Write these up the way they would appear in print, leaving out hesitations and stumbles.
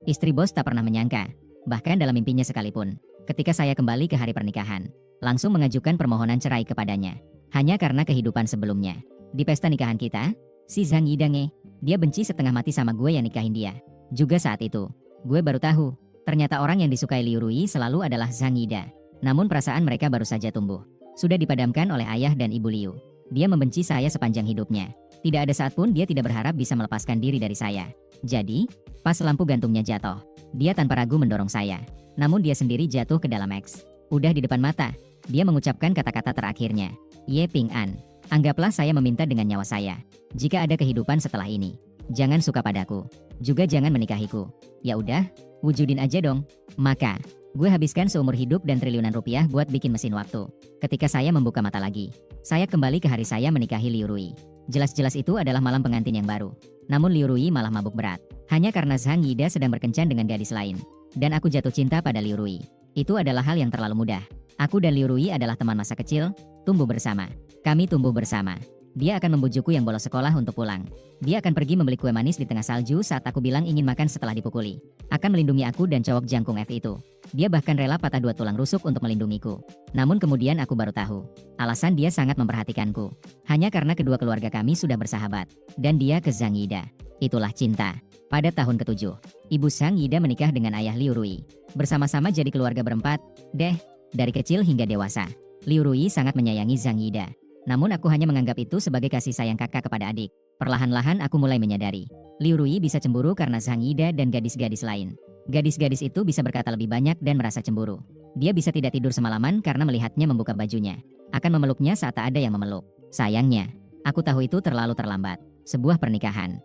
Istri bos tak pernah menyangka, bahkan dalam mimpinya sekalipun, ketika saya kembali ke hari pernikahan, langsung mengajukan permohonan cerai kepadanya. Hanya karena kehidupan sebelumnya. Di pesta nikahan kita, si Zhang Yidange, dia benci setengah mati sama gue yang nikahin dia. Juga saat itu, gue baru tahu, ternyata orang yang disukai Liu Rui selalu adalah Zhang Yida. Namun perasaan mereka baru saja tumbuh. Sudah dipadamkan oleh ayah dan ibu Liu. Dia membenci saya sepanjang hidupnya. Tidak ada saat pun dia tidak berharap bisa melepaskan diri dari saya. Jadi, pas lampu gantungnya jatuh, dia tanpa ragu mendorong saya. Namun dia sendiri jatuh ke dalam X. Udah di depan mata, dia mengucapkan kata-kata terakhirnya. Ye Ping An, anggaplah saya meminta dengan nyawa saya. Jika ada kehidupan setelah ini, jangan suka padaku. Juga jangan menikahiku. Ya udah, wujudin aja dong. Maka, gue habiskan seumur hidup dan triliunan rupiah buat bikin mesin waktu. Ketika saya membuka mata lagi, saya kembali ke hari saya menikahi Liu Rui. Jelas-jelas itu adalah malam pengantin yang baru. Namun Liu Rui malah mabuk berat. Hanya karena Zhang Yida sedang berkencan dengan gadis lain. Dan aku jatuh cinta pada Liu Rui. Itu adalah hal yang terlalu mudah. Aku dan Liu Rui adalah teman masa kecil, tumbuh bersama. Kami tumbuh bersama. Dia akan membujukku yang bolos sekolah untuk pulang. Dia akan pergi membeli kue manis di tengah salju saat aku bilang ingin makan setelah dipukuli. Akan melindungi aku dan cowok jangkung F itu. Dia bahkan rela patah 2 tulang rusuk untuk melindungiku. Namun kemudian aku baru tahu, alasan dia sangat memperhatikanku. Hanya karena kedua keluarga kami sudah bersahabat. Dan dia ke Zhang Yida. Itulah cinta. Pada tahun ke-7, ibu Zhang Yida menikah dengan ayah Liu Rui. Bersama-sama jadi keluarga berempat, dari kecil hingga dewasa. Liu Rui sangat menyayangi Zhang Yida. Namun aku hanya menganggap itu sebagai kasih sayang kakak kepada adik. Perlahan-lahan aku mulai menyadari, Liu Rui bisa cemburu karena Zhang Yida dan gadis-gadis lain. Gadis-gadis itu bisa berkata lebih banyak dan merasa cemburu. Dia bisa tidak tidur semalaman karena melihatnya membuka bajunya. Akan memeluknya saat tak ada yang memeluk. Sayangnya, aku tahu itu terlalu terlambat. Sebuah pernikahan.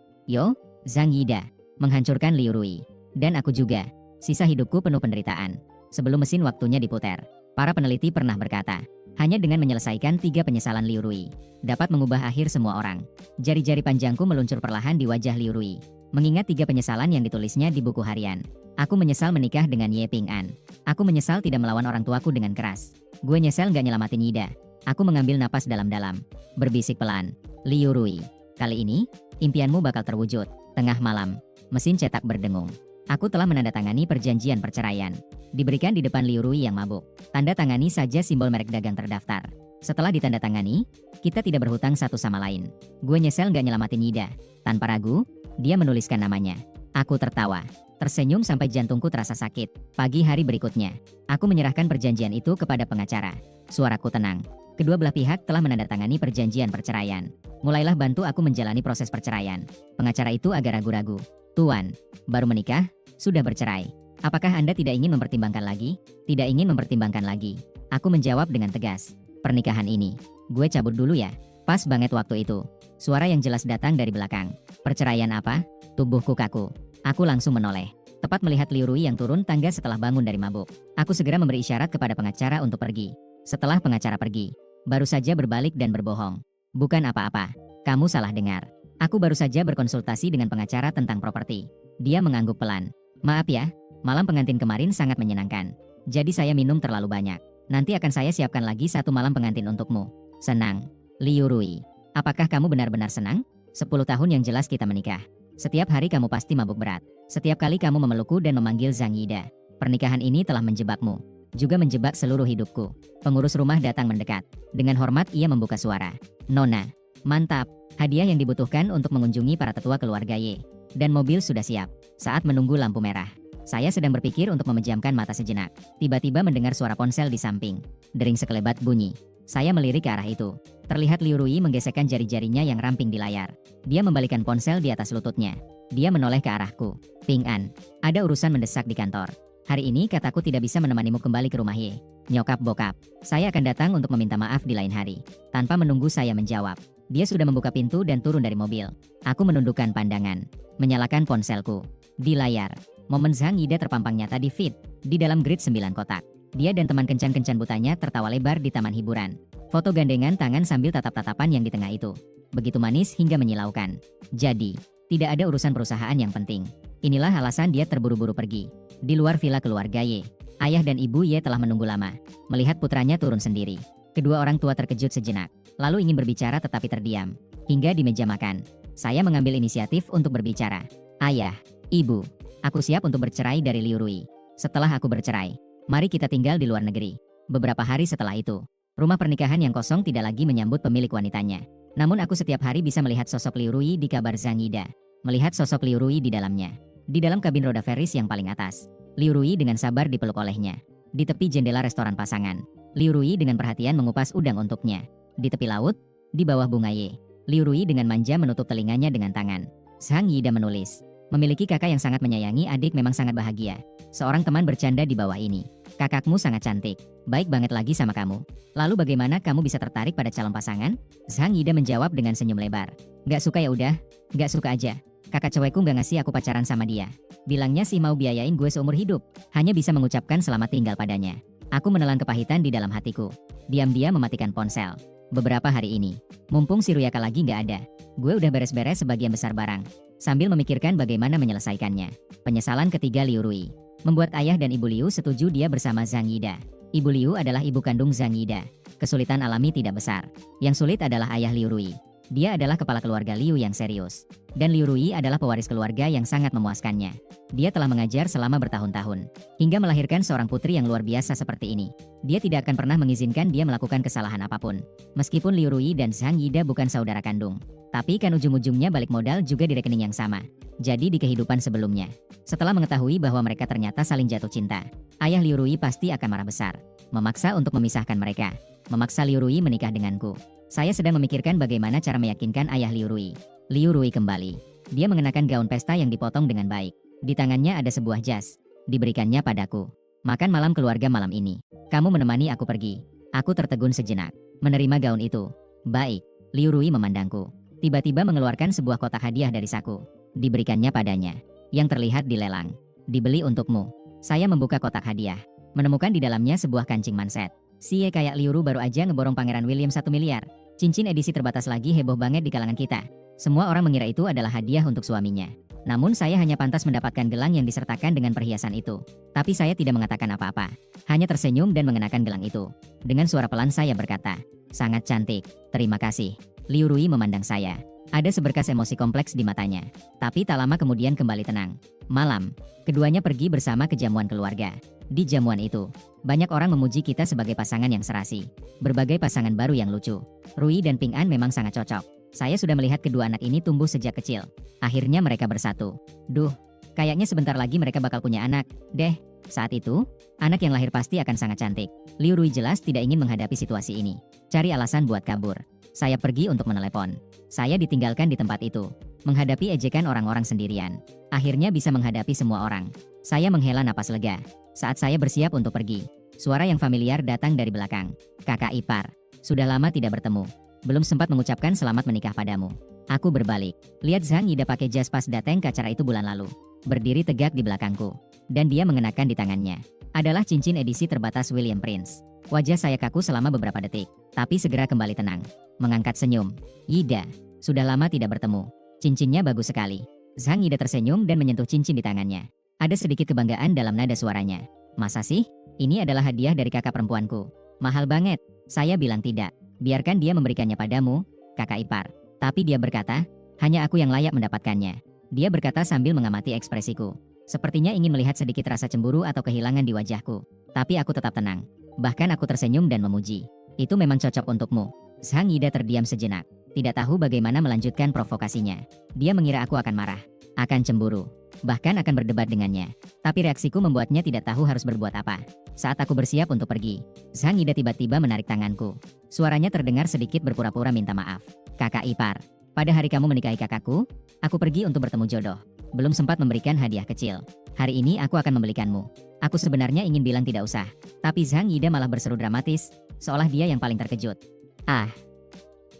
Zhang Yida menghancurkan Liu Rui. Dan aku juga. Sisa hidupku penuh penderitaan. Sebelum mesin waktunya diputar, para peneliti pernah berkata, hanya dengan menyelesaikan 3 penyesalan Liu Rui, dapat mengubah akhir semua orang. Jari-jari panjangku meluncur perlahan di wajah Liu Rui. Mengingat 3 penyesalan yang ditulisnya di buku harian. Aku menyesal menikah dengan Ye Ping An. Aku menyesal tidak melawan orang tuaku dengan keras. Gue nyesel gak nyelamatin Yida. Aku mengambil napas dalam-dalam. Berbisik pelan. Liu Rui, kali ini, impianmu bakal terwujud. Tengah malam, mesin cetak berdengung. Aku telah menandatangani perjanjian perceraian. Diberikan di depan Liu Rui yang mabuk. Tanda tangani saja simbol merek dagang terdaftar. Setelah ditandatangani, kita tidak berhutang satu sama lain. Gue nyesel gak nyelamatin Yida. Tanpa ragu, dia menuliskan namanya. Aku tertawa, tersenyum sampai jantungku terasa sakit. Pagi hari berikutnya, aku menyerahkan perjanjian itu kepada pengacara. Suaraku tenang. Kedua belah pihak telah menandatangani perjanjian perceraian. Mulailah bantu aku menjalani proses perceraian. Pengacara itu agak ragu-ragu. Tuan, baru menikah, sudah bercerai. Apakah Anda tidak ingin mempertimbangkan lagi? Tidak ingin mempertimbangkan lagi. Aku menjawab dengan tegas. Pernikahan ini, gue cabut dulu ya. Pas banget waktu itu. Suara yang jelas datang dari belakang. Perceraian apa? Tubuhku kaku. Aku langsung menoleh. Tepat melihat Liu Rui yang turun tangga setelah bangun dari mabuk. Aku segera memberi isyarat kepada pengacara untuk pergi. Setelah pengacara pergi, baru saja berbalik dan berbohong. Bukan apa-apa. Kamu salah dengar. Aku baru saja berkonsultasi dengan pengacara tentang properti. Dia mengangguk pelan. Maaf ya, malam pengantin kemarin sangat menyenangkan. Jadi saya minum terlalu banyak. Nanti akan saya siapkan lagi 1 malam pengantin untukmu. Senang. Liu Rui, apakah kamu benar-benar senang? 10 tahun yang jelas kita menikah. Setiap hari kamu pasti mabuk berat. Setiap kali kamu memelukku dan memanggil Zhang Yida. Pernikahan ini telah menjebakmu. Juga menjebak seluruh hidupku. Pengurus rumah datang mendekat. Dengan hormat ia membuka suara. Nona, mantap. Hadiah yang dibutuhkan untuk mengunjungi para tetua keluarga Ye. Dan mobil sudah siap. Saat menunggu lampu merah, saya sedang berpikir untuk memejamkan mata sejenak. Tiba-tiba mendengar suara ponsel di samping. Dering sekelebat bunyi. Saya melirik ke arah itu. Terlihat Liu Rui menggesekkan jari-jarinya yang ramping di layar. Dia membalikan ponsel di atas lututnya. Dia menoleh ke arahku. Ping An, ada urusan mendesak di kantor. Hari ini kataku tidak bisa menemanimu kembali ke rumah Ye. Nyokap bokap, saya akan datang untuk meminta maaf di lain hari. Tanpa menunggu saya menjawab, dia sudah membuka pintu dan turun dari mobil. Aku menundukkan pandangan, menyalakan ponselku. Di layar, momen Zhang Yida terpampang nyata di feed, di dalam grid 9 kotak. Dia dan teman kencan-kencan butanya tertawa lebar di taman hiburan. Foto gandengan tangan sambil tatap-tatapan yang di tengah itu. Begitu manis hingga menyilaukan. Jadi, tidak ada urusan perusahaan yang penting. Inilah alasan dia terburu-buru pergi. Di luar villa keluarga Ye, ayah dan ibu Ye telah menunggu lama. Melihat putranya turun sendiri. Kedua orang tua terkejut sejenak. Lalu ingin berbicara tetapi terdiam. Hingga di meja makan, saya mengambil inisiatif untuk berbicara. Ayah, ibu, Aku siap untuk bercerai dari Liu Rui. Setelah aku bercerai, mari kita tinggal di luar negeri. Beberapa hari setelah itu, rumah pernikahan yang kosong tidak lagi menyambut pemilik wanitanya. Namun aku setiap hari bisa melihat sosok Liu Rui di kabar Zhang Yida. Melihat sosok Liu Rui di dalamnya. Di dalam kabin roda Ferris yang paling atas, Liu Rui dengan sabar dipeluk olehnya. Di tepi jendela restoran pasangan, Liu Rui dengan perhatian mengupas udang untuknya. Di tepi laut, di bawah bunga Ye, Liu Rui dengan manja menutup telinganya dengan tangan. Zhang Yida menulis, memiliki kakak yang sangat menyayangi adik memang sangat bahagia. Seorang teman bercanda di bawah ini. Kakakmu sangat cantik, baik banget lagi sama kamu. Lalu bagaimana kamu bisa tertarik pada calon pasangan? Zhang Yida menjawab dengan senyum lebar. Gak suka ya udah, gak suka aja. Kakak cewekku gak ngasih aku pacaran sama dia. Bilangnya sih mau biayain gue seumur hidup. Hanya bisa mengucapkan selamat tinggal padanya. Aku menelan kepahitan di dalam hatiku. Diam-diam mematikan ponsel. Beberapa hari ini, mumpung si Ruyaka lagi gak ada, gue udah beres-beres sebagian besar barang. Sambil memikirkan bagaimana menyelesaikannya. Penyesalan ketiga Liu Rui. Membuat ayah dan ibu Liu setuju dia bersama Zhang Yida. Ibu Liu adalah ibu kandung Zhang Yida. Kesulitan alami tidak besar. Yang sulit adalah ayah Liu Rui. Dia adalah kepala keluarga Liu yang serius. Dan Liu Rui adalah pewaris keluarga yang sangat memuaskannya. Dia telah mengajar selama bertahun-tahun. Hingga melahirkan seorang putri yang luar biasa seperti ini. Dia tidak akan pernah mengizinkan dia melakukan kesalahan apapun. Meskipun Liu Rui dan Zhang Yida bukan saudara kandung. Tapi kan ujung-ujungnya balik modal juga di rekening yang sama. Jadi di kehidupan sebelumnya. Setelah mengetahui bahwa mereka ternyata saling jatuh cinta, ayah Liu Rui pasti akan marah besar. Memaksa untuk memisahkan mereka. Memaksa Liu Rui menikah denganku. Saya sedang memikirkan bagaimana cara meyakinkan ayah Liu Rui. Liu Rui kembali. Dia mengenakan gaun pesta yang dipotong dengan baik. Di tangannya ada sebuah jas. Diberikannya padaku. Makan malam keluarga malam ini. Kamu menemani aku pergi. Aku tertegun sejenak. Menerima gaun itu. Baik. Liu Rui memandangku. Tiba-tiba mengeluarkan sebuah kotak hadiah dari saku. Diberikannya padanya. Yang terlihat di lelang. Dibeli untukmu. Saya membuka kotak hadiah. Menemukan di dalamnya sebuah kancing manset. Sie kayak Liu Rui baru aja ngeborong Pangeran William 1 miliar. Cincin edisi terbatas lagi heboh banget di kalangan kita. Semua orang mengira itu adalah hadiah untuk suaminya. Namun saya hanya pantas mendapatkan gelang yang disertakan dengan perhiasan itu. Tapi saya tidak mengatakan apa-apa. Hanya tersenyum dan mengenakan gelang itu. Dengan suara pelan saya berkata, sangat cantik, terima kasih. Liu Rui memandang saya. Ada seberkas emosi kompleks di matanya. Tapi tak lama kemudian kembali tenang. Malam, keduanya pergi bersama ke jamuan keluarga. Di jamuan itu, banyak orang memuji kita sebagai pasangan yang serasi. Berbagai pasangan baru yang lucu. Rui dan Ping An memang sangat cocok. Saya sudah melihat kedua anak ini tumbuh sejak kecil. Akhirnya mereka bersatu. Duh, kayaknya sebentar lagi mereka bakal punya anak, deh. Saat itu, anak yang lahir pasti akan sangat cantik. Liu Rui jelas tidak ingin menghadapi situasi ini. Cari alasan buat kabur. Saya pergi untuk menelepon. Saya ditinggalkan di tempat itu. Menghadapi ejekan orang-orang sendirian. Akhirnya bisa menghadapi semua orang. Saya menghela napas lega. Saat saya bersiap untuk pergi, suara yang familiar datang dari belakang. Kakak ipar. Sudah lama tidak bertemu. Belum sempat mengucapkan selamat menikah padamu. Aku berbalik. Lihat Zhang Yida pakai jas pas datang ke acara itu bulan lalu. Berdiri tegak di belakangku. Dan dia mengenakan di tangannya. Adalah cincin edisi terbatas William Prince. Wajah saya kaku selama beberapa detik. Tapi segera kembali tenang. Mengangkat senyum. Yida. Sudah lama tidak bertemu. Cincinnya bagus sekali. Zhang Yida tersenyum dan menyentuh cincin di tangannya. Ada sedikit kebanggaan dalam nada suaranya. Masa sih? Ini adalah hadiah dari kakak perempuanku. Mahal banget. Saya bilang tidak. Biarkan dia memberikannya padamu, kakak ipar. Tapi dia berkata, hanya aku yang layak mendapatkannya. Dia berkata sambil mengamati ekspresiku. Sepertinya ingin melihat sedikit rasa cemburu atau kehilangan di wajahku. Tapi aku tetap tenang. Bahkan aku tersenyum dan memuji. Itu memang cocok untukmu. Zhang Yida terdiam sejenak. Tidak tahu bagaimana melanjutkan provokasinya. Dia mengira aku akan marah. Akan cemburu. Bahkan akan berdebat dengannya. Tapi reaksiku membuatnya tidak tahu harus berbuat apa. Saat aku bersiap untuk pergi, Zhang Yida tiba-tiba menarik tanganku. Suaranya terdengar sedikit berpura-pura minta maaf. Kakak ipar, pada hari kamu menikahi kakakku, aku pergi untuk bertemu jodoh. Belum sempat memberikan hadiah kecil. Hari ini aku akan membelikanmu. Aku sebenarnya ingin bilang tidak usah. Tapi Zhang Yida malah berseru dramatis, seolah dia yang paling terkejut. Ah,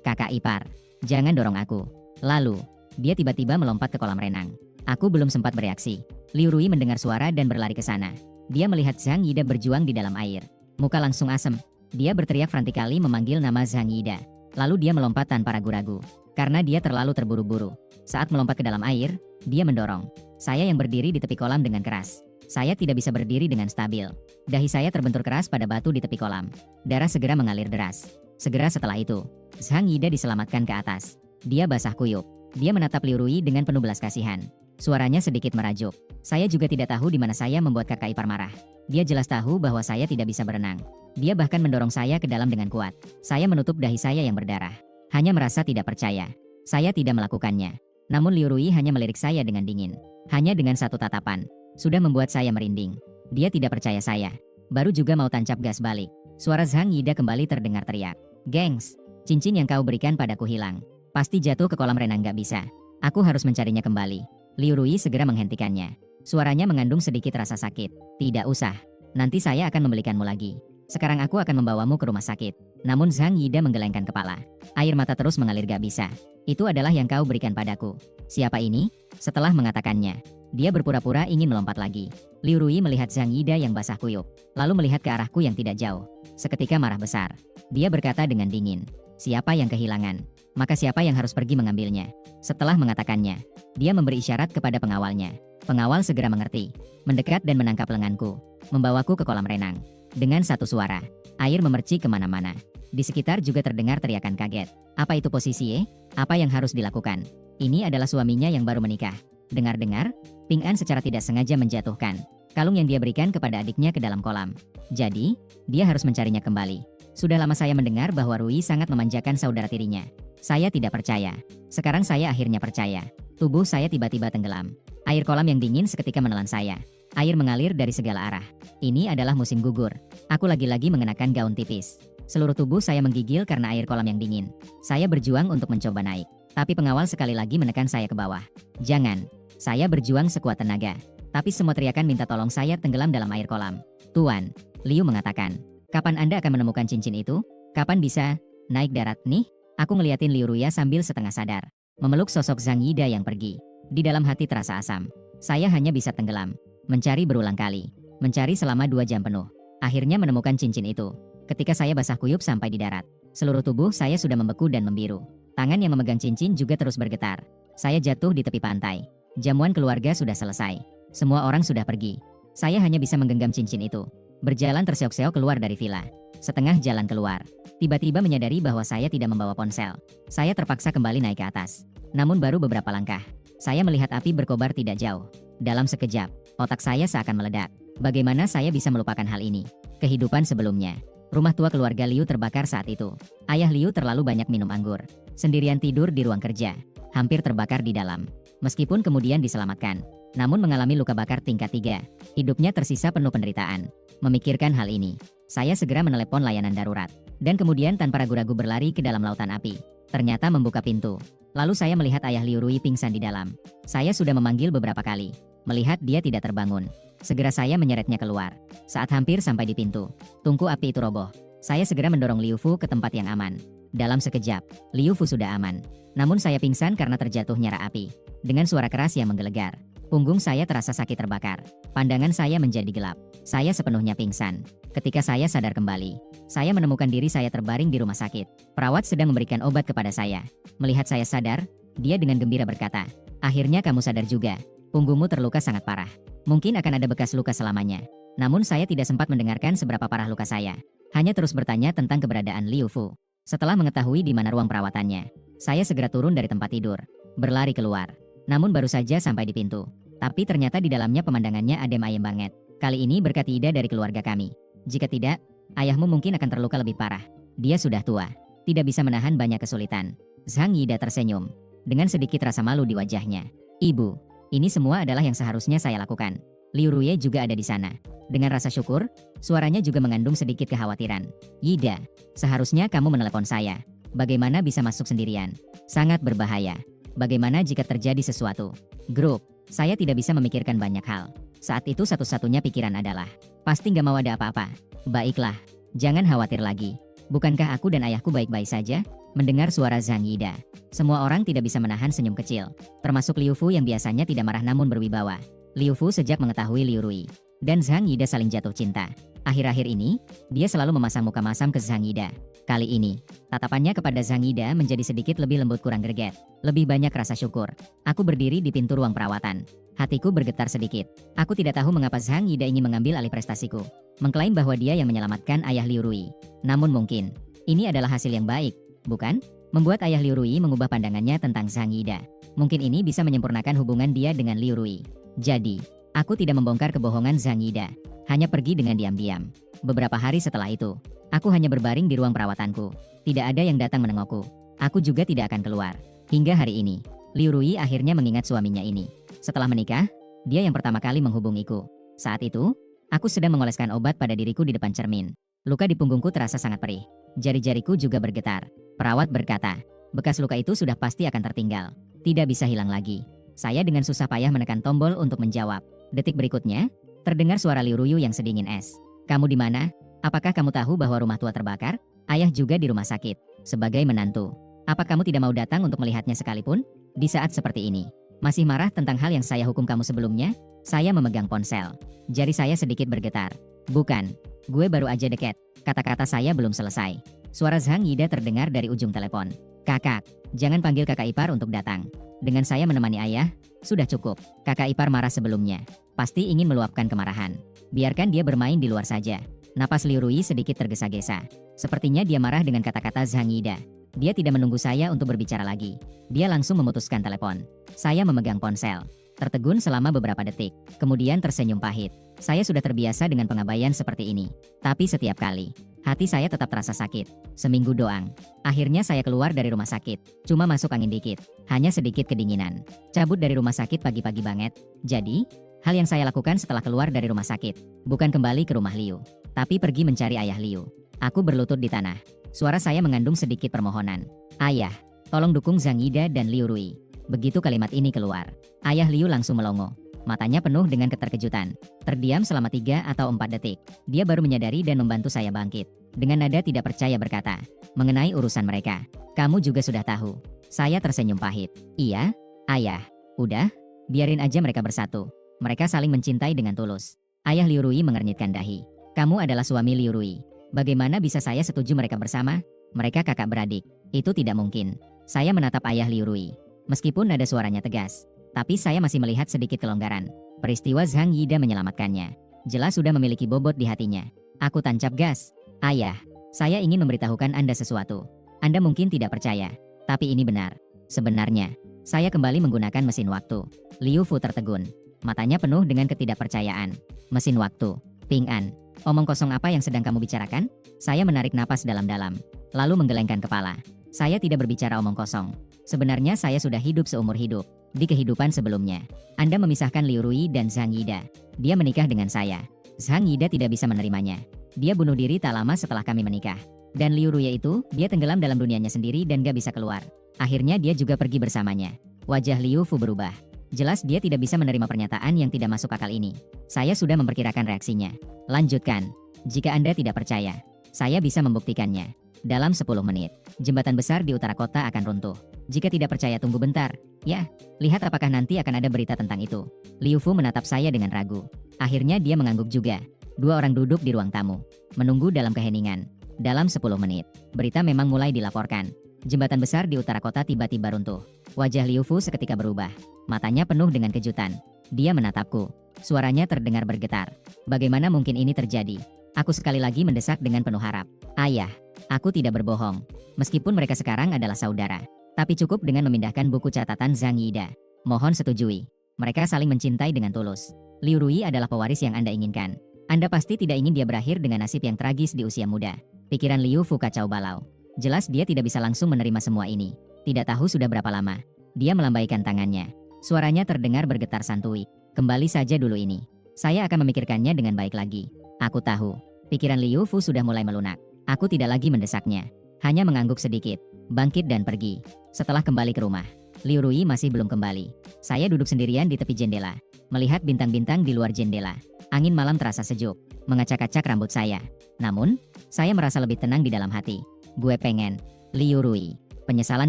kakak ipar, jangan dorong aku. Lalu, dia tiba-tiba melompat ke kolam renang. Aku belum sempat bereaksi. Liu Rui mendengar suara dan berlari ke sana. Dia melihat Zhang Yida berjuang di dalam air. Muka langsung asem. Dia berteriak frantikali memanggil nama Zhang Yida. Lalu dia melompat tanpa ragu-ragu. Karena dia terlalu terburu-buru. Saat melompat ke dalam air, dia mendorong. Saya yang berdiri di tepi kolam dengan keras. Saya tidak bisa berdiri dengan stabil. Dahi saya terbentur keras pada batu di tepi kolam. Darah segera mengalir deras. Segera setelah itu, Zhang Yida diselamatkan ke atas. Dia basah kuyup. Dia menatap Liu Rui dengan penuh belas kasihan. Suaranya sedikit merajuk. Saya juga tidak tahu di mana saya membuat kakak ipar marah. Dia jelas tahu bahwa saya tidak bisa berenang. Dia bahkan mendorong saya ke dalam dengan kuat. Saya menutup dahi saya yang berdarah. Hanya merasa tidak percaya. Saya tidak melakukannya. Namun Liu Rui hanya melirik saya dengan dingin. Hanya dengan satu tatapan. Sudah membuat saya merinding. Dia tidak percaya saya. Baru juga mau tancap gas balik. Suara Zhang Yida kembali terdengar teriak. Gengs, cincin yang kau berikan padaku hilang. Pasti jatuh ke kolam renang gak bisa. Aku harus mencarinya kembali. Liu Rui segera menghentikannya. Suaranya mengandung sedikit rasa sakit. Tidak usah. Nanti saya akan membelikanmu lagi. Sekarang aku akan membawamu ke rumah sakit. Namun Zhang Yida menggelengkan kepala. Air mata terus mengalir gak bisa. Itu adalah yang kau berikan padaku. Siapa ini? Setelah mengatakannya, dia berpura-pura ingin melompat lagi. Liu Rui melihat Zhang Yida yang basah kuyup. Lalu melihat ke arahku yang tidak jauh. Seketika marah besar. Dia berkata dengan dingin. Siapa yang kehilangan? Maka siapa yang harus pergi mengambilnya? Setelah mengatakannya, dia memberi isyarat kepada pengawalnya. Pengawal segera mengerti. Mendekat dan menangkap lenganku. Membawaku ke kolam renang. Dengan satu suara, air memercik kemana-mana. Di sekitar juga terdengar teriakan kaget. Apa itu posisi? Apa yang harus dilakukan? Ini adalah suaminya yang baru menikah. Dengar-dengar, Ping An secara tidak sengaja menjatuhkan kalung yang dia berikan kepada adiknya ke dalam kolam. Jadi, dia harus mencarinya kembali. Sudah lama saya mendengar bahwa Rui sangat memanjakan saudara tirinya. Saya tidak percaya. Sekarang saya akhirnya percaya. Tubuh saya tiba-tiba tenggelam. Air kolam yang dingin seketika menelan saya. Air mengalir dari segala arah. Ini adalah musim gugur. Aku lagi-lagi mengenakan gaun tipis. Seluruh tubuh saya menggigil karena air kolam yang dingin. Saya berjuang untuk mencoba naik. Tapi pengawal sekali lagi menekan saya ke bawah. Jangan. Saya berjuang sekuat tenaga. Tapi semua teriakan minta tolong saya tenggelam dalam air kolam. Tuan, Liu mengatakan. Kapan Anda akan menemukan cincin itu? Kapan bisa naik darat nih? Aku ngeliatin Liu Ruya sambil setengah sadar. Memeluk sosok Zhang Yida yang pergi. Di dalam hati terasa asam. Saya hanya bisa tenggelam. Mencari berulang kali. Mencari selama 2 jam penuh. Akhirnya menemukan cincin itu. Ketika saya basah kuyup sampai di darat. Seluruh tubuh saya sudah membeku dan membiru. Tangan yang memegang cincin juga terus bergetar. Saya jatuh di tepi pantai. Jamuan keluarga sudah selesai. Semua orang sudah pergi. Saya hanya bisa menggenggam cincin itu. Berjalan terseok-seok keluar dari villa. Setengah jalan keluar. Tiba-tiba menyadari bahwa saya tidak membawa ponsel. Saya terpaksa kembali naik ke atas. Namun baru beberapa langkah. Saya melihat api berkobar tidak jauh. Dalam sekejap, otak saya seakan meledak. Bagaimana saya bisa melupakan hal ini? Kehidupan sebelumnya. Rumah tua keluarga Liu terbakar saat itu. Ayah Liu terlalu banyak minum anggur. Sendirian tidur di ruang kerja. Hampir terbakar di dalam. Meskipun kemudian diselamatkan. Namun mengalami luka bakar tingkat 3. Hidupnya tersisa penuh penderitaan. Memikirkan hal ini, saya segera menelepon layanan darurat. Dan kemudian tanpa ragu-ragu berlari ke dalam lautan api. Ternyata membuka pintu. Lalu saya melihat ayah Liu Rui pingsan di dalam. Saya sudah memanggil beberapa kali. Melihat dia tidak terbangun. Segera saya menyeretnya keluar. Saat hampir sampai di pintu, tungku api itu roboh. Saya segera mendorong Liu Fu ke tempat yang aman. Dalam sekejap, Liu Fu sudah aman. Namun saya pingsan karena terjatuh nyala api. Dengan suara keras yang menggelegar. Punggung saya terasa sakit terbakar. Pandangan saya menjadi gelap. Saya sepenuhnya pingsan. Ketika saya sadar kembali, saya menemukan diri saya terbaring di rumah sakit. Perawat sedang memberikan obat kepada saya. Melihat saya sadar, dia dengan gembira berkata, "Akhirnya kamu sadar juga. Punggungmu terluka sangat parah. Mungkin akan ada bekas luka selamanya." Namun saya tidak sempat mendengarkan seberapa parah luka saya. Hanya terus bertanya tentang keberadaan Liu Fu. Setelah mengetahui di mana ruang perawatannya, saya segera turun dari tempat tidur. Berlari keluar. Namun baru saja sampai di pintu. Tapi ternyata di dalamnya pemandangannya adem ayem banget. Kali ini berkat ide dari keluarga kami. Jika tidak, ayahmu mungkin akan terluka lebih parah. Dia sudah tua. Tidak bisa menahan banyak kesulitan. Zhang Yida tersenyum. Dengan sedikit rasa malu di wajahnya. Ibu, ini semua adalah yang seharusnya saya lakukan. Liu Ruye juga ada di sana. Dengan rasa syukur, suaranya juga mengandung sedikit kekhawatiran. Yida, seharusnya kamu menelepon saya. Bagaimana bisa masuk sendirian? Sangat berbahaya. Bagaimana jika terjadi sesuatu? Grup, saya tidak bisa memikirkan banyak hal. Saat itu satu-satunya pikiran adalah, pasti nggak mau ada apa-apa. Baiklah, jangan khawatir lagi. Bukankah aku dan ayahku baik-baik saja? Mendengar suara Zhang Yida, semua orang tidak bisa menahan senyum kecil. Termasuk Liu Fu yang biasanya tidak marah namun berwibawa. Liu Fu sejak mengetahui Liu Rui dan Zhang Yida saling jatuh cinta. Akhir-akhir ini, dia selalu memasang muka masam ke Zhang Yida. Kali ini, tatapannya kepada Zhang Yida menjadi sedikit lebih lembut kurang greget. Lebih banyak rasa syukur. Aku berdiri di pintu ruang perawatan. Hatiku bergetar sedikit. Aku tidak tahu mengapa Zhang Yida ingin mengambil alih prestasiku. Mengklaim bahwa dia yang menyelamatkan ayah Liu Rui. Namun mungkin, ini adalah hasil yang baik, bukan? Membuat ayah Liu Rui mengubah pandangannya tentang Zhang Yida. Mungkin ini bisa menyempurnakan hubungan dia dengan Liu Rui. Jadi, aku tidak membongkar kebohongan Zhang Yida. Hanya pergi dengan diam-diam. Beberapa hari setelah itu, aku hanya berbaring di ruang perawatanku. Tidak ada yang datang menengokku. Aku juga tidak akan keluar. Hingga hari ini, Liu Rui akhirnya mengingat suaminya ini. Setelah menikah, dia yang pertama kali menghubungiku. Saat itu, aku sedang mengoleskan obat pada diriku di depan cermin. Luka di punggungku terasa sangat perih. Jari-jariku juga bergetar. Perawat berkata, bekas luka itu sudah pasti akan tertinggal. Tidak bisa hilang lagi. Saya dengan susah payah menekan tombol untuk menjawab. Detik berikutnya, terdengar suara Liu Ruyu yang sedingin es. Kamu di mana? Apakah kamu tahu bahwa rumah tua terbakar? Ayah juga di rumah sakit. Sebagai menantu, apa kamu tidak mau datang untuk melihatnya sekalipun? Di saat seperti ini, masih marah tentang hal yang saya hukum kamu sebelumnya? Saya memegang ponsel. Jari saya sedikit bergetar. Bukan, gue baru aja deket. Kata-kata saya belum selesai. Suara Zhang Yida terdengar dari ujung telepon. Kakak, jangan panggil kakak ipar untuk datang. Dengan saya menemani ayah, sudah cukup. Kakak ipar marah sebelumnya. Pasti ingin meluapkan kemarahan. Biarkan dia bermain di luar saja. Napas Liu Rui sedikit tergesa-gesa. Sepertinya dia marah dengan kata-kata Zhang Yida. Dia tidak menunggu saya untuk berbicara lagi. Dia langsung memutuskan telepon. Saya memegang ponsel. Tertegun selama beberapa detik. Kemudian tersenyum pahit. Saya sudah terbiasa dengan pengabaian seperti ini. Tapi setiap kali, hati saya tetap terasa sakit. Seminggu doang. Akhirnya saya keluar dari rumah sakit. Cuma masuk angin dikit. Hanya sedikit kedinginan. Cabut dari rumah sakit pagi-pagi banget. Jadi, hal yang saya lakukan setelah keluar dari rumah sakit, bukan kembali ke rumah Liu, tapi pergi mencari ayah Liu. Aku berlutut di tanah. Suara saya mengandung sedikit permohonan. Ayah, tolong dukung Zhang Yida dan Liu Rui. Begitu kalimat ini keluar, ayah Liu langsung melongo. Matanya penuh dengan keterkejutan. Terdiam selama 3 atau 4 detik. Dia baru menyadari dan membantu saya bangkit. Dengan nada tidak percaya berkata, mengenai urusan mereka, kamu juga sudah tahu. Saya tersenyum pahit. Iya, ayah. Udah, biarin aja mereka bersatu. Mereka saling mencintai dengan tulus. Ayah Liu Rui mengernyitkan dahi. Kamu adalah suami Liu Rui. Bagaimana bisa saya setuju mereka bersama? Mereka kakak beradik. Itu tidak mungkin. Saya menatap ayah Liu Rui. Meskipun nada suaranya tegas, tapi saya masih melihat sedikit kelonggaran. Peristiwa Zhang Yida menyelamatkannya. Jelas sudah memiliki bobot di hatinya. Aku tancap gas. Ayah, saya ingin memberitahukan Anda sesuatu. Anda mungkin tidak percaya, tapi ini benar. Sebenarnya, saya kembali menggunakan mesin waktu. Liu Fu tertegun. Matanya penuh dengan ketidakpercayaan. Mesin waktu. Ping An, omong kosong apa yang sedang kamu bicarakan? Saya menarik napas dalam-dalam, lalu menggelengkan kepala. Saya tidak berbicara omong kosong. Sebenarnya saya sudah hidup seumur hidup. Di kehidupan sebelumnya, Anda memisahkan Liu Rui dan Zhang Yida. Dia menikah dengan saya. Zhang Yida tidak bisa menerimanya. Dia bunuh diri tak lama setelah kami menikah. Dan Liu Rui itu, dia tenggelam dalam dunianya sendiri dan gak bisa keluar. Akhirnya dia juga pergi bersamanya. Wajah Liu Fu berubah. Jelas dia tidak bisa menerima pernyataan yang tidak masuk akal ini. Saya sudah memperkirakan reaksinya. Lanjutkan. Jika Anda tidak percaya, saya bisa membuktikannya. Dalam 10 menit, jembatan besar di utara kota akan runtuh. Jika tidak percaya tunggu bentar. Ya, lihat apakah nanti akan ada berita tentang itu. Liu Fu menatap saya dengan ragu. Akhirnya dia mengangguk juga. 2 orang duduk di ruang tamu, menunggu dalam keheningan. Dalam 10 menit, berita memang mulai dilaporkan. Jembatan besar di utara kota tiba-tiba runtuh. Wajah Liu Fu seketika berubah. Matanya penuh dengan kejutan. Dia menatapku. Suaranya terdengar bergetar. Bagaimana mungkin ini terjadi? Aku sekali lagi mendesak dengan penuh harap. Ayah, aku tidak berbohong. Meskipun mereka sekarang adalah saudara. Tapi cukup dengan memindahkan buku catatan Zhang Yida. Mohon setujui. Mereka saling mencintai dengan tulus. Liu Rui adalah pewaris yang Anda inginkan. Anda pasti tidak ingin dia berakhir dengan nasib yang tragis di usia muda. Pikiran Liu Fu kacau balau. Jelas dia tidak bisa langsung menerima semua ini. Tidak tahu sudah berapa lama. Dia melambaikan tangannya. Suaranya terdengar bergetar santuy. Kembali saja dulu ini. Saya akan memikirkannya dengan baik lagi. Aku tahu. Pikiran Liu Fu sudah mulai melunak. Aku tidak lagi mendesaknya. Hanya mengangguk sedikit. Bangkit dan pergi. Setelah kembali ke rumah, Liu Rui masih belum kembali. Saya duduk sendirian di tepi jendela, melihat bintang-bintang di luar jendela. Angin malam terasa sejuk, mengacak-acak rambut saya. Namun, saya merasa lebih tenang di dalam hati. Gue pengen, Liu Rui, penyesalan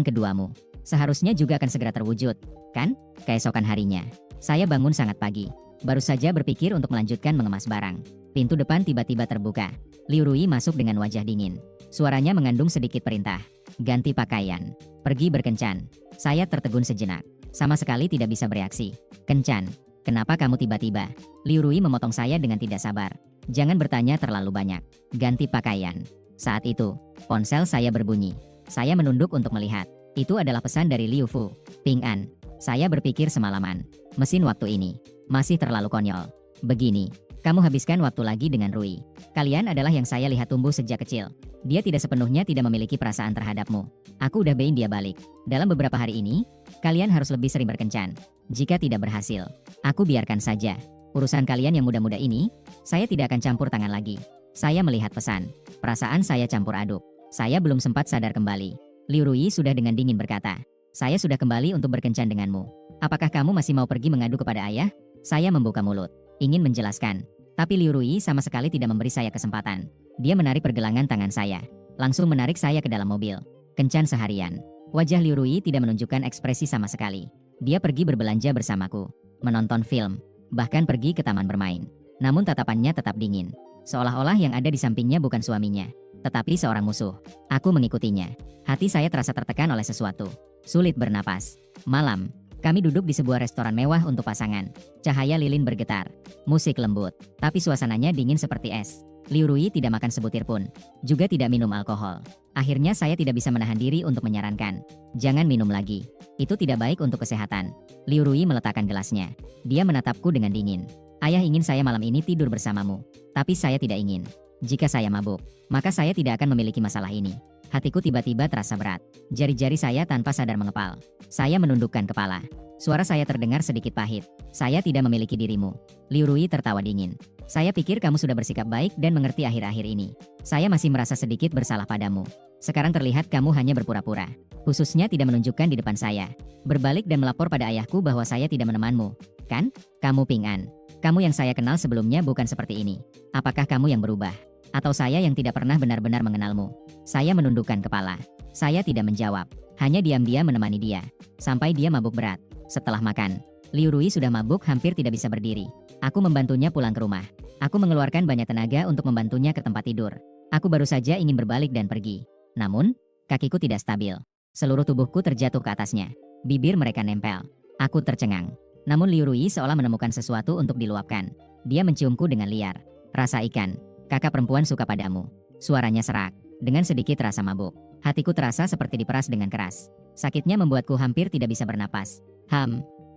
keduamu seharusnya juga akan segera terwujud, kan? Keesokan harinya, saya bangun sangat pagi. Baru saja berpikir untuk melanjutkan mengemas barang. Pintu depan tiba-tiba terbuka. Liu Rui masuk dengan wajah dingin. Suaranya mengandung sedikit perintah. Ganti pakaian. Pergi berkencan. Saya tertegun sejenak. Sama sekali tidak bisa bereaksi. Kencan. Kenapa kamu tiba-tiba? Liu Rui memotong saya dengan tidak sabar. Jangan bertanya terlalu banyak. Ganti pakaian. Saat itu, ponsel saya berbunyi. Saya menunduk untuk melihat. Itu adalah pesan dari Liu Fu. Ping An. Saya berpikir semalaman. Mesin waktu ini masih terlalu konyol. Begini, kamu habiskan waktu lagi dengan Rui. Kalian adalah yang saya lihat tumbuh sejak kecil. Dia tidak sepenuhnya tidak memiliki perasaan terhadapmu. Aku udah bein dia balik. Dalam beberapa hari ini, kalian harus lebih sering berkencan. Jika tidak berhasil, aku biarkan saja. Urusan kalian yang muda-muda ini, saya tidak akan campur tangan lagi. Saya melihat pesan. Perasaan saya campur aduk. Saya belum sempat sadar kembali. Liu Rui sudah dengan dingin berkata, saya sudah kembali untuk berkencan denganmu. Apakah kamu masih mau pergi mengadu kepada ayah? Saya membuka mulut, ingin menjelaskan. Tapi Liu Rui sama sekali tidak memberi saya kesempatan. Dia menarik pergelangan tangan saya. Langsung menarik saya ke dalam mobil. Kencan seharian. Wajah Liu Rui tidak menunjukkan ekspresi sama sekali. Dia pergi berbelanja bersamaku. Menonton film. Bahkan pergi ke taman bermain. Namun tatapannya tetap dingin. Seolah-olah yang ada di sampingnya bukan suaminya, tetapi seorang musuh. Aku mengikutinya. Hati saya terasa tertekan oleh sesuatu. Sulit bernapas. Malam, kami duduk di sebuah restoran mewah untuk pasangan. Cahaya lilin bergetar. Musik lembut. Tapi suasananya dingin seperti es. Liu Rui tidak makan sebutir pun. Juga tidak minum alkohol. Akhirnya saya tidak bisa menahan diri untuk menyarankan. Jangan minum lagi. Itu tidak baik untuk kesehatan. Liu Rui meletakkan gelasnya. Dia menatapku dengan dingin. Ayah ingin saya malam ini tidur bersamamu. Tapi saya tidak ingin. Jika saya mabuk, maka saya tidak akan memiliki masalah ini. Hatiku tiba-tiba terasa berat. Jari-jari saya tanpa sadar mengepal. Saya menundukkan kepala. Suara saya terdengar sedikit pahit. Saya tidak memiliki dirimu. Liu Rui tertawa dingin. Saya pikir kamu sudah bersikap baik dan mengerti akhir-akhir ini. Saya masih merasa sedikit bersalah padamu. Sekarang terlihat kamu hanya berpura-pura. Khususnya tidak menunjukkan di depan saya. Berbalik dan melapor pada ayahku bahwa saya tidak menemanmu. Kan? Kamu Ping An. Kamu yang saya kenal sebelumnya bukan seperti ini. Apakah kamu yang berubah? Atau saya yang tidak pernah benar-benar mengenalmu? Saya menundukkan kepala. Saya tidak menjawab. Hanya diam-diam menemani dia. Sampai dia mabuk berat. Setelah makan, Liu Rui sudah mabuk hampir tidak bisa berdiri. Aku membantunya pulang ke rumah. Aku mengeluarkan banyak tenaga untuk membantunya ke tempat tidur. Aku baru saja ingin berbalik dan pergi. Namun, kakiku tidak stabil. Seluruh tubuhku terjatuh ke atasnya. Bibir mereka nempel. Aku tercengang. Namun Liu Rui seolah menemukan sesuatu untuk diluapkan. Dia menciumku dengan liar. Rasa ikan. Kakak perempuan suka padamu. Suaranya serak. Dengan sedikit rasa mabuk. Hatiku terasa seperti diperas dengan keras. Sakitnya membuatku hampir tidak bisa bernapas.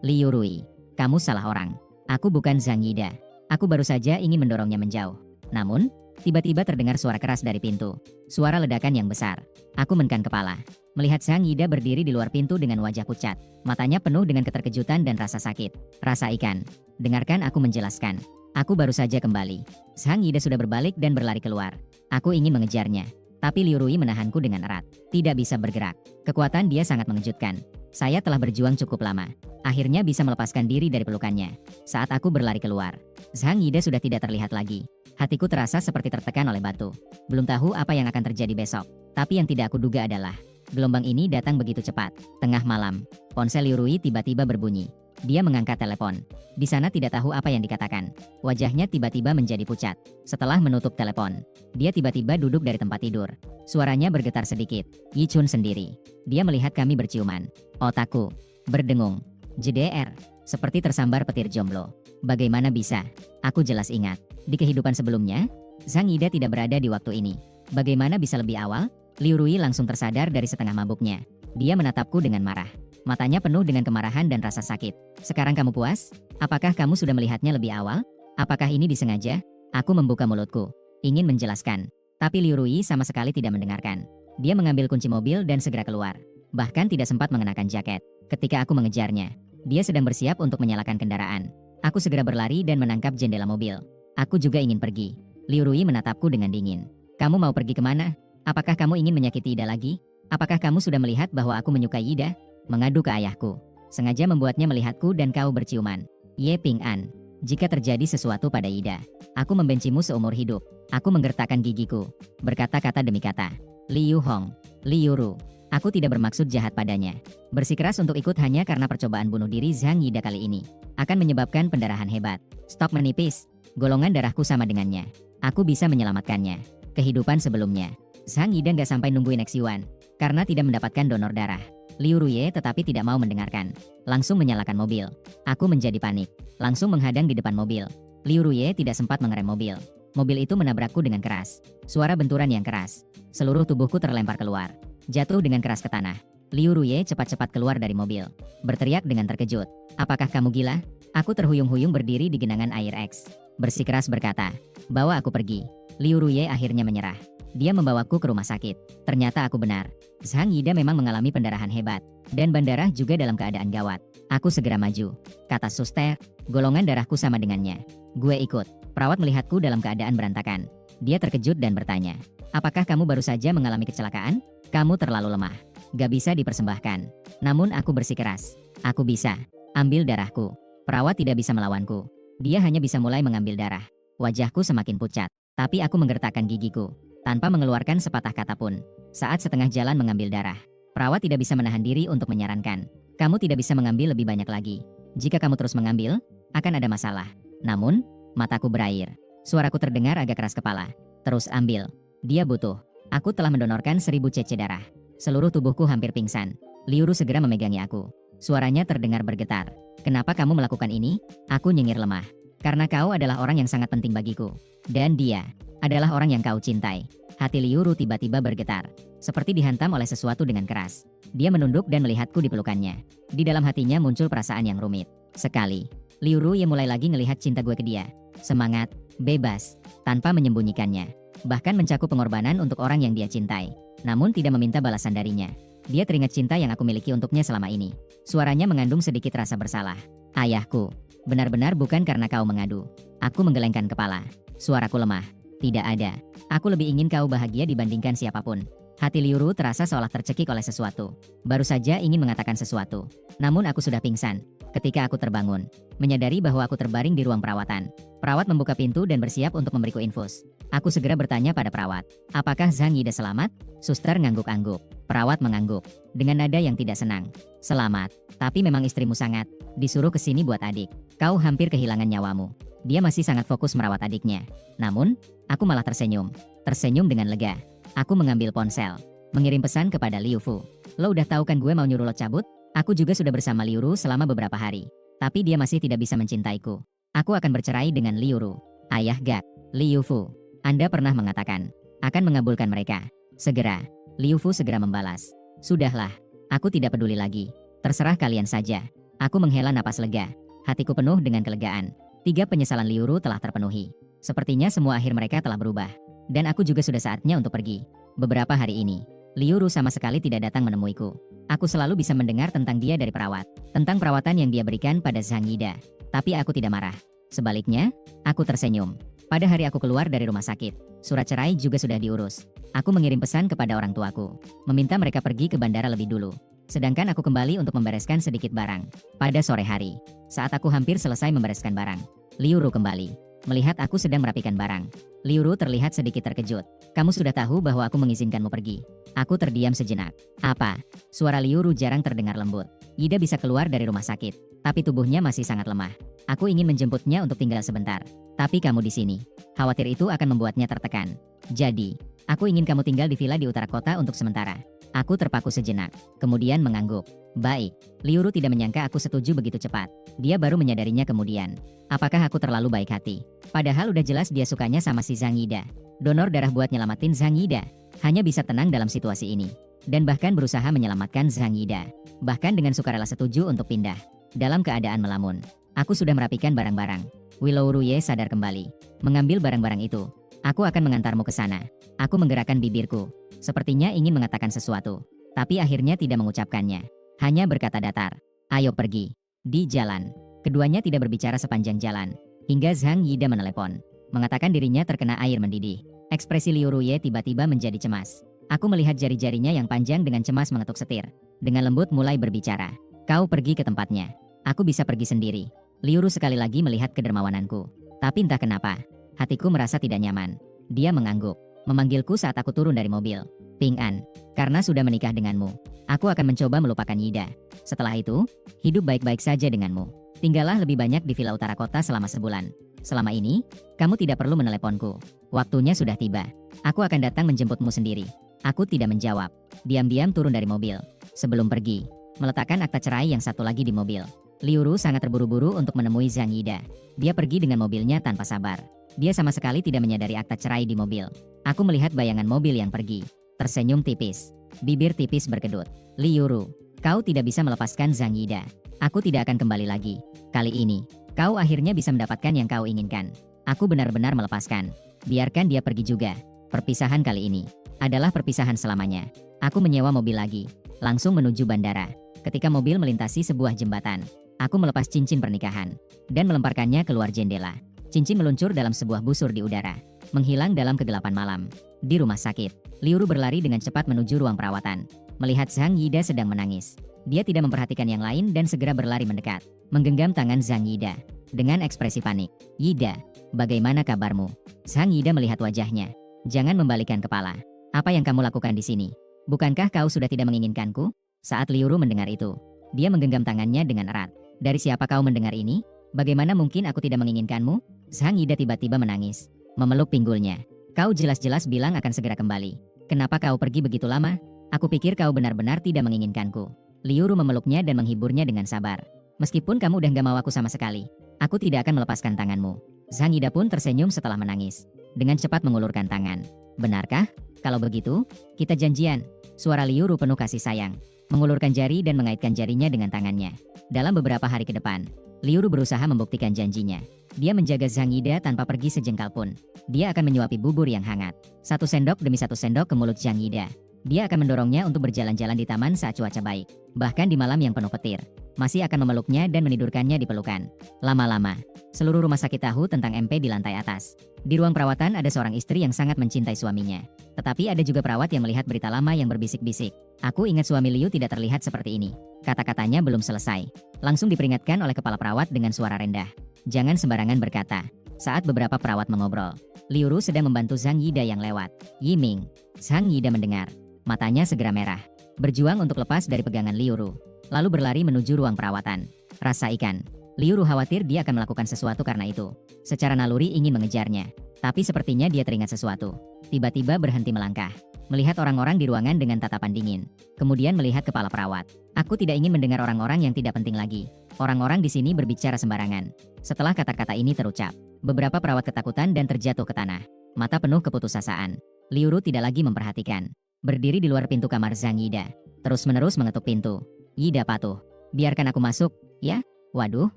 Liu Rui. Kamu salah orang. Aku bukan Zhang Yida. Aku baru saja ingin mendorongnya menjauh. Namun, tiba-tiba terdengar suara keras dari pintu. Suara ledakan yang besar. Aku menengkan kepala. Melihat Zhang Yida berdiri di luar pintu dengan wajah pucat. Matanya penuh dengan keterkejutan dan rasa sakit. Rasa ikan. Dengarkan aku menjelaskan. Aku baru saja kembali. Zhang Yida sudah berbalik dan berlari keluar. Aku ingin mengejarnya. Tapi Liu Rui menahanku dengan erat. Tidak bisa bergerak. Kekuatan dia sangat mengejutkan. Saya telah berjuang cukup lama. Akhirnya bisa melepaskan diri dari pelukannya. Saat aku berlari keluar, Zhang Yida sudah tidak terlihat lagi. Hatiku terasa seperti tertekan oleh batu. Belum tahu apa yang akan terjadi besok. Tapi yang tidak aku duga adalah gelombang ini datang begitu cepat. Tengah malam, ponsel Liu Rui tiba-tiba berbunyi. Dia mengangkat telepon. Di sana tidak tahu apa yang dikatakan. Wajahnya tiba-tiba menjadi pucat. Setelah menutup telepon, dia tiba-tiba duduk dari tempat tidur. Suaranya bergetar sedikit. Yi Chun sendiri. Dia melihat kami berciuman. Otakku berdengung. JDR. Seperti tersambar petir jomblo. Bagaimana bisa? Aku jelas ingat. Di kehidupan sebelumnya, Zhang Yida tidak berada di waktu ini. Bagaimana bisa lebih awal? Liu Rui langsung tersadar dari setengah mabuknya. Dia menatapku dengan marah. Matanya penuh dengan kemarahan dan rasa sakit. Sekarang kamu puas? Apakah kamu sudah melihatnya lebih awal? Apakah ini disengaja? Aku membuka mulutku. Ingin menjelaskan. Tapi Liu Rui sama sekali tidak mendengarkan. Dia mengambil kunci mobil dan segera keluar. Bahkan tidak sempat mengenakan jaket. Ketika aku mengejarnya, dia sedang bersiap untuk menyalakan kendaraan. Aku segera berlari dan menangkap jendela mobil. Aku juga ingin pergi. Liu Rui menatapku dengan dingin. Kamu mau pergi kemana? Apakah kamu ingin menyakiti Ida lagi? Apakah kamu sudah melihat bahwa aku menyukai Ida? Mengadu ke ayahku. Sengaja membuatnya melihatku dan kau berciuman. Ye Ping An. Jika terjadi sesuatu pada Ida, aku membencimu seumur hidup. Aku menggertakkan gigiku. Berkata-kata demi kata. Liu Hong. Liu Ru. Aku tidak bermaksud jahat padanya. Bersikeras untuk ikut hanya karena percobaan bunuh diri Zhang Yida kali ini akan menyebabkan pendarahan hebat. Stok menipis. Golongan darahku sama dengannya. Aku bisa menyelamatkannya. Kehidupan sebelumnya, Zhang Yida nggak sampai nungguin X-Yuan karena tidak mendapatkan donor darah. Liu Ruye tetapi tidak mau mendengarkan. Langsung menyalakan mobil. Aku menjadi panik. Langsung menghadang di depan mobil. Liu Ruye tidak sempat mengerem mobil. Mobil itu menabrakku dengan keras. Suara benturan yang keras. Seluruh tubuhku terlempar keluar. jatuh dengan keras ke tanah. Liu Ruye cepat-cepat keluar dari mobil, berteriak dengan terkejut. Apakah kamu gila? Aku terhuyung-huyung berdiri di genangan air X. Bersikeras berkata, bawa aku pergi. Liu Ruye akhirnya menyerah. Dia membawaku ke rumah sakit. Ternyata aku benar. Zhang Yida memang mengalami pendarahan hebat. Dan bandara juga dalam keadaan gawat. Aku segera maju. Kata suster, golongan darahku sama dengannya. Gue ikut. Perawat melihatku dalam keadaan berantakan. Dia terkejut dan bertanya, apakah kamu baru saja mengalami kecelakaan? Kamu terlalu lemah. Gak bisa dipersembahkan. Namun aku bersikeras. Aku bisa. Ambil darahku. Perawat tidak bisa melawanku. Dia hanya bisa mulai mengambil darah. Wajahku semakin pucat. Tapi aku menggertakkan gigiku. Tanpa mengeluarkan sepatah kata pun. Saat setengah jalan mengambil darah. Perawat tidak bisa menahan diri untuk menyarankan. Kamu tidak bisa mengambil lebih banyak lagi. Jika kamu terus mengambil, akan ada masalah. Namun, mataku berair. Suaraku terdengar agak keras kepala. Terus ambil. Dia butuh. Aku telah mendonorkan 1000 cc darah. Seluruh tubuhku hampir pingsan. Liu Ru segera memegangi aku. Suaranya terdengar bergetar. Kenapa kamu melakukan ini? Aku nyengir lemah. Karena kau adalah orang yang sangat penting bagiku. Dan dia adalah orang yang kau cintai. Hati Liu Ru tiba-tiba bergetar. Seperti dihantam oleh sesuatu dengan keras. Dia menunduk dan melihatku di pelukannya. Di dalam hatinya muncul perasaan yang rumit. Sekali, Liu Ru mulai lagi ngelihat cinta gue ke dia. Semangat, bebas, tanpa menyembunyikannya. Bahkan mencakup pengorbanan untuk orang yang dia cintai. Namun tidak meminta balasan darinya. Dia teringat cinta yang aku miliki untuknya selama ini. Suaranya mengandung sedikit rasa bersalah. Ayahku, benar-benar bukan karena kau mengadu. Aku menggelengkan kepala. Suaraku lemah. Tidak ada. Aku lebih ingin kau bahagia dibandingkan siapapun. Hati Liu Ru terasa seolah tercekik oleh sesuatu. Baru saja ingin mengatakan sesuatu. Namun aku sudah pingsan. Ketika aku terbangun, menyadari bahwa aku terbaring di ruang perawatan. Perawat membuka pintu dan bersiap untuk memberiku infus. Aku segera bertanya pada perawat, apakah Zhang Yida selamat? Suster ngangguk-angguk. Perawat mengangguk, dengan nada yang tidak senang. Selamat, tapi memang istrimu sangat. Disuruh ke sini buat adik. Kau hampir kehilangan nyawamu. Dia masih sangat fokus merawat adiknya. Namun, aku malah tersenyum. Tersenyum dengan lega. Aku mengambil ponsel. Mengirim pesan kepada Liu Fu. Lo udah tahu kan gue mau nyuruh lo cabut? Aku juga sudah bersama Liu Ru selama beberapa hari. Tapi dia masih tidak bisa mencintaiku. Aku akan bercerai dengan Liu Ru. Ayah Gak, Liu Fu. Anda pernah mengatakan, akan mengabulkan mereka. Segera. Liu Fu segera membalas. Sudahlah. Aku tidak peduli lagi. Terserah kalian saja. Aku menghela napas lega. Hatiku penuh dengan kelegaan. 3 penyesalan Liu Ru telah terpenuhi. Sepertinya semua akhir mereka telah berubah. Dan aku juga sudah saatnya untuk pergi. Beberapa hari ini, Liu Ru sama sekali tidak datang menemuiku. Aku selalu bisa mendengar tentang dia dari perawat. Tentang perawatan yang dia berikan pada Zhang Yida. Tapi aku tidak marah. Sebaliknya, aku tersenyum. Pada hari aku keluar dari rumah sakit, surat cerai juga sudah diurus. Aku mengirim pesan kepada orang tuaku. Meminta mereka pergi ke bandara lebih dulu. Sedangkan aku kembali untuk membereskan sedikit barang. Pada sore hari, saat aku hampir selesai membereskan barang, Liu Ru kembali. Melihat aku sedang merapikan barang, Liu Ru terlihat sedikit terkejut. Kamu sudah tahu bahwa aku mengizinkanmu pergi. Aku terdiam sejenak. Apa? Suara Liu Ru jarang terdengar lembut. Yida bisa keluar dari rumah sakit, tapi tubuhnya masih sangat lemah. Aku ingin menjemputnya untuk tinggal sebentar. Tapi kamu di sini. Khawatir itu akan membuatnya tertekan. Jadi, aku ingin kamu tinggal di villa di utara kota untuk sementara. Aku terpaku sejenak, kemudian mengangguk. Baik, Liu Ru tidak menyangka aku setuju begitu cepat. Dia baru menyadarinya kemudian. Apakah aku terlalu baik hati? Padahal udah jelas dia sukanya sama si Zhang Yida. Donor darah buat nyelamatin Zhang Yida. Hanya bisa tenang dalam situasi ini. Dan bahkan berusaha menyelamatkan Zhang Yida. Bahkan dengan sukarela setuju untuk pindah. Dalam keadaan melamun. Aku sudah merapikan barang-barang. Willow Ruye sadar kembali. Mengambil barang-barang itu. Aku akan mengantarmu ke sana. Aku menggerakkan bibirku. Sepertinya ingin mengatakan sesuatu. Tapi akhirnya tidak mengucapkannya. Hanya berkata datar. Ayo pergi. Di jalan. Keduanya tidak berbicara sepanjang jalan. Hingga Zhang Yida menelepon. Mengatakan dirinya terkena air mendidih. Ekspresi Liu Ruye tiba-tiba menjadi cemas. Aku melihat jari-jarinya yang panjang dengan cemas mengetuk setir. Dengan lembut mulai berbicara. Kau pergi ke tempatnya. Aku bisa pergi sendiri. Liu Ru sekali lagi melihat kedermawananku. Tapi entah kenapa, hatiku merasa tidak nyaman. Dia mengangguk. Memanggilku saat aku turun dari mobil. Ping An, karena sudah menikah denganmu, aku akan mencoba melupakan Yida. Setelah itu, hidup baik-baik saja denganmu. Tinggallah lebih banyak di villa utara kota selama sebulan. Selama ini, kamu tidak perlu meneleponku. Waktunya sudah tiba. Aku akan datang menjemputmu sendiri. Aku tidak menjawab. Diam-diam turun dari mobil. Sebelum pergi, meletakkan akta cerai yang satu lagi di mobil. Liu Ru sangat terburu-buru untuk menemui Zhang Yida. Dia pergi dengan mobilnya tanpa sabar. Dia sama sekali tidak menyadari akta cerai di mobil. Aku melihat bayangan mobil yang pergi. Tersenyum tipis. Bibir tipis berkedut. Liuru, kau tidak bisa melepaskan Zhang Yida. Aku tidak akan kembali lagi. Kali ini, kau akhirnya bisa mendapatkan yang kau inginkan. Aku benar-benar melepaskan. Biarkan dia pergi juga. Perpisahan kali ini adalah perpisahan selamanya. Aku menyewa mobil lagi, langsung menuju bandara. Ketika mobil melintasi sebuah jembatan, aku melepas cincin pernikahan dan melemparkannya keluar jendela. Cincin meluncur dalam sebuah busur di udara, menghilang dalam kegelapan malam. Di rumah sakit, Liuru berlari dengan cepat menuju ruang perawatan. Melihat Zhang Yida sedang menangis, dia tidak memperhatikan yang lain dan segera berlari mendekat, menggenggam tangan Zhang Yida dengan ekspresi panik. "Yida, bagaimana kabarmu?" Zhang Yida melihat wajahnya. "Jangan membalikkan kepala. Apa yang kamu lakukan di sini? Bukankah kau sudah tidak menginginkanku?" Saat Liuru mendengar itu, dia menggenggam tangannya dengan erat. "Dari siapa kau mendengar ini? Bagaimana mungkin aku tidak menginginkanmu?" Zhang Yida tiba-tiba menangis, memeluk pinggulnya. "Kau jelas-jelas bilang akan segera kembali. Kenapa kau pergi begitu lama? Aku pikir kau benar-benar tidak menginginkanku." Liuru memeluknya dan menghiburnya dengan sabar. "Meskipun kamu udah gak mau aku sama sekali, aku tidak akan melepaskan tanganmu." Zhang Yida pun tersenyum setelah menangis. Dengan cepat mengulurkan tangan. "Benarkah? Kalau begitu, kita janjian." Suara Liuru penuh kasih sayang. Mengulurkan jari dan mengaitkan jarinya dengan tangannya. Dalam beberapa hari ke depan, Liuru berusaha membuktikan janjinya. Dia menjaga Zhang Yida tanpa pergi sejengkal pun. Dia akan menyuapi bubur yang hangat. Satu sendok demi satu sendok ke mulut Zhang Yida. Dia akan mendorongnya untuk berjalan-jalan di taman saat cuaca baik. Bahkan di malam yang penuh petir. Masih akan memeluknya dan menidurkannya di pelukan. Lama-lama, seluruh rumah sakit tahu tentang MP di lantai atas. Di ruang perawatan ada seorang istri yang sangat mencintai suaminya. Tetapi ada juga perawat yang melihat berita lama yang berbisik-bisik. "Aku ingat suami Liu tidak terlihat seperti ini." Kata-katanya belum selesai. Langsung diperingatkan oleh kepala perawat dengan suara rendah. "Jangan sembarangan berkata." Saat beberapa perawat mengobrol, Liuru sedang membantu Zhang Yida yang lewat. "Yiming." Zhang Yida mendengar. Matanya segera merah. Berjuang untuk lepas dari pegangan Liuru. Lalu berlari menuju ruang perawatan. Rasa ikan. Liuru khawatir dia akan melakukan sesuatu karena itu. Secara naluri ingin mengejarnya. Tapi sepertinya dia teringat sesuatu. Tiba-tiba berhenti melangkah. Melihat orang-orang di ruangan dengan tatapan dingin. Kemudian melihat kepala perawat. "Aku tidak ingin mendengar orang-orang yang tidak penting lagi. Orang-orang di sini berbicara sembarangan." Setelah kata-kata ini terucap, beberapa perawat ketakutan dan terjatuh ke tanah. Mata penuh keputusasaan. Liuru tidak lagi memperhatikan. Berdiri di luar pintu kamar Zhang Yida. Terus-menerus mengetuk pintu. "Yida patuh. Biarkan aku masuk, ya?" Waduh,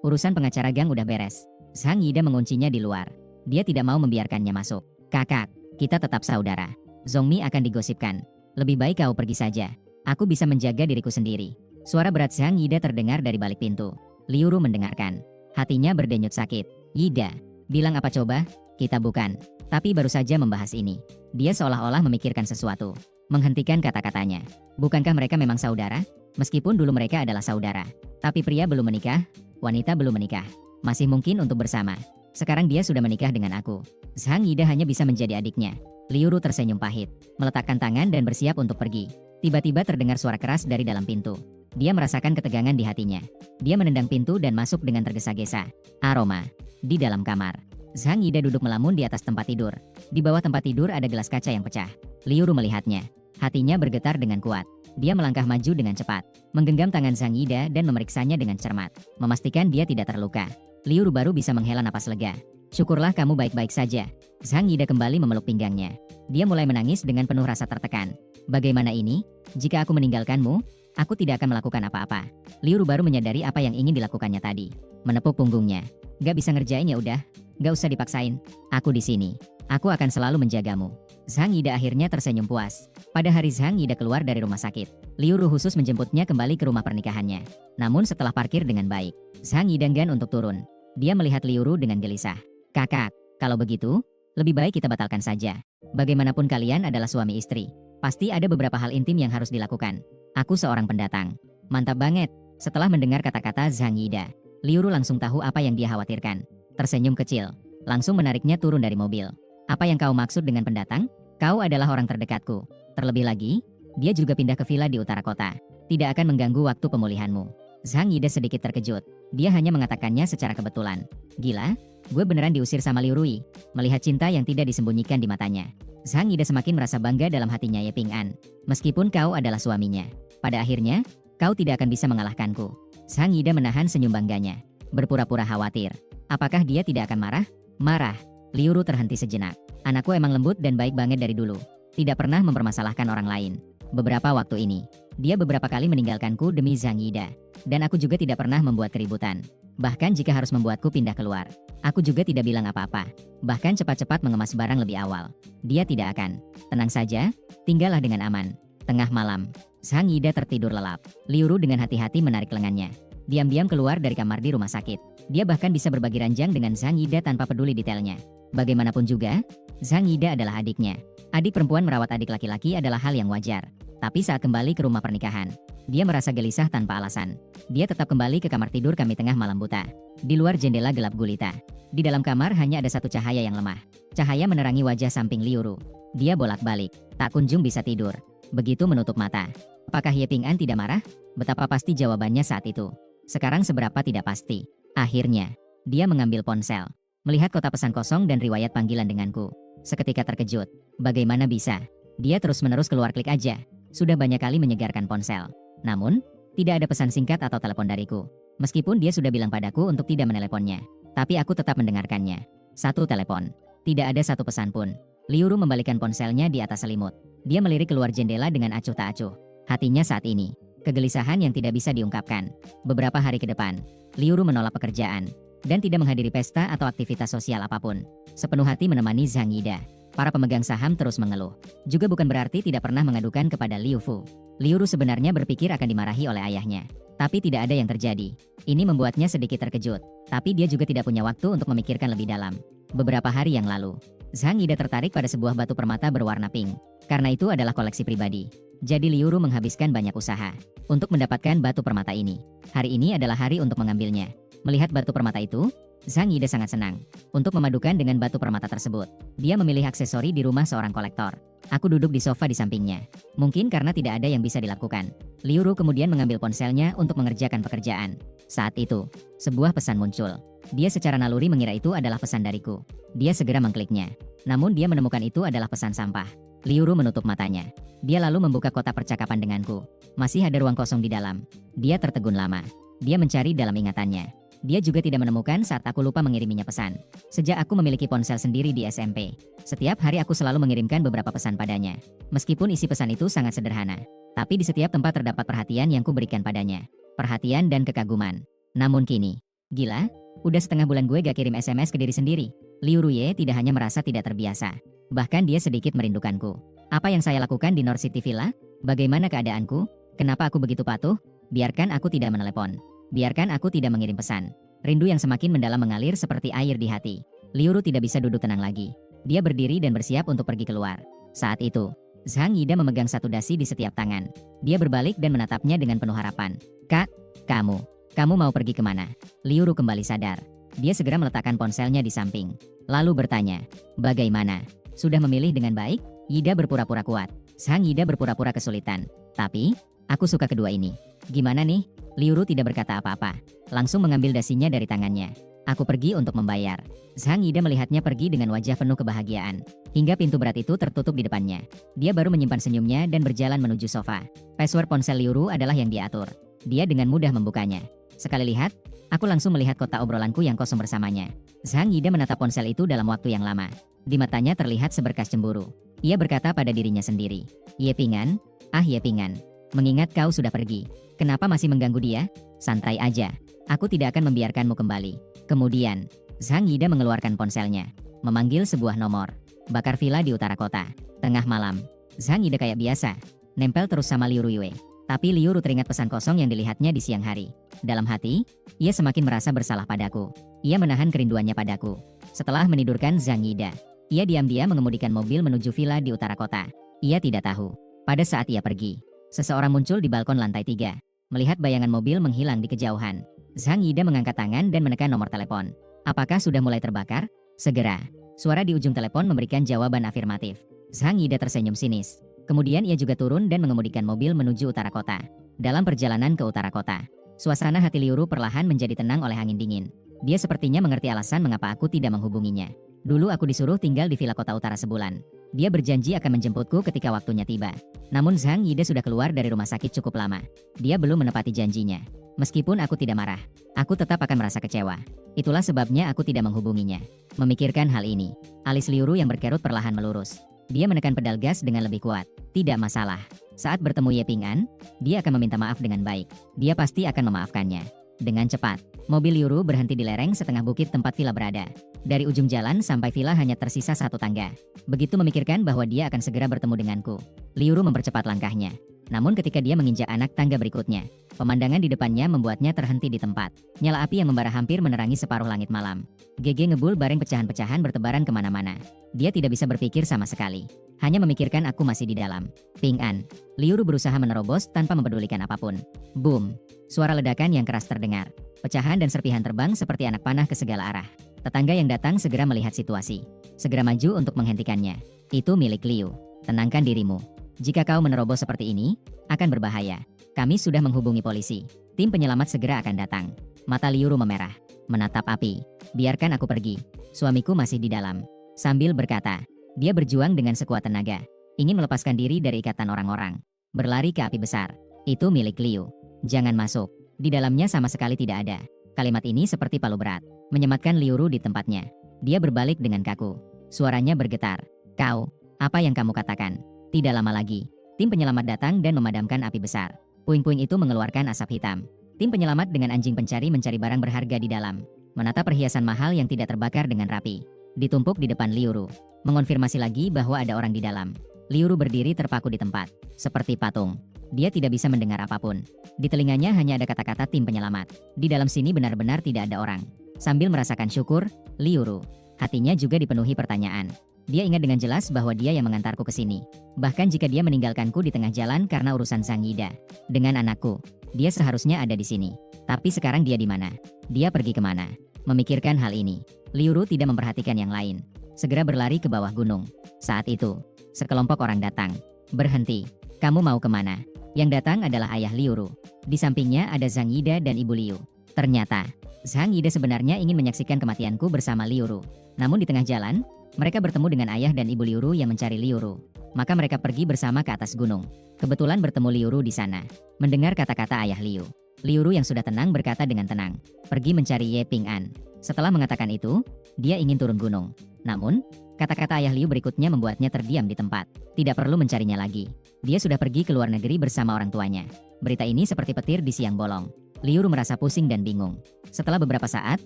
urusan pengacara gang udah beres. Zhang Yida menguncinya di luar. Dia tidak mau membiarkannya masuk. "Kakak, kita tetap saudara. Zhongmi akan digosipkan. Lebih baik kau pergi saja. Aku bisa menjaga diriku sendiri." Suara berat Zhang Yida terdengar dari balik pintu. Liuru mendengarkan. Hatinya berdenyut sakit. "Yida, bilang apa coba? Kita bukan." Tapi baru saja membahas ini. Dia seolah-olah memikirkan sesuatu. Menghentikan kata-katanya. Bukankah mereka memang saudara? Meskipun dulu mereka adalah saudara. Tapi pria belum menikah, wanita belum menikah. Masih mungkin untuk bersama. Sekarang dia sudah menikah dengan aku. Zhang Yida hanya bisa menjadi adiknya. Liuru tersenyum pahit. Meletakkan tangan dan bersiap untuk pergi. Tiba-tiba terdengar suara keras dari dalam pintu. Dia merasakan ketegangan di hatinya. Dia menendang pintu dan masuk dengan tergesa-gesa. Aroma. Di dalam kamar. Zhang Yida duduk melamun di atas tempat tidur. Di bawah tempat tidur ada gelas kaca yang pecah. Liuru melihatnya. Hatinya bergetar dengan kuat. Dia melangkah maju dengan cepat. Menggenggam tangan Zhang Yida dan memeriksanya dengan cermat. Memastikan dia tidak terluka. Liuru baru bisa menghela napas lega. "Syukurlah kamu baik-baik saja." Zhang Yida kembali memeluk pinggangnya. Dia mulai menangis dengan penuh rasa tertekan. "Bagaimana ini? Jika aku meninggalkanmu, aku tidak akan melakukan apa-apa." Liuru baru menyadari apa yang ingin dilakukannya tadi. Menepuk punggungnya. "Gak bisa ngerjain ya udah. Gak usah dipaksain. Aku di sini. Aku akan selalu menjagamu." Zhang Yida akhirnya tersenyum puas. Pada hari Zhang Yida keluar dari rumah sakit, Liuru khusus menjemputnya kembali ke rumah pernikahannya. Namun setelah parkir dengan baik, Zhang Yida enggan untuk turun. Dia melihat Liuru dengan gelisah. "Kakak, kalau begitu, lebih baik kita batalkan saja. Bagaimanapun kalian adalah suami istri. Pasti ada beberapa hal intim yang harus dilakukan. Aku seorang pendatang." "Mantap banget." Setelah mendengar kata-kata Zhang Yida, Liuru langsung tahu apa yang dia khawatirkan. Tersenyum kecil, langsung menariknya turun dari mobil. "Apa yang kau maksud dengan pendatang? Kau adalah orang terdekatku. Terlebih lagi, dia juga pindah ke villa di utara kota. Tidak akan mengganggu waktu pemulihanmu." Zhang Yida sedikit terkejut. Dia hanya mengatakannya secara kebetulan. "Gila, gue beneran diusir sama Liu Rui." Melihat cinta yang tidak disembunyikan di matanya, Zhang Yida semakin merasa bangga dalam hatinya. "Ye Ping An, meskipun kau adalah suaminya, pada akhirnya, kau tidak akan bisa mengalahkanku." Zhang Yida menahan senyum bangganya. Berpura-pura khawatir. Apakah dia tidak akan marah? Marah. Liu Ru terhenti sejenak. "Anakku emang lembut dan baik banget dari dulu. Tidak pernah mempermasalahkan orang lain. Beberapa waktu ini, dia beberapa kali meninggalkanku demi Zhang Yida. Dan aku juga tidak pernah membuat keributan. Bahkan jika harus membuatku pindah keluar, aku juga tidak bilang apa-apa. Bahkan cepat-cepat mengemas barang lebih awal. Dia tidak akan. Tenang saja, tinggallah dengan aman. Tengah malam, Zhang Yida tertidur lelap. Liu Ru dengan hati-hati menarik lengannya. Diam-diam keluar dari kamar di rumah sakit. Dia bahkan bisa berbagi ranjang dengan Zhang Yida tanpa peduli detailnya. Bagaimanapun juga, Zhang Yida adalah adiknya. Adik perempuan merawat adik laki-laki adalah hal yang wajar. Tapi saat kembali ke rumah pernikahan, dia merasa gelisah tanpa alasan. Dia tetap kembali ke kamar tidur kami tengah malam buta. Di luar jendela gelap gulita. Di dalam kamar hanya ada satu cahaya yang lemah. Cahaya menerangi wajah samping Liu Ru. Dia bolak-balik, tak kunjung bisa tidur. Begitu menutup mata. Apakah Ye Ping An tidak marah? Betapa pasti jawabannya saat itu. Sekarang seberapa tidak pasti. Akhirnya, dia mengambil ponsel. Melihat kotak pesan kosong dan riwayat panggilan denganku. Seketika terkejut. Bagaimana bisa? Dia terus-menerus keluar klik aja. Sudah banyak kali menyegarkan ponsel. Namun, tidak ada pesan singkat atau telepon dariku. Meskipun dia sudah bilang padaku untuk tidak meneleponnya. Tapi aku tetap mendengarkannya. Satu telepon. Tidak ada satu pesan pun. Liu Ru membalikkan ponselnya di atas selimut. Dia melirik keluar jendela dengan acuh tak acuh. Hatinya saat ini, kegelisahan yang tidak bisa diungkapkan. Beberapa hari ke depan, Liu Ru menolak pekerjaan. Dan tidak menghadiri pesta atau aktivitas sosial apapun. Sepenuh hati menemani Zhang Yida. Para pemegang saham terus mengeluh. Juga bukan berarti tidak pernah mengadukan kepada Liu Fu. Liu Ru sebenarnya berpikir akan dimarahi oleh ayahnya. Tapi tidak ada yang terjadi. Ini membuatnya sedikit terkejut. Tapi dia juga tidak punya waktu untuk memikirkan lebih dalam. Beberapa hari yang lalu, Zhang Yida tertarik pada sebuah batu permata berwarna pink. Karena itu adalah koleksi pribadi. Jadi Liu Ru menghabiskan banyak usaha untuk mendapatkan batu permata ini. Hari ini adalah hari untuk mengambilnya. Melihat batu permata itu, Zhang Yida sangat senang. Untuk memadukan dengan batu permata tersebut, dia memilih aksesori di rumah seorang kolektor. Aku duduk di sofa di sampingnya. Mungkin karena tidak ada yang bisa dilakukan. Liu Ru kemudian mengambil ponselnya untuk mengerjakan pekerjaan. Saat itu, sebuah pesan muncul. Dia secara naluri mengira itu adalah pesan dariku. Dia segera mengkliknya. Namun dia menemukan itu adalah pesan sampah. Liu Ru menutup matanya. Dia lalu membuka kotak percakapan denganku. Masih ada ruang kosong di dalam. Dia tertegun lama. Dia mencari dalam ingatannya. Dia juga tidak menemukan saat aku lupa mengiriminya pesan. Sejak aku memiliki ponsel sendiri di SMP, setiap hari aku selalu mengirimkan beberapa pesan padanya. Meskipun isi pesan itu sangat sederhana, tapi di setiap tempat terdapat perhatian yang kuberikan padanya. Perhatian dan kekaguman. Namun kini, gila, udah setengah bulan gue gak kirim SMS ke diri sendiri. Liu Ruye tidak hanya merasa tidak terbiasa, bahkan dia sedikit merindukanku. Apa yang saya lakukan di North City Villa? Bagaimana keadaanku? Kenapa aku begitu patuh? Biarkan aku tidak menelepon. Biarkan aku tidak mengirim pesan. Rindu yang semakin mendalam mengalir seperti air di hati. Liu Ru tidak bisa duduk tenang lagi. Dia berdiri dan bersiap untuk pergi keluar. Saat itu, Zhang Yida memegang satu dasi di setiap tangan. Dia berbalik dan menatapnya dengan penuh harapan. Kak, kamu mau pergi kemana? Liu Ru kembali sadar. Dia segera meletakkan ponselnya di samping. Lalu bertanya, bagaimana? Sudah memilih dengan baik? Yida berpura-pura kuat. Zhang Yida berpura-pura kesulitan. Tapi, aku suka kedua ini. Gimana nih? Liu Ru tidak berkata apa-apa. Langsung mengambil dasinya dari tangannya. Aku pergi untuk membayar. Zhang Yida melihatnya pergi dengan wajah penuh kebahagiaan. Hingga pintu berat itu tertutup di depannya. Dia baru menyimpan senyumnya dan berjalan menuju sofa. Password ponsel Liu Ru adalah yang diatur. Dia dengan mudah membukanya. Sekali lihat, aku langsung melihat kotak obrolanku yang kosong bersamanya. Zhang Yida menatap ponsel itu dalam waktu yang lama. Di matanya terlihat seberkas cemburu. Ia berkata pada dirinya sendiri. Ye Ping An, Ye Ping An. Mengingat kau sudah pergi. Kenapa masih mengganggu dia? Santai aja. Aku tidak akan membiarkanmu kembali. Kemudian, Zhang Yida mengeluarkan ponselnya. Memanggil sebuah nomor. Bakar villa di utara kota. Tengah malam. Zhang Yida kayak biasa. Nempel terus sama Liu Ruyue. Tapi Liu Ru teringat pesan kosong yang dilihatnya di siang hari. Dalam hati, ia semakin merasa bersalah padaku. Ia menahan kerinduannya padaku. Setelah menidurkan Zhang Yida, ia diam-diam mengemudikan mobil menuju villa di utara kota. Ia tidak tahu. Pada saat ia pergi, seseorang muncul di balkon lantai 3. Melihat bayangan mobil menghilang di kejauhan, Zhang Yida mengangkat tangan dan menekan nomor telepon. Apakah sudah mulai terbakar? Segera, suara di ujung telepon memberikan jawaban afirmatif. Zhang Yida tersenyum sinis. Kemudian ia juga turun dan mengemudikan mobil menuju utara kota. Dalam perjalanan ke utara kota, suasana hati Liu Ru perlahan menjadi tenang oleh angin dingin. Dia sepertinya mengerti alasan mengapa aku tidak menghubunginya. Dulu aku disuruh tinggal di villa kota utara sebulan. Dia berjanji akan menjemputku ketika waktunya tiba. Namun Zhang Yida sudah keluar dari rumah sakit cukup lama. Dia belum menepati janjinya. Meskipun aku tidak marah, aku tetap akan merasa kecewa. Itulah sebabnya aku tidak menghubunginya. Memikirkan hal ini, alis Liu Ru yang berkerut perlahan melurus. Dia menekan pedal gas dengan lebih kuat. Tidak masalah. Saat bertemu Ye Ping'an, dia akan meminta maaf dengan baik. Dia pasti akan memaafkannya. Dengan cepat, mobil Liu Ru berhenti di lereng setengah bukit tempat villa berada. Dari ujung jalan sampai villa hanya tersisa 1 tangga. Begitu memikirkan bahwa dia akan segera bertemu denganku, Liu Ru mempercepat langkahnya. Namun ketika dia menginjak anak tangga berikutnya, pemandangan di depannya membuatnya terhenti di tempat. Nyala api yang membara hampir menerangi separuh langit malam. GG ngebul bareng pecahan-pecahan bertebaran kemana-mana. Dia tidak bisa berpikir sama sekali. Hanya memikirkan aku masih di dalam. Ping'an. Liu Ru berusaha menerobos tanpa mempedulikan apapun. Boom. Suara ledakan yang keras terdengar. Pecahan dan serpihan terbang seperti anak panah ke segala arah. Tetangga yang datang segera melihat situasi. Segera maju untuk menghentikannya. Itu milik Liu. Tenangkan dirimu. Jika kau menerobos seperti ini, akan berbahaya. Kami sudah menghubungi polisi. Tim penyelamat segera akan datang. Mata Liu Ru memerah. Menatap api. Biarkan aku pergi. Suamiku masih di dalam. Sambil berkata, dia berjuang dengan sekuat tenaga. Ingin melepaskan diri dari ikatan orang-orang. Berlari ke api besar. Itu milik Liu. Jangan masuk. Di dalamnya sama sekali tidak ada. Kalimat ini seperti palu berat. Menyematkan Liu Ru di tempatnya. Dia berbalik dengan kaku. Suaranya bergetar. Kau, apa yang kamu katakan? Tidak lama lagi, tim penyelamat datang dan memadamkan api besar. Puing-puing itu mengeluarkan asap hitam. Tim penyelamat dengan anjing pencari mencari barang berharga di dalam. Menata perhiasan mahal yang tidak terbakar dengan rapi. Ditumpuk di depan Liu Ru. Mengonfirmasi lagi bahwa ada orang di dalam. Liu Ru berdiri terpaku di tempat. Seperti patung. Dia tidak bisa mendengar apapun. Di telinganya hanya ada kata-kata tim penyelamat. Di dalam sini benar-benar tidak ada orang. Sambil merasakan syukur, Liu Ru. Hatinya juga dipenuhi pertanyaan. Dia ingat dengan jelas bahwa dia yang mengantarku ke sini. Bahkan jika dia meninggalkanku di tengah jalan karena urusan Zhang Yida. Dengan anakku, dia seharusnya ada di sini. Tapi sekarang dia di mana? Dia pergi kemana? Memikirkan hal ini, Liu Ru tidak memperhatikan yang lain. Segera berlari ke bawah gunung. Saat itu, sekelompok orang datang. Berhenti. Kamu mau kemana? Yang datang adalah ayah Liu Ru. Di sampingnya ada Zhang Yida dan ibu Liu. Ternyata, Zhang Yida sebenarnya ingin menyaksikan kematianku bersama Liu Ru. Namun di tengah jalan, mereka bertemu dengan ayah dan ibu Liu Ru yang mencari Liu Ru. Maka mereka pergi bersama ke atas gunung. Kebetulan bertemu Liu Ru di sana. Mendengar kata-kata ayah Liu, Liu Ru yang sudah tenang berkata dengan tenang, pergi mencari Ye Ping'an. Setelah mengatakan itu, dia ingin turun gunung. Namun, kata-kata ayah Liu berikutnya membuatnya terdiam di tempat. Tidak perlu mencarinya lagi. Dia sudah pergi ke luar negeri bersama orang tuanya. Berita ini seperti petir di siang bolong. Liu Ru merasa pusing dan bingung. Setelah beberapa saat,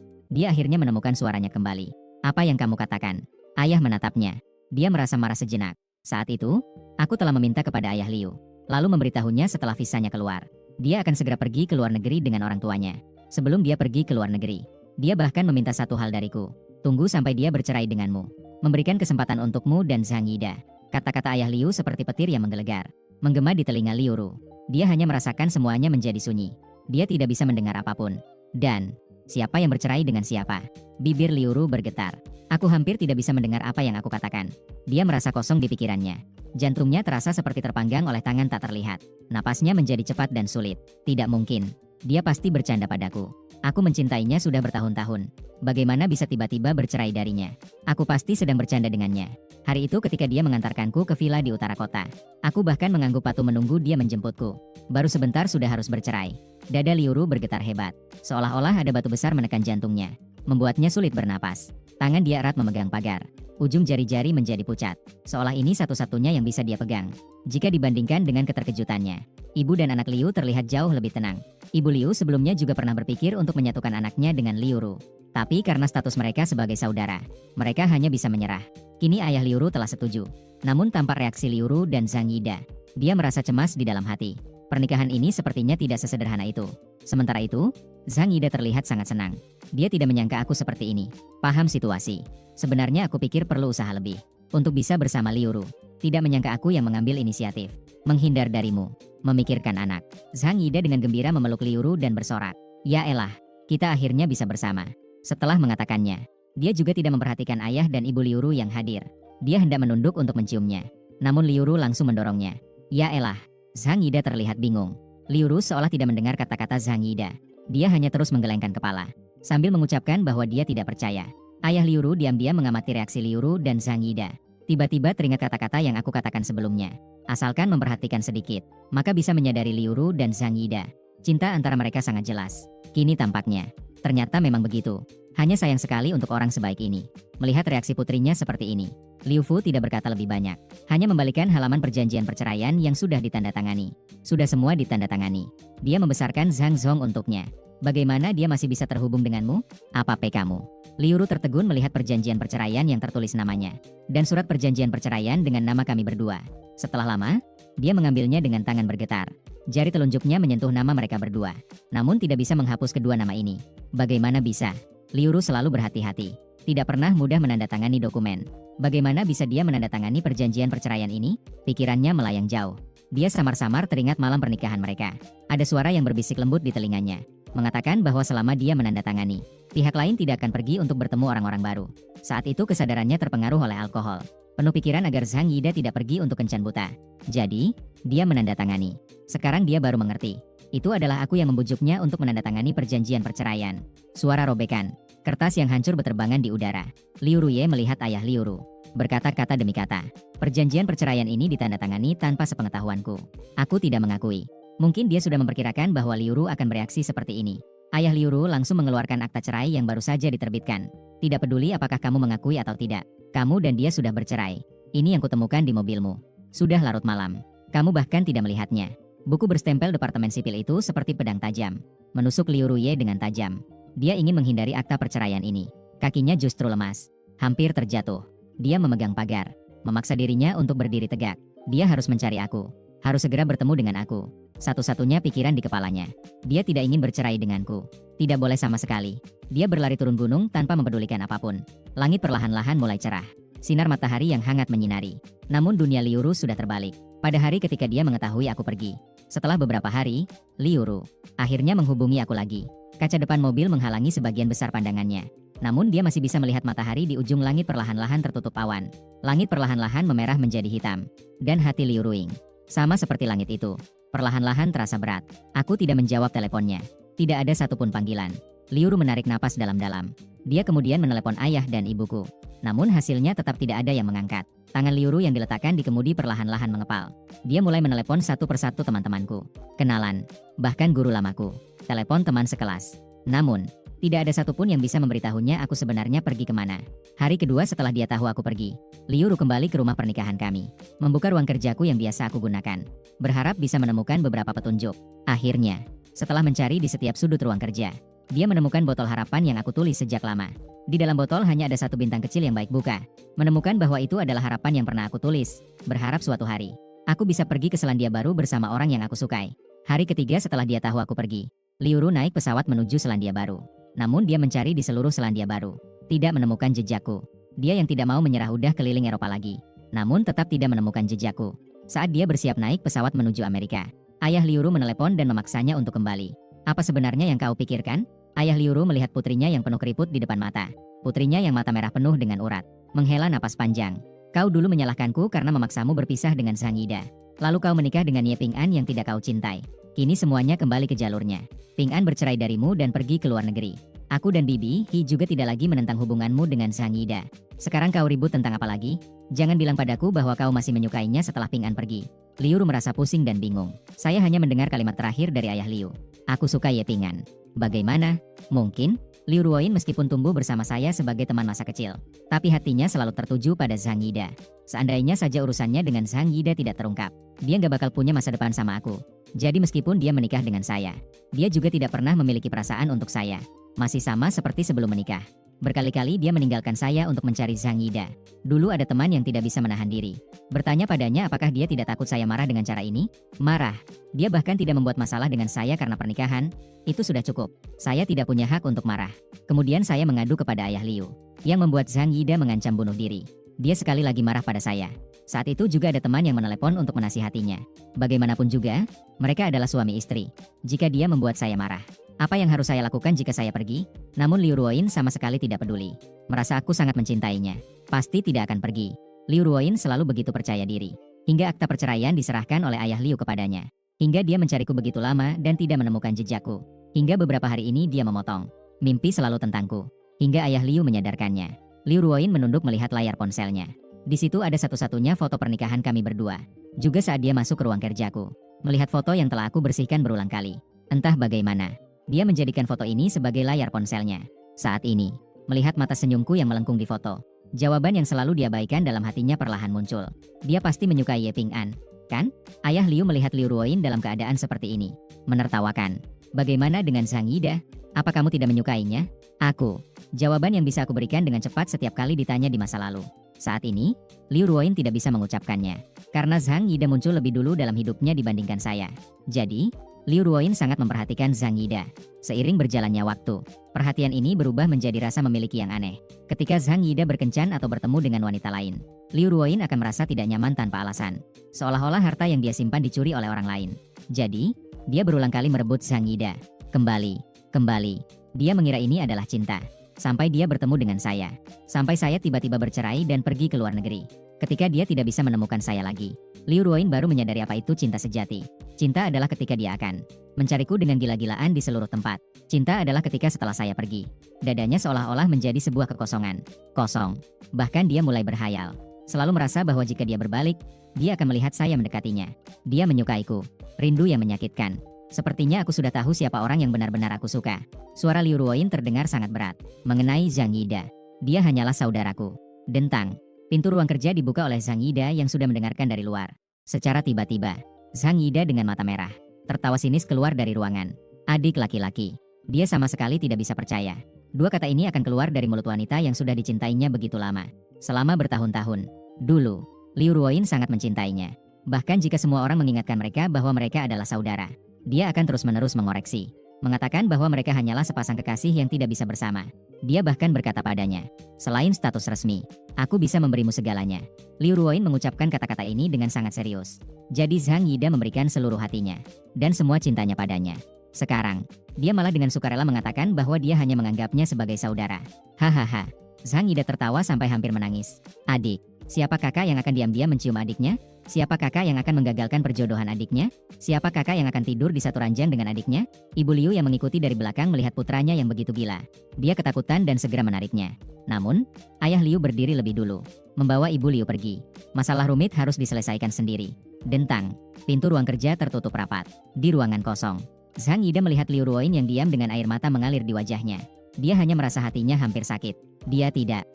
dia akhirnya menemukan suaranya kembali. Apa yang kamu katakan? Ayah menatapnya. Dia merasa marah sejenak. Saat itu, aku telah meminta kepada ayah Liu. Lalu memberitahunya setelah visanya keluar. Dia akan segera pergi ke luar negeri dengan orang tuanya. Sebelum dia pergi ke luar negeri, dia bahkan meminta satu hal dariku. Tunggu sampai dia bercerai denganmu. Memberikan kesempatan untukmu dan Zhang Yida. Kata-kata ayah Liu seperti petir yang menggelegar. Menggema di telinga Liu Ru. Dia hanya merasakan semuanya menjadi sunyi. Dia tidak bisa mendengar apapun. Dan, siapa yang bercerai dengan siapa? Bibir Liu Ru bergetar. Aku hampir tidak bisa mendengar apa yang aku katakan. Dia merasa kosong di pikirannya. Jantungnya terasa seperti terpanggang oleh tangan tak terlihat. Napasnya menjadi cepat dan sulit. Tidak mungkin. Dia pasti bercanda padaku. Aku mencintainya sudah bertahun-tahun. Bagaimana bisa tiba-tiba bercerai darinya? Aku pasti sedang bercanda dengannya. Hari itu ketika dia mengantarkanku ke villa di utara kota. Aku bahkan mengangguk patuh menunggu dia menjemputku. Baru sebentar sudah harus bercerai. Dada Liu Ru bergetar hebat. Seolah-olah ada batu besar menekan jantungnya. Membuatnya sulit bernapas. Tangan dia erat memegang pagar. Ujung jari-jari menjadi pucat. Seolah ini satu-satunya yang bisa dia pegang. Jika dibandingkan dengan keterkejutannya, ibu dan anak Liu terlihat jauh lebih tenang. Ibu Liu sebelumnya juga pernah berpikir untuk menyatukan anaknya dengan Liu Ru. Tapi karena status mereka sebagai saudara, mereka hanya bisa menyerah. Kini ayah Liu Ru telah setuju. Namun tampak reaksi Liu Ru dan Zhang Yida. Dia merasa cemas di dalam hati. Pernikahan ini sepertinya tidak sesederhana itu. Sementara itu, Zhang Yida terlihat sangat senang. Dia tidak menyangka aku seperti ini. Paham situasi. Sebenarnya aku pikir perlu usaha lebih. Untuk bisa bersama Liu Ru. Tidak menyangka aku yang mengambil inisiatif. Menghindar darimu. Memikirkan anak. Zhang Yida dengan gembira memeluk Liu Ru dan bersorak. Ya elah, kita akhirnya bisa bersama. Setelah mengatakannya, dia juga tidak memperhatikan ayah dan ibu Liu Ru yang hadir. Dia hendak menunduk untuk menciumnya. Namun Liu Ru langsung mendorongnya. Ya elah. Zhang Yida terlihat bingung. Liu Ru seolah tidak mendengar kata-kata Zhang Yida. Dia hanya terus menggelengkan kepala. Sambil mengucapkan bahwa dia tidak percaya. Ayah Liu Ru diam-diam mengamati reaksi Liu Ru dan Zhang Yida. Tiba-tiba teringat kata-kata yang aku katakan sebelumnya. Asalkan memperhatikan sedikit, maka bisa menyadari Liu Ru dan Zhang Yida. Cinta antara mereka sangat jelas. Kini tampaknya, ternyata memang begitu. Hanya sayang sekali untuk orang sebaik ini. Melihat reaksi putrinya seperti ini. Liu Fu tidak berkata lebih banyak. Hanya membalikan halaman perjanjian perceraian yang sudah ditandatangani. Sudah semua ditandatangani. Dia membesarkan Zhang Zhong untuknya. Bagaimana dia masih bisa terhubung denganmu? Apa kamu? Liu Ru tertegun melihat perjanjian perceraian yang tertulis namanya. Dan surat perjanjian perceraian dengan nama kami berdua. Setelah lama, dia mengambilnya dengan tangan bergetar. Jari telunjuknya menyentuh nama mereka berdua. Namun tidak bisa menghapus kedua nama ini. Bagaimana bisa? Liu Ru selalu berhati-hati. Tidak pernah mudah menandatangani dokumen. Bagaimana bisa dia menandatangani perjanjian perceraian ini? Pikirannya melayang jauh. Dia samar-samar teringat malam pernikahan mereka. Ada suara yang berbisik lembut di telinganya. Mengatakan bahwa selama dia menandatangani, pihak lain tidak akan pergi untuk bertemu orang-orang baru. Saat itu kesadarannya terpengaruh oleh alkohol. Penuh pikiran agar Zhang Yida tidak pergi untuk kencan buta. Jadi, dia menandatangani. Sekarang dia baru mengerti. Itu adalah aku yang membujuknya untuk menandatangani perjanjian perceraian. Suara robekan. Kertas yang hancur berterbangan di udara. Liu Ruye melihat ayah Liu Ru. Berkata-kata demi kata. Perjanjian perceraian ini ditandatangani tanpa sepengetahuanku. Aku tidak mengakui. Mungkin dia sudah memperkirakan bahwa Liu Ru akan bereaksi seperti ini. Ayah Liu Ru langsung mengeluarkan akta cerai yang baru saja diterbitkan. Tidak peduli apakah kamu mengakui atau tidak. Kamu dan dia sudah bercerai. Ini yang kutemukan di mobilmu. Sudah larut malam. Kamu bahkan tidak melihatnya. Buku berstempel Departemen Sipil itu seperti pedang tajam. Menusuk Liu Ruye dengan tajam. Dia ingin menghindari akta perceraian ini. Kakinya justru lemas. Hampir terjatuh. Dia memegang pagar. Memaksa dirinya untuk berdiri tegak. Dia harus mencari aku. Harus segera bertemu dengan aku. Satu-satunya pikiran di kepalanya. Dia tidak ingin bercerai denganku. Tidak boleh sama sekali. Dia berlari turun gunung tanpa mempedulikan apapun. Langit perlahan-lahan mulai cerah. Sinar matahari yang hangat menyinari. Namun dunia Liu Ru sudah terbalik. Pada hari ketika dia mengetahui aku pergi. Setelah beberapa hari, Liu Ru akhirnya menghubungi aku lagi. Kaca depan mobil menghalangi sebagian besar pandangannya. Namun dia masih bisa melihat matahari di ujung langit perlahan-lahan tertutup awan. Langit perlahan-lahan memerah menjadi hitam. Dan hati Liu Ruing, sama seperti langit itu, perlahan-lahan terasa berat. Aku tidak menjawab teleponnya. Tidak ada satupun panggilan. Liu Ru menarik napas dalam-dalam. Dia kemudian menelepon ayah dan ibuku. Namun hasilnya tetap tidak ada yang mengangkat. Tangan Liu Ru yang diletakkan di kemudi perlahan-lahan mengepal. Dia mulai menelepon satu persatu teman-temanku. Kenalan. Bahkan guru lamaku. Telepon teman sekelas. Namun, tidak ada satupun yang bisa memberitahunya aku sebenarnya pergi kemana. Hari kedua setelah dia tahu aku pergi, Liu Ru kembali ke rumah pernikahan kami. Membuka ruang kerjaku yang biasa aku gunakan. Berharap bisa menemukan beberapa petunjuk. Akhirnya, setelah mencari di setiap sudut ruang kerja, dia menemukan botol harapan yang aku tulis sejak lama. Di dalam botol hanya ada satu bintang kecil yang baik buka. Menemukan bahwa itu adalah harapan yang pernah aku tulis. Berharap suatu hari, aku bisa pergi ke Selandia Baru bersama orang yang aku sukai. Hari ketiga setelah dia tahu aku pergi, Liu Ru naik pesawat menuju Selandia Baru. Namun dia mencari di seluruh Selandia Baru. Tidak menemukan jejakku. Dia yang tidak mau menyerah udah keliling Eropa lagi. Namun tetap tidak menemukan jejakku. Saat dia bersiap naik pesawat menuju Amerika, ayah Liu Ru menelepon dan memaksanya untuk kembali. Apa sebenarnya yang kau pikirkan? Ayah Liu Ru melihat putrinya yang penuh keriput di depan mata. Putrinya yang mata merah penuh dengan urat. Menghela napas panjang. Kau dulu menyalahkanku karena memaksamu berpisah dengan Zhang Yida. Lalu kau menikah dengan Ye Ping An yang tidak kau cintai. Kini semuanya kembali ke jalurnya. Ping An bercerai darimu dan pergi ke luar negeri. Aku dan Bibi Hi juga tidak lagi menentang hubunganmu dengan Zhang Yida. Sekarang kau ribut tentang apa lagi? Jangan bilang padaku bahwa kau masih menyukainya setelah Ping An pergi. Liu Ru merasa pusing dan bingung. Saya hanya mendengar kalimat terakhir dari ayah Liu. Aku suka Ye Ping An. Bagaimana? Mungkin Liu Ruoin meskipun tumbuh bersama saya sebagai teman masa kecil, tapi hatinya selalu tertuju pada Zhang Yida. Seandainya saja urusannya dengan Zhang Yida tidak terungkap, dia nggak bakal punya masa depan sama aku. Jadi meskipun dia menikah dengan saya, dia juga tidak pernah memiliki perasaan untuk saya. Masih sama seperti sebelum menikah. Berkali-kali dia meninggalkan saya untuk mencari Zhang Yida. Dulu ada teman yang tidak bisa menahan diri. Bertanya padanya apakah dia tidak takut saya marah dengan cara ini? Marah. Dia bahkan tidak membuat masalah dengan saya karena pernikahan. Itu sudah cukup. Saya tidak punya hak untuk marah. Kemudian saya mengadu kepada ayah Liu, yang membuat Zhang Yida mengancam bunuh diri. Dia sekali lagi marah pada saya. Saat itu juga ada teman yang menelepon untuk menasihatinya. Bagaimanapun juga, mereka adalah suami istri. Jika dia membuat saya marah, apa yang harus saya lakukan jika saya pergi? Namun Liu Ruoin sama sekali tidak peduli. Merasa aku sangat mencintainya. Pasti tidak akan pergi. Liu Ruoin selalu begitu percaya diri. Hingga akta perceraian diserahkan oleh ayah Liu kepadanya. Hingga dia mencariku begitu lama dan tidak menemukan jejakku. Hingga beberapa hari ini dia memotong. Mimpi selalu tentangku. Hingga ayah Liu menyadarkannya. Liu Ruoin menunduk melihat layar ponselnya. Di situ ada satu-satunya foto pernikahan kami berdua. Juga saat dia masuk ke ruang kerjaku. Melihat foto yang telah aku bersihkan berulang kali. Entah bagaimana, dia menjadikan foto ini sebagai layar ponselnya. Saat ini, melihat mata senyumku yang melengkung di foto, Jawaban yang selalu diabaikan dalam hatinya perlahan muncul. Dia pasti menyukai Ye Ping'an, kan? Ayah Liu melihat Liu Ruoyin dalam keadaan seperti ini, menertawakan. Bagaimana dengan Zhang Yida? Apa kamu tidak menyukainya? Aku. Jawaban yang bisa aku berikan dengan cepat setiap kali ditanya di masa lalu. Saat ini, Liu Ruoyin tidak bisa mengucapkannya. Karena Zhang Yida muncul lebih dulu dalam hidupnya dibandingkan saya. Jadi, Liu Ruoyin sangat memperhatikan Zhang Yida. Seiring berjalannya waktu, perhatian ini berubah menjadi rasa memiliki yang aneh. Ketika Zhang Yida berkencan atau bertemu dengan wanita lain, Liu Ruoyin akan merasa tidak nyaman tanpa alasan. Seolah-olah harta yang dia simpan dicuri oleh orang lain. Jadi, dia berulang kali merebut Zhang Yida. Kembali. Dia mengira ini adalah cinta. Sampai dia bertemu dengan saya. Sampai saya tiba-tiba bercerai dan pergi ke luar negeri. Ketika dia tidak bisa menemukan saya lagi, Liu Ruoyin baru menyadari apa itu cinta sejati. Cinta adalah ketika dia akan mencariku dengan gila-gilaan di seluruh tempat. Cinta adalah ketika setelah saya pergi, dadanya seolah-olah menjadi sebuah kekosongan. Kosong. Bahkan dia mulai berhayal. Selalu merasa bahwa jika dia berbalik, dia akan melihat saya mendekatinya. Dia menyukaiku. Rindu yang menyakitkan. Sepertinya aku sudah tahu siapa orang yang benar-benar aku suka. Suara Liu Ruoyin terdengar sangat berat. Mengenai Zhang Yida. Dia hanyalah saudaraku. Dentang. Pintu ruang kerja dibuka oleh Zhang Yida yang sudah mendengarkan dari luar. Secara tiba-tiba, Zhang Yida dengan mata merah tertawa sinis keluar dari ruangan. Adik laki-laki. Dia sama sekali tidak bisa percaya. Dua kata ini akan keluar dari mulut wanita yang sudah dicintainya begitu lama. Selama bertahun-tahun. Dulu, Liu Ruoyin sangat mencintainya. Bahkan jika semua orang mengingatkan mereka bahwa mereka adalah saudara, dia akan terus-menerus mengoreksi. Mengatakan bahwa mereka hanyalah sepasang kekasih yang tidak bisa bersama. Dia bahkan berkata padanya, selain status resmi, aku bisa memberimu segalanya. Liu Ruoyin mengucapkan kata-kata ini dengan sangat serius. Jadi Zhang Yida memberikan seluruh hatinya. Dan semua cintanya padanya. Sekarang, dia malah dengan sukarela mengatakan bahwa dia hanya menganggapnya sebagai saudara. Hahaha. Zhang Yida tertawa sampai hampir menangis. Adik, siapa kakak yang akan diam-diam mencium adiknya? Siapa kakak yang akan menggagalkan perjodohan adiknya? Siapa kakak yang akan tidur di satu ranjang dengan adiknya? Ibu Liu yang mengikuti dari belakang melihat putranya yang begitu gila. Dia ketakutan dan segera menariknya. Namun, ayah Liu berdiri lebih dulu, membawa ibu Liu pergi. Masalah rumit harus diselesaikan sendiri. Dentang. Pintu ruang kerja tertutup rapat. Di ruangan kosong, Zhang Yida melihat Liu Ruoyin yang diam dengan air mata mengalir di wajahnya. Dia hanya merasa hatinya hampir sakit. Dia tidak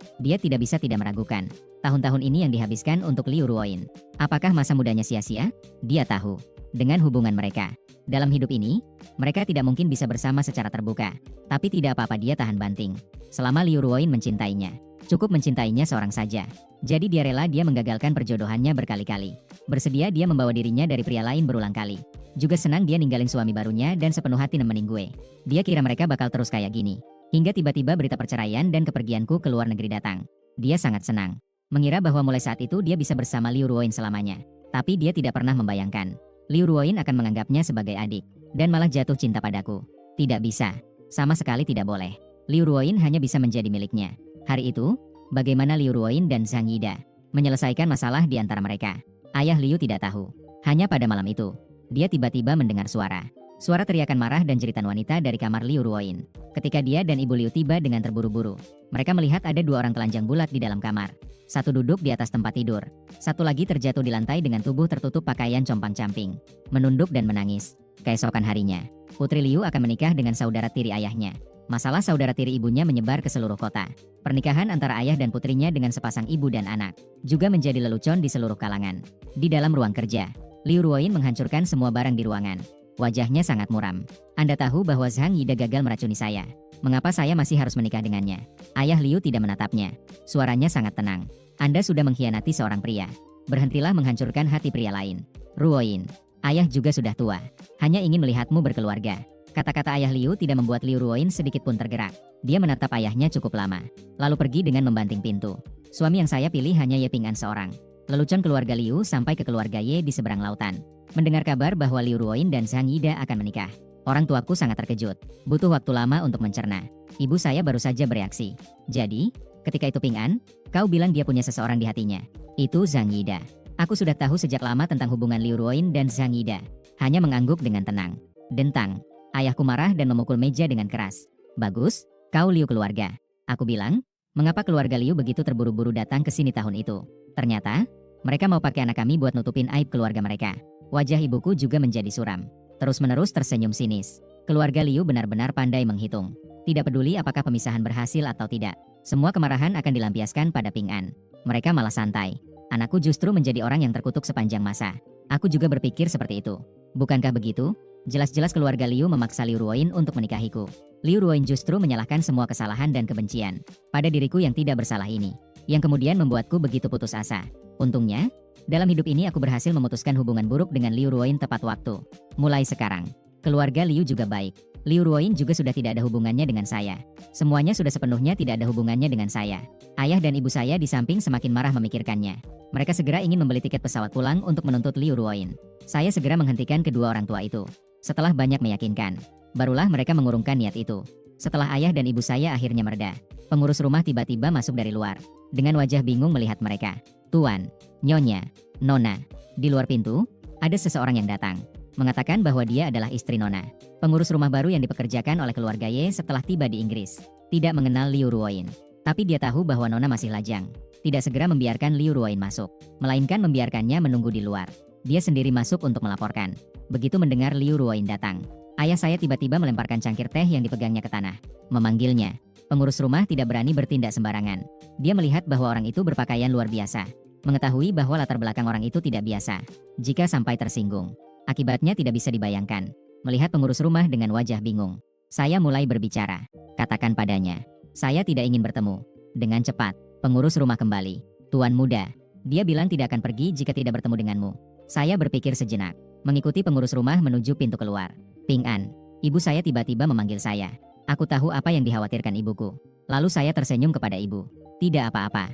bisa tidak meragukan. Tahun-tahun ini yang dihabiskan untuk Liu Ruoyin. Apakah masa mudanya sia-sia? Dia tahu. Dengan hubungan mereka. Dalam hidup ini, mereka tidak mungkin bisa bersama secara terbuka. Tapi tidak apa-apa dia tahan banting. Selama Liu Ruoyin mencintainya. Cukup mencintainya seorang saja. Jadi dia rela dia menggagalkan perjodohannya berkali-kali. Bersedia dia membawa dirinya dari pria lain berulang kali. Juga senang dia ninggalin suami barunya dan sepenuh hati nemenin gue. Dia kira mereka bakal terus kayak gini. Hingga tiba-tiba berita perceraian dan kepergianku ke luar negeri datang. Dia sangat senang. Mengira bahwa mulai saat itu dia bisa bersama Liu Ruoyin selamanya. Tapi dia tidak pernah membayangkan Liu Ruoyin akan menganggapnya sebagai adik. Dan malah jatuh cinta padaku. Tidak bisa. Sama sekali tidak boleh. Liu Ruoyin hanya bisa menjadi miliknya. Hari itu, bagaimana Liu Ruoyin dan Zhang Yida menyelesaikan masalah di antara mereka. Ayah Liu tidak tahu. Hanya pada malam itu, dia tiba-tiba mendengar suara. Suara teriakan marah dan jeritan wanita dari kamar Liu Ruoyin. Ketika dia dan ibu Liu tiba dengan terburu-buru, mereka melihat ada dua orang telanjang bulat di dalam kamar. Satu duduk di atas tempat tidur. Satu lagi terjatuh di lantai dengan tubuh tertutup pakaian compang-camping. Menunduk dan menangis. Keesokan harinya, Putri Liu akan menikah dengan saudara tiri ayahnya. Masalah saudara tiri ibunya menyebar ke seluruh kota. Pernikahan antara ayah dan putrinya dengan sepasang ibu dan anak juga menjadi lelucon di seluruh kalangan. Di dalam ruang kerja, Liu Ruoyin menghancurkan semua barang di ruangan. Wajahnya sangat muram. Anda tahu bahwa Zhang Yida gagal meracuni saya. Mengapa saya masih harus menikah dengannya? Ayah Liu tidak menatapnya. Suaranya sangat tenang. Anda sudah mengkhianati seorang pria. Berhentilah menghancurkan hati pria lain. Ruoyin, ayah juga sudah tua. Hanya ingin melihatmu berkeluarga. Kata-kata ayah Liu tidak membuat Liu Ruoyin sedikit pun tergerak. Dia menatap ayahnya cukup lama. Lalu pergi dengan membanting pintu. Suami yang saya pilih hanya Ye Ping'an seorang. Lelucon keluarga Liu sampai ke keluarga Ye di seberang lautan. Mendengar kabar bahwa Liu Ruoyin dan Zhang Yida akan menikah. Orang tuaku sangat terkejut. Butuh waktu lama untuk mencerna. Ibu saya baru saja bereaksi. Jadi, ketika itu Ping'an, kau bilang dia punya seseorang di hatinya. Itu Zhang Yida. Aku sudah tahu sejak lama tentang hubungan Liu Ruoyin dan Zhang Yida. Hanya mengangguk dengan tenang. Dentang. Ayahku marah dan memukul meja dengan keras. Bagus, kau Liu keluarga. Aku bilang, mengapa keluarga Liu begitu terburu-buru datang ke sini tahun itu? Ternyata, mereka mau pakai anak kami buat nutupin aib keluarga mereka. Wajah ibuku juga menjadi suram. Terus-menerus tersenyum sinis. Keluarga Liu benar-benar pandai menghitung. Tidak peduli apakah pemisahan berhasil atau tidak. Semua kemarahan akan dilampiaskan pada Ping An. Mereka malah santai. Anakku justru menjadi orang yang terkutuk sepanjang masa. Aku juga berpikir seperti itu. Bukankah begitu? Jelas-jelas keluarga Liu memaksa Liu Ruoyin untuk menikahiku. Liu Ruoyin justru menyalahkan semua kesalahan dan kebencian pada diriku yang tidak bersalah ini, yang kemudian membuatku begitu putus asa. Untungnya, dalam hidup ini aku berhasil memutuskan hubungan buruk dengan Liu Ruoyin tepat waktu. Mulai sekarang, keluarga Liu juga baik. Liu Ruoyin juga sudah tidak ada hubungannya dengan saya. Semuanya sudah sepenuhnya tidak ada hubungannya dengan saya. Ayah dan ibu saya di samping semakin marah memikirkannya. Mereka segera ingin membeli tiket pesawat pulang untuk menuntut Liu Ruoyin. Saya segera menghentikan kedua orang tua itu. Setelah banyak meyakinkan, barulah mereka mengurungkan niat itu. Setelah ayah dan ibu saya akhirnya mereda, pengurus rumah tiba-tiba masuk dari luar. Dengan wajah bingung melihat mereka. Tuan, Nyonya, Nona. Di luar pintu, ada seseorang yang datang. Mengatakan bahwa dia adalah istri Nona. Pengurus rumah baru yang dipekerjakan oleh keluarga Ye setelah tiba di Inggris. Tidak mengenal Liu Ruoyin. Tapi dia tahu bahwa Nona masih lajang. Tidak segera membiarkan Liu Ruoyin masuk. Melainkan membiarkannya menunggu di luar. Dia sendiri masuk untuk melaporkan. Begitu mendengar Liu Ruoyin datang, ayah saya tiba-tiba melemparkan cangkir teh yang dipegangnya ke tanah. Memanggilnya. Pengurus rumah tidak berani bertindak sembarangan. Dia melihat bahwa orang itu berpakaian luar biasa. Mengetahui bahwa latar belakang orang itu tidak biasa. Jika sampai tersinggung, akibatnya tidak bisa dibayangkan. Melihat pengurus rumah dengan wajah bingung, saya mulai berbicara. Katakan padanya, saya tidak ingin bertemu. Dengan cepat, pengurus rumah kembali. Tuan muda, dia bilang tidak akan pergi jika tidak bertemu denganmu. Saya berpikir sejenak, mengikuti pengurus rumah menuju pintu keluar. Ping An, ibu saya tiba-tiba memanggil saya. Aku tahu apa yang dikhawatirkan ibuku. Lalu saya tersenyum kepada ibu. Tidak apa-apa,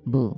Bu.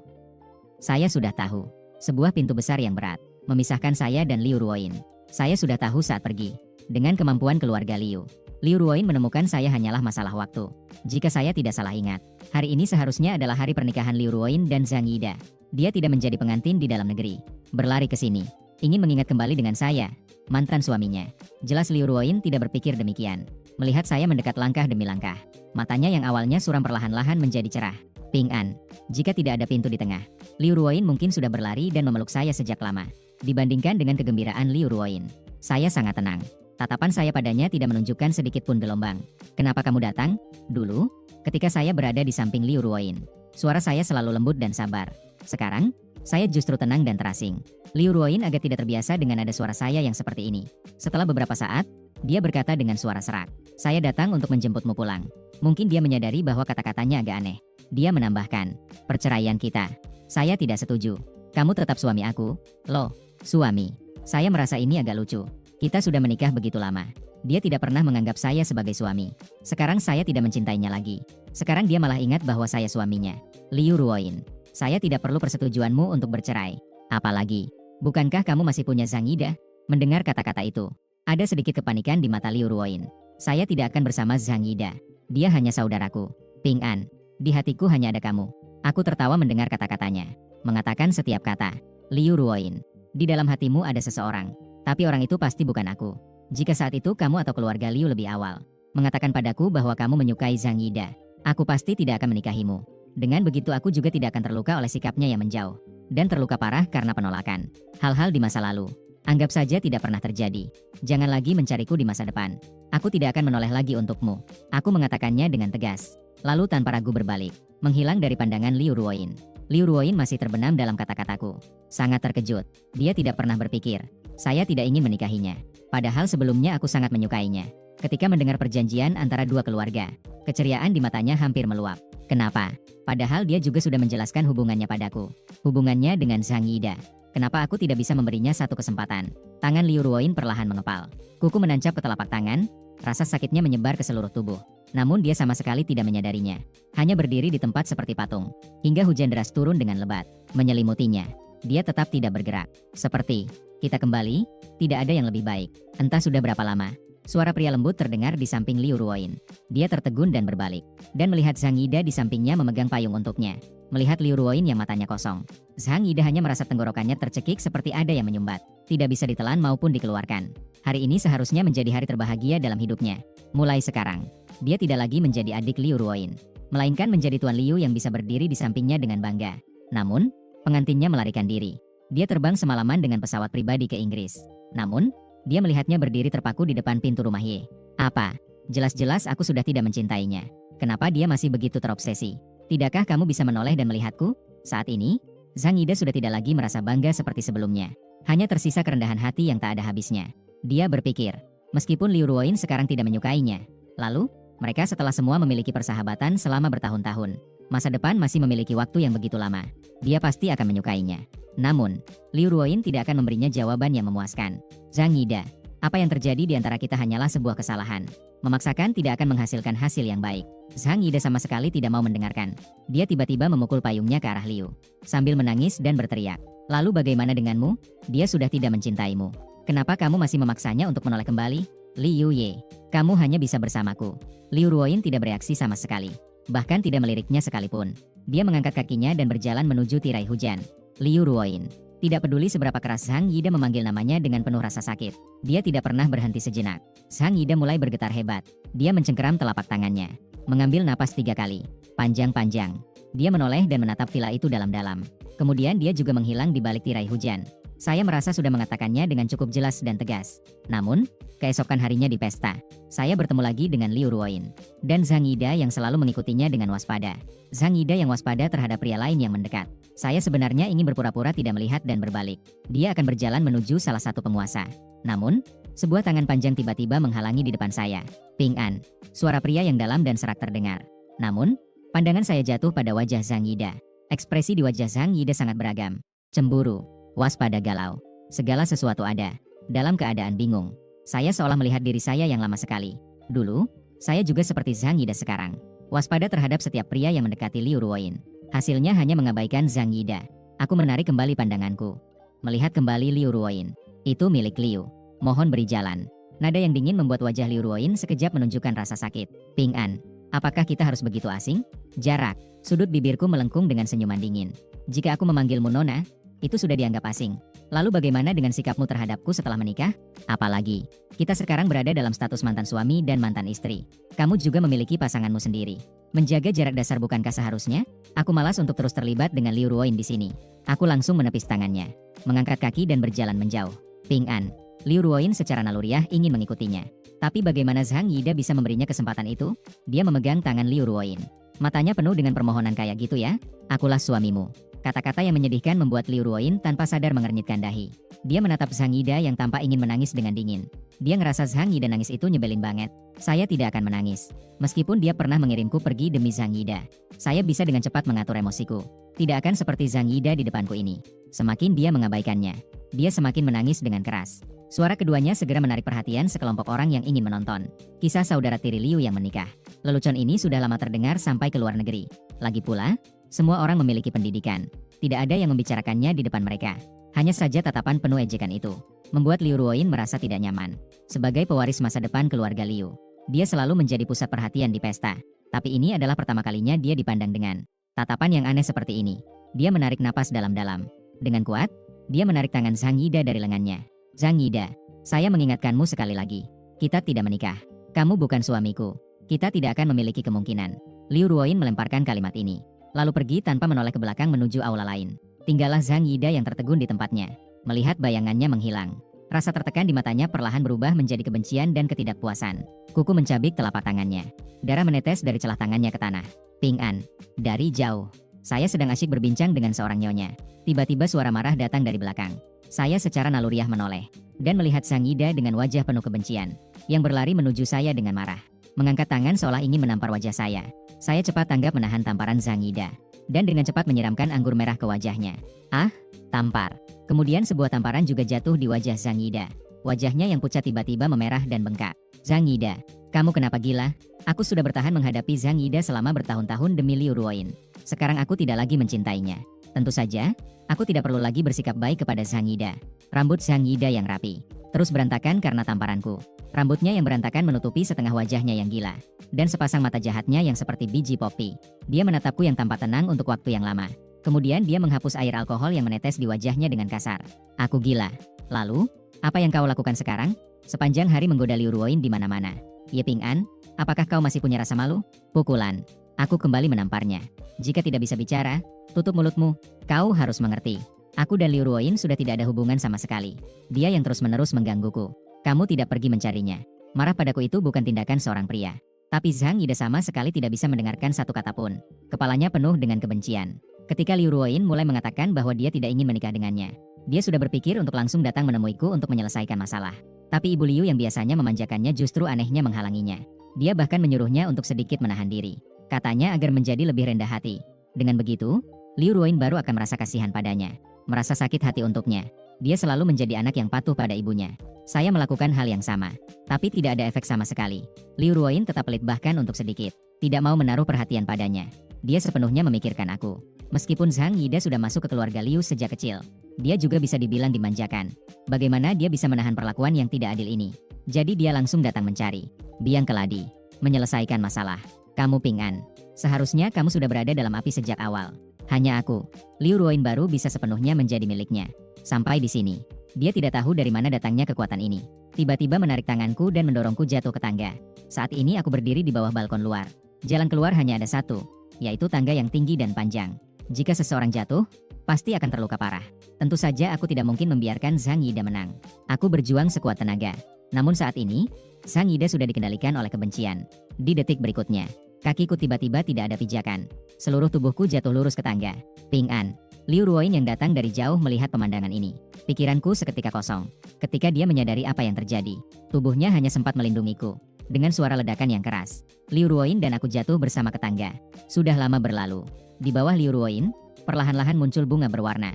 Saya sudah tahu. Sebuah pintu besar yang berat memisahkan saya dan Liu Ruoyin. Saya sudah tahu saat pergi. Dengan kemampuan keluarga Liu, Liu Ruoyin menemukan saya hanyalah masalah waktu. Jika saya tidak salah ingat, hari ini seharusnya adalah hari pernikahan Liu Ruoyin dan Zhang Yida. Dia tidak menjadi pengantin di dalam negeri. Berlari ke sini, ingin mengingat kembali dengan saya, mantan suaminya. Jelas Liu Ruoyin tidak berpikir demikian. Melihat saya mendekat langkah demi langkah, matanya yang awalnya suram perlahan-lahan menjadi cerah. Ping An, jika tidak ada pintu di tengah, Liu Ruoyin mungkin sudah berlari dan memeluk saya sejak lama. Dibandingkan dengan kegembiraan Liu Ruoyin, saya sangat tenang. Tatapan saya padanya tidak menunjukkan sedikit pun gelombang. Kenapa kamu datang? Dulu, ketika saya berada di samping Liu Ruoyin, suara saya selalu lembut dan sabar. Sekarang, saya justru tenang dan terasing. Liu Ruoyin agak tidak terbiasa dengan nada suara saya yang seperti ini. Setelah beberapa saat, dia berkata dengan suara serak, saya datang untuk menjemputmu pulang. Mungkin dia menyadari bahwa kata-katanya agak aneh. Dia menambahkan, perceraian kita. Saya tidak setuju. Kamu tetap suami aku. Loh, suami. Saya merasa ini agak lucu. Kita sudah menikah begitu lama. Dia tidak pernah menganggap saya sebagai suami. Sekarang saya tidak mencintainya lagi. Sekarang dia malah ingat bahwa saya suaminya. Liu Ruoyin, saya tidak perlu persetujuanmu untuk bercerai. Apalagi, bukankah kamu masih punya Zhang Yida? Mendengar kata-kata itu, ada sedikit kepanikan di mata Liu Ruoyin. Saya tidak akan bersama Zhang Yida. Dia hanya saudaraku. Ping An, di hatiku hanya ada kamu. Aku tertawa mendengar kata-katanya. Mengatakan setiap kata. Liu Ruoyin, di dalam hatimu ada seseorang. Tapi orang itu pasti bukan aku. Jika saat itu kamu atau keluarga Liu lebih awal mengatakan padaku bahwa kamu menyukai Zhang Yida, aku pasti tidak akan menikahimu. Dengan begitu aku juga tidak akan terluka oleh sikapnya yang menjauh. Dan terluka parah karena penolakan. Hal-hal di masa lalu, anggap saja tidak pernah terjadi. Jangan lagi mencariku di masa depan. Aku tidak akan menoleh lagi untukmu. Aku mengatakannya dengan tegas. Lalu tanpa ragu berbalik, menghilang dari pandangan Liu Ruoyin. Liu Ruoyin masih terbenam dalam kata-kataku. Sangat terkejut. Dia tidak pernah berpikir saya tidak ingin menikahinya. Padahal sebelumnya aku sangat menyukainya. Ketika mendengar perjanjian antara dua keluarga, keceriaan di matanya hampir meluap. Kenapa? Padahal dia juga sudah menjelaskan hubungannya padaku. Hubungannya dengan Zhang Yida. Kenapa aku tidak bisa memberinya satu kesempatan? Tangan Liu Ruoyin perlahan mengepal. Kuku menancap ke telapak tangan. Rasa sakitnya menyebar ke seluruh tubuh. Namun dia sama sekali tidak menyadarinya. Hanya berdiri di tempat seperti patung. Hingga hujan deras turun dengan lebat, menyelimutinya. Dia tetap tidak bergerak. Seperti, kita kembali, tidak ada yang lebih baik. Entah sudah berapa lama. Suara pria lembut terdengar di samping Liu Ruoyin. Dia tertegun dan berbalik. Dan melihat Zhang Yida di sampingnya memegang payung untuknya. Melihat Liu Ruoyin yang matanya kosong. Zhang Yida hanya merasa tenggorokannya tercekik seperti ada yang menyumbat. Tidak bisa ditelan maupun dikeluarkan. Hari ini seharusnya menjadi hari terbahagia dalam hidupnya. Mulai sekarang, dia tidak lagi menjadi adik Liu Ruoyin. Melainkan menjadi Tuan Liu yang bisa berdiri di sampingnya dengan bangga. Namun, pengantinnya melarikan diri. Dia terbang semalaman dengan pesawat pribadi ke Inggris. Namun, dia melihatnya berdiri terpaku di depan pintu rumah Ye. Apa? Jelas-jelas aku sudah tidak mencintainya. Kenapa dia masih begitu terobsesi? Tidakkah kamu bisa menoleh dan melihatku? Saat ini, Zhang Yide sudah tidak lagi merasa bangga seperti sebelumnya. Hanya tersisa kerendahan hati yang tak ada habisnya. Dia berpikir, meskipun Liu Ruoyin sekarang tidak menyukainya, lalu, mereka setelah semua memiliki persahabatan selama bertahun-tahun. Masa depan masih memiliki waktu yang begitu lama. Dia pasti akan menyukainya. Namun, Liu Ruoyin tidak akan memberinya jawaban yang memuaskan. Zhang Yide, apa yang terjadi di antara kita hanyalah sebuah kesalahan. Memaksakan tidak akan menghasilkan hasil yang baik. Zhang Yide sama sekali tidak mau mendengarkan. Dia tiba-tiba memukul payungnya ke arah Liu, sambil menangis dan berteriak. Lalu bagaimana denganmu? Dia sudah tidak mencintaimu. Kenapa kamu masih memaksanya untuk menoleh kembali? Liu Ye, kamu hanya bisa bersamaku. Liu Ruoyin tidak bereaksi sama sekali. Bahkan tidak meliriknya sekalipun. Dia mengangkat kakinya dan berjalan menuju tirai hujan. Liu Ruoyin. Tidak peduli seberapa keras Zhang Yide memanggil namanya dengan penuh rasa sakit. Dia tidak pernah berhenti sejenak. Zhang Yide mulai bergetar hebat. Dia mencengkeram telapak tangannya. Mengambil napas 3 kali. Panjang-panjang. Dia menoleh dan menatap villa itu dalam-dalam. Kemudian dia juga menghilang di balik tirai hujan. Saya merasa sudah mengatakannya dengan cukup jelas dan tegas. Namun, keesokan harinya di pesta, saya bertemu lagi dengan Liu Ruoyin dan Zhang Yide yang selalu mengikutinya dengan waspada. Zhang Yide yang waspada terhadap pria lain yang mendekat. Saya sebenarnya ingin berpura-pura tidak melihat dan berbalik. Dia akan berjalan menuju salah satu penguasa. Namun, sebuah tangan panjang tiba-tiba menghalangi di depan saya. Ping An, suara pria yang dalam dan serak terdengar. Namun, pandangan saya jatuh pada wajah Zhang Yide. Ekspresi di wajah Zhang Yide sangat beragam. Cemburu, waspada, galau. Segala sesuatu ada. Dalam keadaan bingung, saya seolah melihat diri saya yang lama sekali. Dulu, saya juga seperti Zhang Yide sekarang. Waspada terhadap setiap pria yang mendekati Liu Ruoyin. Hasilnya hanya mengabaikan Zhang Yide. Aku menarik kembali pandanganku. Melihat kembali Liu Ruoyin. Itu milik Liu. Mohon beri jalan. Nada yang dingin membuat wajah Liu Ruoyin sekejap menunjukkan rasa sakit. Ping An, apakah kita harus begitu asing? Jarak. Sudut bibirku melengkung dengan senyuman dingin. Jika aku memanggilmu Nona, itu sudah dianggap asing. Lalu bagaimana dengan sikapmu terhadapku setelah menikah? Apalagi, kita sekarang berada dalam status mantan suami dan mantan istri. Kamu juga memiliki pasanganmu sendiri. Menjaga jarak dasar bukankah seharusnya? Aku malas untuk terus terlibat dengan Liu Ruoyin di sini. Aku langsung menepis tangannya, mengangkat kaki dan berjalan menjauh. Ping An, Liu Ruoyin secara naluriah ingin mengikutinya. Tapi bagaimana Zhang Yide bisa memberinya kesempatan itu? Dia memegang tangan Liu Ruoyin. Matanya penuh dengan permohonan kayak gitu ya? Akulah suamimu. Kata-kata yang menyedihkan membuat Liu Ruoyin tanpa sadar mengernyitkan dahi. Dia menatap Zhang Yide yang tampak ingin menangis dengan dingin. Dia ngerasa Zhang Yide nangis itu nyebelin banget. Saya tidak akan menangis. Meskipun dia pernah mengirimku pergi demi Zhang Yide. Saya bisa dengan cepat mengatur emosiku. Tidak akan seperti Zhang Yide di depanku ini. Semakin dia mengabaikannya, dia semakin menangis dengan keras. Suara keduanya segera menarik perhatian sekelompok orang yang ingin menonton. Kisah saudara tiri Liu yang menikah. Lelucon ini sudah lama terdengar sampai ke luar negeri. Lagi pula, semua orang memiliki pendidikan. Tidak ada yang membicarakannya di depan mereka. Hanya saja tatapan penuh ejekan itu membuat Liu Ruoyin merasa tidak nyaman. Sebagai pewaris masa depan keluarga Liu, dia selalu menjadi pusat perhatian di pesta. Tapi ini adalah pertama kalinya dia dipandang dengan tatapan yang aneh seperti ini. Dia menarik napas dalam-dalam. Dengan kuat, dia menarik tangan Zhang Yide dari lengannya. Zhang Yide, saya mengingatkanmu sekali lagi. Kita tidak menikah. Kamu bukan suamiku. Kita tidak akan memiliki kemungkinan. Liu Ruoyin melemparkan kalimat ini, lalu pergi tanpa menoleh ke belakang menuju aula lain. Tinggallah Zhang Yide yang tertegun di tempatnya. Melihat bayangannya menghilang, rasa tertekan di matanya perlahan berubah menjadi kebencian dan ketidakpuasan. Kuku mencabik telapak tangannya. Darah menetes dari celah tangannya ke tanah. Ping An, dari jauh. Saya sedang asyik berbincang dengan seorang nyonya. Tiba-tiba suara marah datang dari belakang. Saya secara naluriah menoleh dan melihat Zhang Yide dengan wajah penuh kebencian yang berlari menuju saya dengan marah. Mengangkat tangan seolah ingin menampar wajah saya. Saya cepat tanggap menahan tamparan Zhang Yide dan dengan cepat menyiramkan anggur merah ke wajahnya. Ah, tampar. Kemudian sebuah tamparan juga jatuh di wajah Zhang Yide. Wajahnya yang pucat tiba-tiba memerah dan bengkak. Zhang Yide, kamu kenapa gila? Aku sudah bertahan menghadapi Zhang Yide selama bertahun-tahun demi Liu Ruoyin. Sekarang aku tidak lagi mencintainya. Tentu saja, aku tidak perlu lagi bersikap baik kepada Zhang Yide. Rambut Zhang Yide yang rapi terus berantakan karena tamparanku. Rambutnya yang berantakan menutupi setengah wajahnya yang gila dan sepasang mata jahatnya yang seperti biji popi. Dia menatapku yang tampak tenang untuk waktu yang lama. Kemudian dia menghapus air alkohol yang menetes di wajahnya dengan kasar. Aku gila. Lalu, apa yang kau lakukan sekarang? Sepanjang hari menggoda Liu Ruoyin di mana-mana. Ye Ping An, apakah kau masih punya rasa malu? Pukulan. Aku kembali menamparnya. Jika tidak bisa bicara, tutup mulutmu. Kau harus mengerti. Aku dan Liu Ruoyin sudah tidak ada hubungan sama sekali. Dia yang terus-menerus menggangguku. Kamu tidak pergi mencarinya. Marah padaku itu bukan tindakan seorang pria. Tapi Zhang Yide sama sekali tidak bisa mendengarkan satu kata pun. Kepalanya penuh dengan kebencian. Ketika Liu Ruoyin mulai mengatakan bahwa dia tidak ingin menikah dengannya, dia sudah berpikir untuk langsung datang menemuiku untuk menyelesaikan masalah. Tapi Ibu Liu yang biasanya memanjakannya justru anehnya menghalanginya. Dia bahkan menyuruhnya untuk sedikit menahan diri. Katanya agar menjadi lebih rendah hati. Dengan begitu, Liu Ruoyin baru akan merasa kasihan padanya. Merasa sakit hati untuknya. Dia selalu menjadi anak yang patuh pada ibunya. Saya melakukan hal yang sama. Tapi tidak ada efek sama sekali. Liu Ruoyin tetap pelit bahkan untuk sedikit. Tidak mau menaruh perhatian padanya. Dia sepenuhnya memikirkan aku. Meskipun Zhang Yide sudah masuk ke keluarga Liu sejak kecil, dia juga bisa dibilang dimanjakan. Bagaimana dia bisa menahan perlakuan yang tidak adil ini? Jadi dia langsung datang mencari. Biang keladi. Menyelesaikan masalah. Kamu Ping An. Seharusnya kamu sudah berada dalam api sejak awal. Hanya aku, Liu Ruoyin baru bisa sepenuhnya menjadi miliknya. Sampai di sini. Dia tidak tahu dari mana datangnya kekuatan ini. Tiba-tiba menarik tanganku dan mendorongku jatuh ke tangga. Saat ini aku berdiri di bawah balkon luar. Jalan keluar hanya ada satu, yaitu tangga yang tinggi dan panjang. Jika seseorang jatuh, pasti akan terluka parah. Tentu saja aku tidak mungkin membiarkan Zhang Yide menang. Aku berjuang sekuat tenaga. Namun saat ini, Zhang Yide sudah dikendalikan oleh kebencian. Di detik berikutnya, kakiku tiba-tiba tidak ada pijakan. Seluruh tubuhku jatuh lurus ke tangga. Ping An. Liu Ruoyin yang datang dari jauh melihat pemandangan ini. Pikiranku seketika kosong. Ketika dia menyadari apa yang terjadi, tubuhnya hanya sempat melindungiku. Dengan suara ledakan yang keras, Liu Ruoyin dan aku jatuh bersama ke tangga. Sudah lama berlalu. Di bawah Liu Ruoyin, perlahan-lahan muncul bunga berwarna.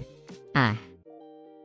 Ah!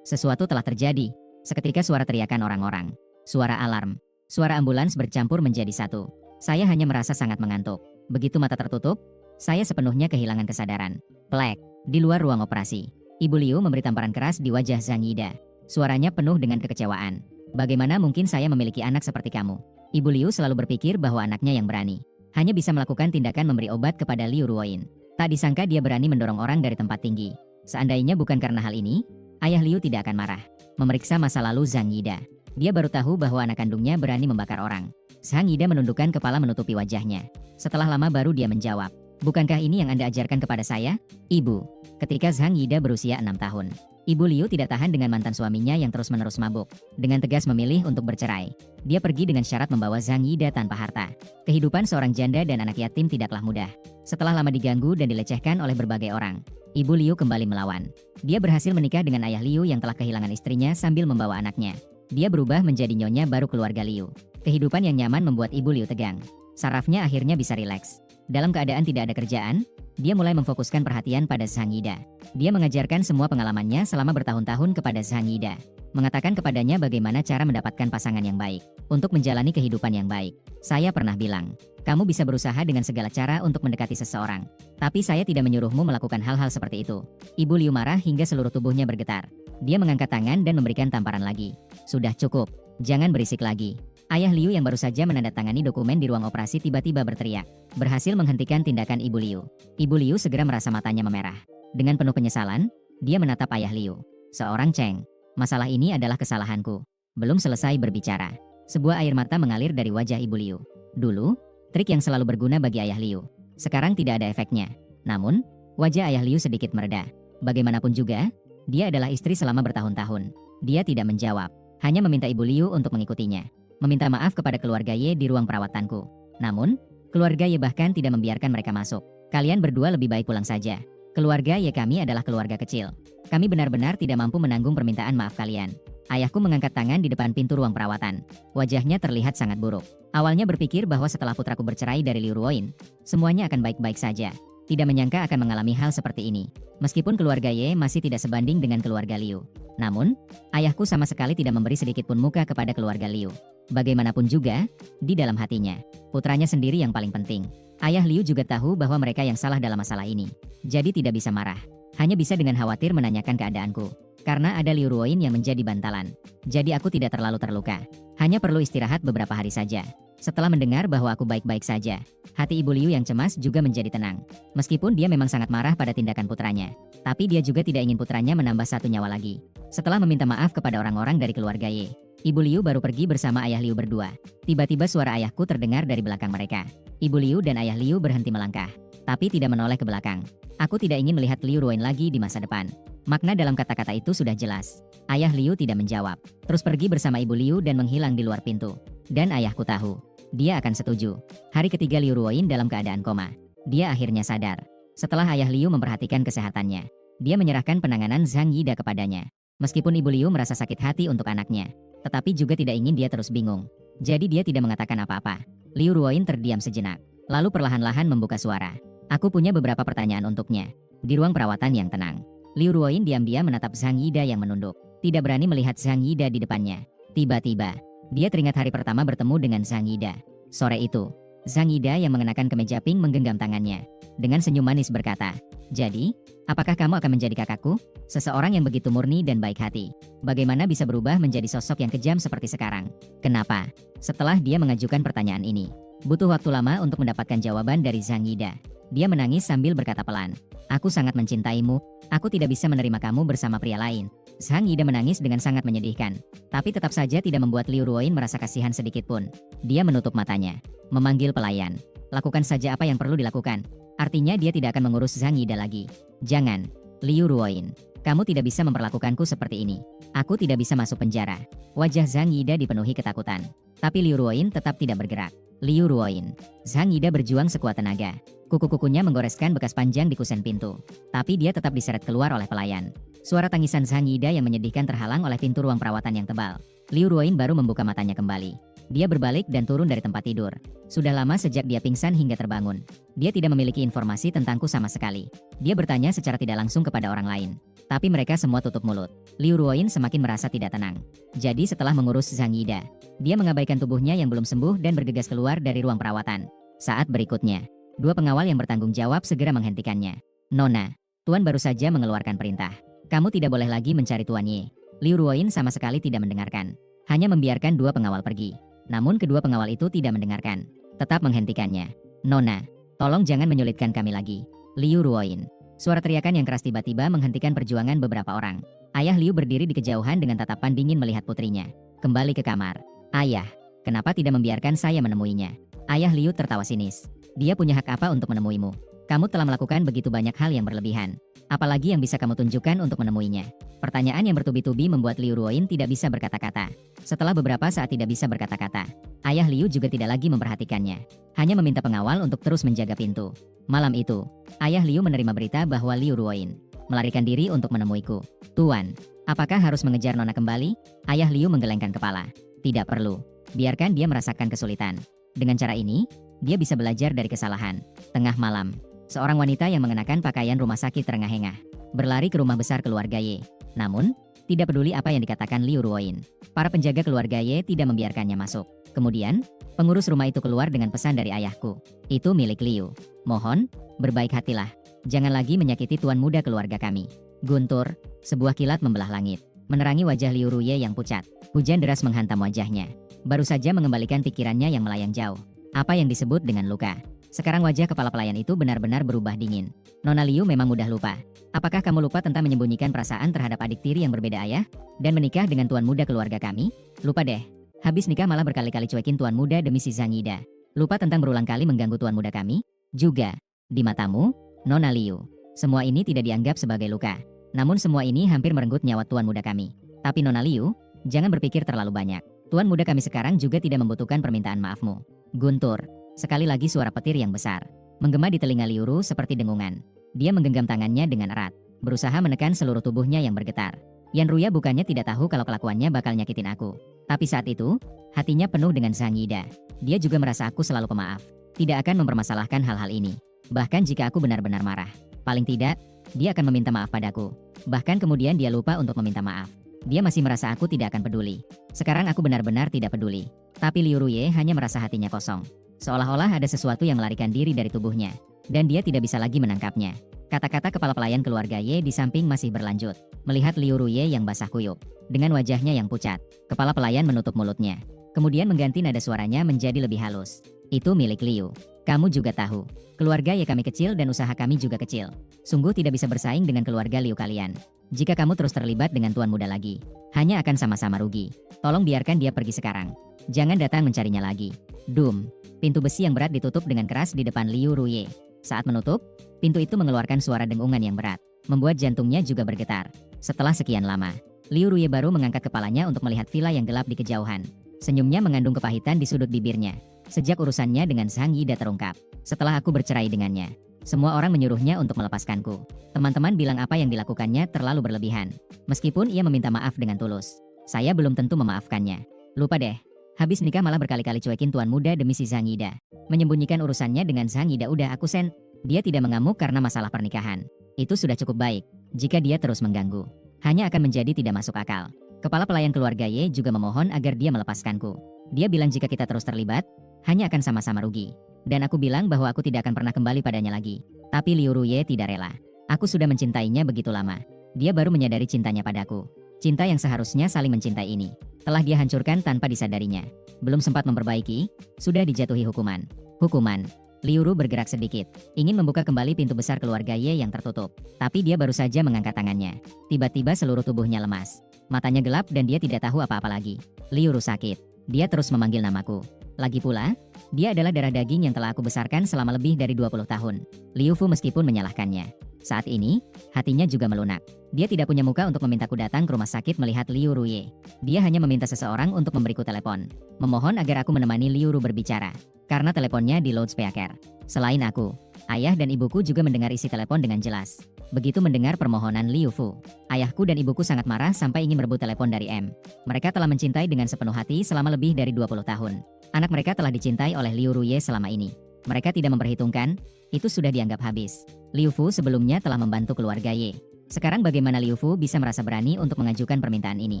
Sesuatu telah terjadi. Seketika suara teriakan orang-orang. Suara alarm. Suara ambulans bercampur menjadi satu. Saya hanya merasa sangat mengantuk. Begitu mata tertutup, saya sepenuhnya kehilangan kesadaran. Plek. Di luar ruang operasi, Ibu Liu memberi tamparan keras di wajah Zhang Yide. Suaranya penuh dengan kekecewaan. Bagaimana mungkin saya memiliki anak seperti kamu? Ibu Liu selalu berpikir bahwa anaknya yang berani hanya bisa melakukan tindakan memberi obat kepada Liu Ruoyin. Tak disangka dia berani mendorong orang dari tempat tinggi. Seandainya bukan karena hal ini, ayah Liu tidak akan marah. Memeriksa masa lalu Zhang Yide, dia baru tahu bahwa anak kandungnya berani membakar orang. Zhang Yide menundukkan kepala menutupi wajahnya. Setelah lama baru dia menjawab. Bukankah ini yang Anda ajarkan kepada saya, Ibu? Ketika Zhang Yide berusia 6 tahun, Ibu Liu tidak tahan dengan mantan suaminya yang terus-menerus mabuk. Dengan tegas memilih untuk bercerai. Dia pergi dengan syarat membawa Zhang Yide tanpa harta. Kehidupan seorang janda dan anak yatim tidaklah mudah. Setelah lama diganggu dan dilecehkan oleh berbagai orang, Ibu Liu kembali melawan. Dia berhasil menikah dengan ayah Liu yang telah kehilangan istrinya sambil membawa anaknya. Dia berubah menjadi nyonya baru keluarga Liu. Kehidupan yang nyaman membuat Ibu Liu tegang. Sarafnya akhirnya bisa rileks. Dalam keadaan tidak ada kerjaan, dia mulai memfokuskan perhatian pada Zhang Yide. Dia mengajarkan semua pengalamannya selama bertahun-tahun kepada Zhang Yide. Mengatakan kepadanya bagaimana cara mendapatkan pasangan yang baik. Untuk menjalani kehidupan yang baik. Saya pernah bilang, kamu bisa berusaha dengan segala cara untuk mendekati seseorang. Tapi saya tidak menyuruhmu melakukan hal-hal seperti itu. Ibu Liu marah hingga seluruh tubuhnya bergetar. Dia mengangkat tangan dan memberikan tamparan lagi. Sudah cukup. Jangan berisik lagi. Ayah Liu yang baru saja menandatangani dokumen di ruang operasi tiba-tiba berteriak. Berhasil menghentikan tindakan Ibu Liu. Ibu Liu segera merasa matanya memerah. Dengan penuh penyesalan, dia menatap ayah Liu. Seorang Cheng. Masalah ini adalah kesalahanku. Belum selesai berbicara. Sebuah air mata mengalir dari wajah Ibu Liu. Dulu, trik yang selalu berguna bagi ayah Liu. Sekarang tidak ada efeknya. Namun, wajah ayah Liu sedikit mereda. Bagaimanapun juga, dia adalah istri selama bertahun-tahun. Dia tidak menjawab. Hanya meminta Ibu Liu untuk mengikutinya. Meminta maaf kepada keluarga Ye di ruang perawatanku. Namun, keluarga Ye bahkan tidak membiarkan mereka masuk. Kalian berdua lebih baik pulang saja. Keluarga Ye kami adalah keluarga kecil. Kami benar-benar tidak mampu menanggung permintaan maaf kalian. Ayahku mengangkat tangan di depan pintu ruang perawatan. Wajahnya terlihat sangat buruk. Awalnya berpikir bahwa setelah putraku bercerai dari Liu Ruoyin, semuanya akan baik-baik saja. Tidak menyangka akan mengalami hal seperti ini. Meskipun keluarga Ye masih tidak sebanding dengan keluarga Liu. Namun, ayahku sama sekali tidak memberi sedikit pun muka kepada keluarga Liu. Bagaimanapun juga, di dalam hatinya, putranya sendiri yang paling penting. Ayah Liu juga tahu bahwa mereka yang salah dalam masalah ini. Jadi tidak bisa marah. Hanya bisa dengan khawatir menanyakan keadaanku. Karena ada Liu Ruoyin yang menjadi bantalan. Jadi aku tidak terlalu terluka. Hanya perlu istirahat beberapa hari saja. Setelah mendengar bahwa aku baik-baik saja, hati Ibu Liu yang cemas juga menjadi tenang. Meskipun dia memang sangat marah pada tindakan putranya. Tapi dia juga tidak ingin putranya menambah satu nyawa lagi. Setelah meminta maaf kepada orang-orang dari keluarga Ye, Ibu Liu baru pergi bersama ayah Liu berdua. Tiba-tiba suara ayahku terdengar dari belakang mereka. Ibu Liu dan ayah Liu berhenti melangkah, tapi tidak menoleh ke belakang. Aku tidak ingin melihat Liu Ruoyin lagi di masa depan. Makna dalam kata-kata itu sudah jelas. Ayah Liu tidak menjawab, terus pergi bersama Ibu Liu dan menghilang di luar pintu. Dan ayahku tahu, dia akan setuju. Hari ketiga Liu Ruoyin dalam keadaan koma. Dia akhirnya sadar. Setelah ayah Liu memperhatikan kesehatannya, dia menyerahkan penanganan Zhang Yida kepadanya. Meskipun ibu Liu merasa sakit hati untuk anaknya, tetapi juga tidak ingin dia terus bingung. Jadi dia tidak mengatakan apa-apa. Liu Ruoyin terdiam sejenak, lalu perlahan-lahan membuka suara. Aku punya beberapa pertanyaan untuknya. Di ruang perawatan yang tenang, Liu Ruoyin diam-diam menatap Zhang Yida yang menunduk. Tidak berani melihat Zhang Yida di depannya. Tiba-tiba, dia teringat hari pertama bertemu dengan Zhang Yida. Sore itu, Zhang Yida yang mengenakan kemeja pink menggenggam tangannya. Dengan senyum manis berkata, "Jadi, apakah kamu akan menjadi kakakku? Seseorang yang begitu murni dan baik hati. Bagaimana bisa berubah menjadi sosok yang kejam seperti sekarang? Kenapa?" Setelah dia mengajukan pertanyaan ini, butuh waktu lama untuk mendapatkan jawaban dari Zhang Yida. Dia menangis sambil berkata pelan, "Aku sangat mencintaimu. Aku tidak bisa menerima kamu bersama pria lain." Zhang Yida menangis dengan sangat menyedihkan, tapi tetap saja tidak membuat Liu Ruoyin merasa kasihan sedikit pun. Dia menutup matanya, memanggil pelayan. "Lakukan saja apa yang perlu dilakukan." Artinya dia tidak akan mengurus Zhang Yida lagi. "Jangan, Liu Ruoyin. Kamu tidak bisa memperlakukanku seperti ini. Aku tidak bisa masuk penjara." Wajah Zhang Yida dipenuhi ketakutan, tapi Liu Ruoyin tetap tidak bergerak. "Liu Ruoyin." Zhang Yida berjuang sekuat tenaga. Kuku-kukunya menggoreskan bekas panjang di kusen pintu, tapi dia tetap diseret keluar oleh pelayan. Suara tangisan Zhang Yida yang menyedihkan terhalang oleh pintu ruang perawatan yang tebal. Liu Ruoyin baru membuka matanya kembali. Dia berbalik dan turun dari tempat tidur. Sudah lama sejak dia pingsan hingga terbangun. Dia tidak memiliki informasi tentangku sama sekali. Dia bertanya secara tidak langsung kepada orang lain, tapi mereka semua tutup mulut. Liu Ruoyin semakin merasa tidak tenang. Jadi setelah mengurus Zhang Yida, dia mengabaikan tubuhnya yang belum sembuh dan bergegas keluar dari ruang perawatan. Saat berikutnya, dua pengawal yang bertanggung jawab segera menghentikannya. "Nona, Tuan baru saja mengeluarkan perintah. Kamu tidak boleh lagi mencari Tuan Ye." Liu Ruoyin sama sekali tidak mendengarkan. Hanya membiarkan dua pengawal pergi. Namun kedua pengawal itu tidak mendengarkan. Tetap menghentikannya. "Nona, tolong jangan menyulitkan kami lagi." Liu Ruoyin. Suara teriakan yang keras tiba-tiba menghentikan perjuangan beberapa orang. Ayah Liu berdiri di kejauhan dengan tatapan dingin melihat putrinya. Kembali ke kamar. "Ayah, kenapa tidak membiarkan saya menemuinya?" Ayah Liu tertawa sinis. "Dia punya hak apa untuk menemuimu? Kamu telah melakukan begitu banyak hal yang berlebihan. Apalagi yang bisa kamu tunjukkan untuk menemuinya?" Pertanyaan yang bertubi-tubi membuat Liu Ruoyin tidak bisa berkata-kata. Setelah beberapa saat tidak bisa berkata-kata, ayah Liu juga tidak lagi memperhatikannya. Hanya meminta pengawal untuk terus menjaga pintu. Malam itu, ayah Liu menerima berita bahwa Liu Ruoyin melarikan diri untuk menemuiku. "Tuan, apakah harus mengejar Nona kembali?" Ayah Liu menggelengkan kepala. "Tidak perlu. Biarkan dia merasakan kesulitan. Dengan cara ini, dia bisa belajar dari kesalahan." Tengah malam, seorang wanita yang mengenakan pakaian rumah sakit terengah-engah berlari ke rumah besar keluarga Ye. Namun, tidak peduli apa yang dikatakan Liu Ruoyin, para penjaga keluarga Ye tidak membiarkannya masuk. Kemudian, pengurus rumah itu keluar dengan pesan dari ayahku. "Itu milik Liu. Mohon, berbaik hatilah. Jangan lagi menyakiti tuan muda keluarga kami." Guntur, sebuah kilat membelah langit, menerangi wajah Liu Ruye yang pucat. Hujan deras menghantam wajahnya. Baru saja mengembalikan pikirannya yang melayang jauh. Apa yang disebut dengan luka? Sekarang wajah kepala pelayan itu benar-benar berubah dingin. "Nona Liu memang mudah lupa. Apakah kamu lupa tentang menyembunyikan perasaan terhadap adik tiri yang berbeda ayah? Dan menikah dengan tuan muda keluarga kami? Lupa deh. Habis nikah malah berkali-kali cuekin tuan muda demi si Zhang Yida. Lupa tentang berulang kali mengganggu tuan muda kami? Juga, di matamu, Nona Liu, semua ini tidak dianggap sebagai luka. Namun semua ini hampir merenggut nyawa tuan muda kami. Tapi Nona Liu, jangan berpikir terlalu banyak. Tuan muda kami sekarang juga tidak membutuhkan permintaan maafmu." Guntur, sekali lagi suara petir yang besar menggema di telinga Liu Ru seperti dengungan. Dia menggenggam tangannya dengan erat, berusaha menekan seluruh tubuhnya yang bergetar. Yan Ruya bukannya tidak tahu kalau kelakuannya bakal nyakitin aku. Tapi saat itu, hatinya penuh dengan Zhang Yida. Dia juga merasa aku selalu pemaaf. Tidak akan mempermasalahkan hal-hal ini. Bahkan jika aku benar-benar marah, paling tidak, dia akan meminta maaf padaku. Bahkan kemudian dia lupa untuk meminta maaf. Dia masih merasa aku tidak akan peduli. Sekarang aku benar-benar tidak peduli. Tapi Liu Ruye hanya merasa hatinya kosong. Seolah-olah ada sesuatu yang melarikan diri dari tubuhnya. Dan dia tidak bisa lagi menangkapnya. Kata-kata kepala pelayan keluarga Ye di samping masih berlanjut. Melihat Liu Ruye yang basah kuyup, dengan wajahnya yang pucat, kepala pelayan menutup mulutnya. Kemudian mengganti nada suaranya menjadi lebih halus. "Itu milik Liu. Kamu juga tahu. Keluarga Ye kami kecil dan usaha kami juga kecil. Sungguh tidak bisa bersaing dengan keluarga Liu kalian. Jika kamu terus terlibat dengan tuan muda lagi, hanya akan sama-sama rugi. Tolong biarkan dia pergi sekarang. Jangan datang mencarinya lagi." Dum. Pintu besi yang berat ditutup dengan keras di depan Liu Ruye. Saat menutup, pintu itu mengeluarkan suara dengungan yang berat, membuat jantungnya juga bergetar. Setelah sekian lama, Liu Ruye baru mengangkat kepalanya untuk melihat villa yang gelap di kejauhan. Senyumnya mengandung kepahitan di sudut bibirnya. sejak urusannya dengan Zhang Yida terungkap. Setelah aku bercerai dengannya, semua orang menyuruhnya untuk melepaskanku. Teman-teman bilang apa yang dilakukannya terlalu berlebihan. Meskipun ia meminta maaf dengan tulus, saya belum tentu memaafkannya. Lupa deh, habis nikah malah berkali-kali cuekin tuan muda demi si Zhang Yida. Menyembunyikan urusannya dengan Zhang Yida udah aku sen. Dia tidak mengamuk karena masalah pernikahan. Itu sudah cukup baik. Jika dia terus mengganggu, hanya akan menjadi tidak masuk akal. Kepala pelayan keluarga Ye juga memohon agar dia melepaskanku. Dia bilang jika kita terus terlibat, hanya akan sama-sama rugi. Dan aku bilang bahwa aku tidak akan pernah kembali padanya lagi. Tapi Liu Ruye tidak rela. Aku sudah mencintainya begitu lama. Dia baru menyadari cintanya padaku. Cinta yang seharusnya saling mencintai ini telah dia hancurkan tanpa disadarinya. Belum sempat memperbaiki, sudah dijatuhi hukuman. Hukuman. Liu Ru bergerak sedikit, ingin membuka kembali pintu besar keluarga Ye yang tertutup. Tapi dia baru saja mengangkat tangannya. Tiba-tiba seluruh tubuhnya lemas. Matanya gelap dan dia tidak tahu apa-apa lagi. Liu Ru sakit. Dia terus memanggil namaku. Lagi pula, dia adalah darah daging yang telah aku besarkan selama lebih dari 20 tahun. Liu Fu meskipun menyalahkannya, saat ini, hatinya juga melunak. Dia tidak punya muka untuk memintaku datang ke rumah sakit melihat Liu Ruye. Dia hanya meminta seseorang untuk memberiku telepon. Memohon agar aku menemani Liu Ru berbicara. Karena teleponnya di loudspeaker. Selain aku, ayah dan ibuku juga mendengar isi telepon dengan jelas. Begitu mendengar permohonan Liu Fu, ayahku dan ibuku sangat marah sampai ingin merebut telepon dari M. Mereka telah mencintai dengan sepenuh hati selama lebih dari 20 tahun. Anak mereka telah dicintai oleh Liu Ruye selama ini. Mereka tidak memperhitungkan, itu sudah dianggap habis. Liu Fu sebelumnya telah membantu keluarga Ye. Sekarang bagaimana Liu Fu bisa merasa berani untuk mengajukan permintaan ini?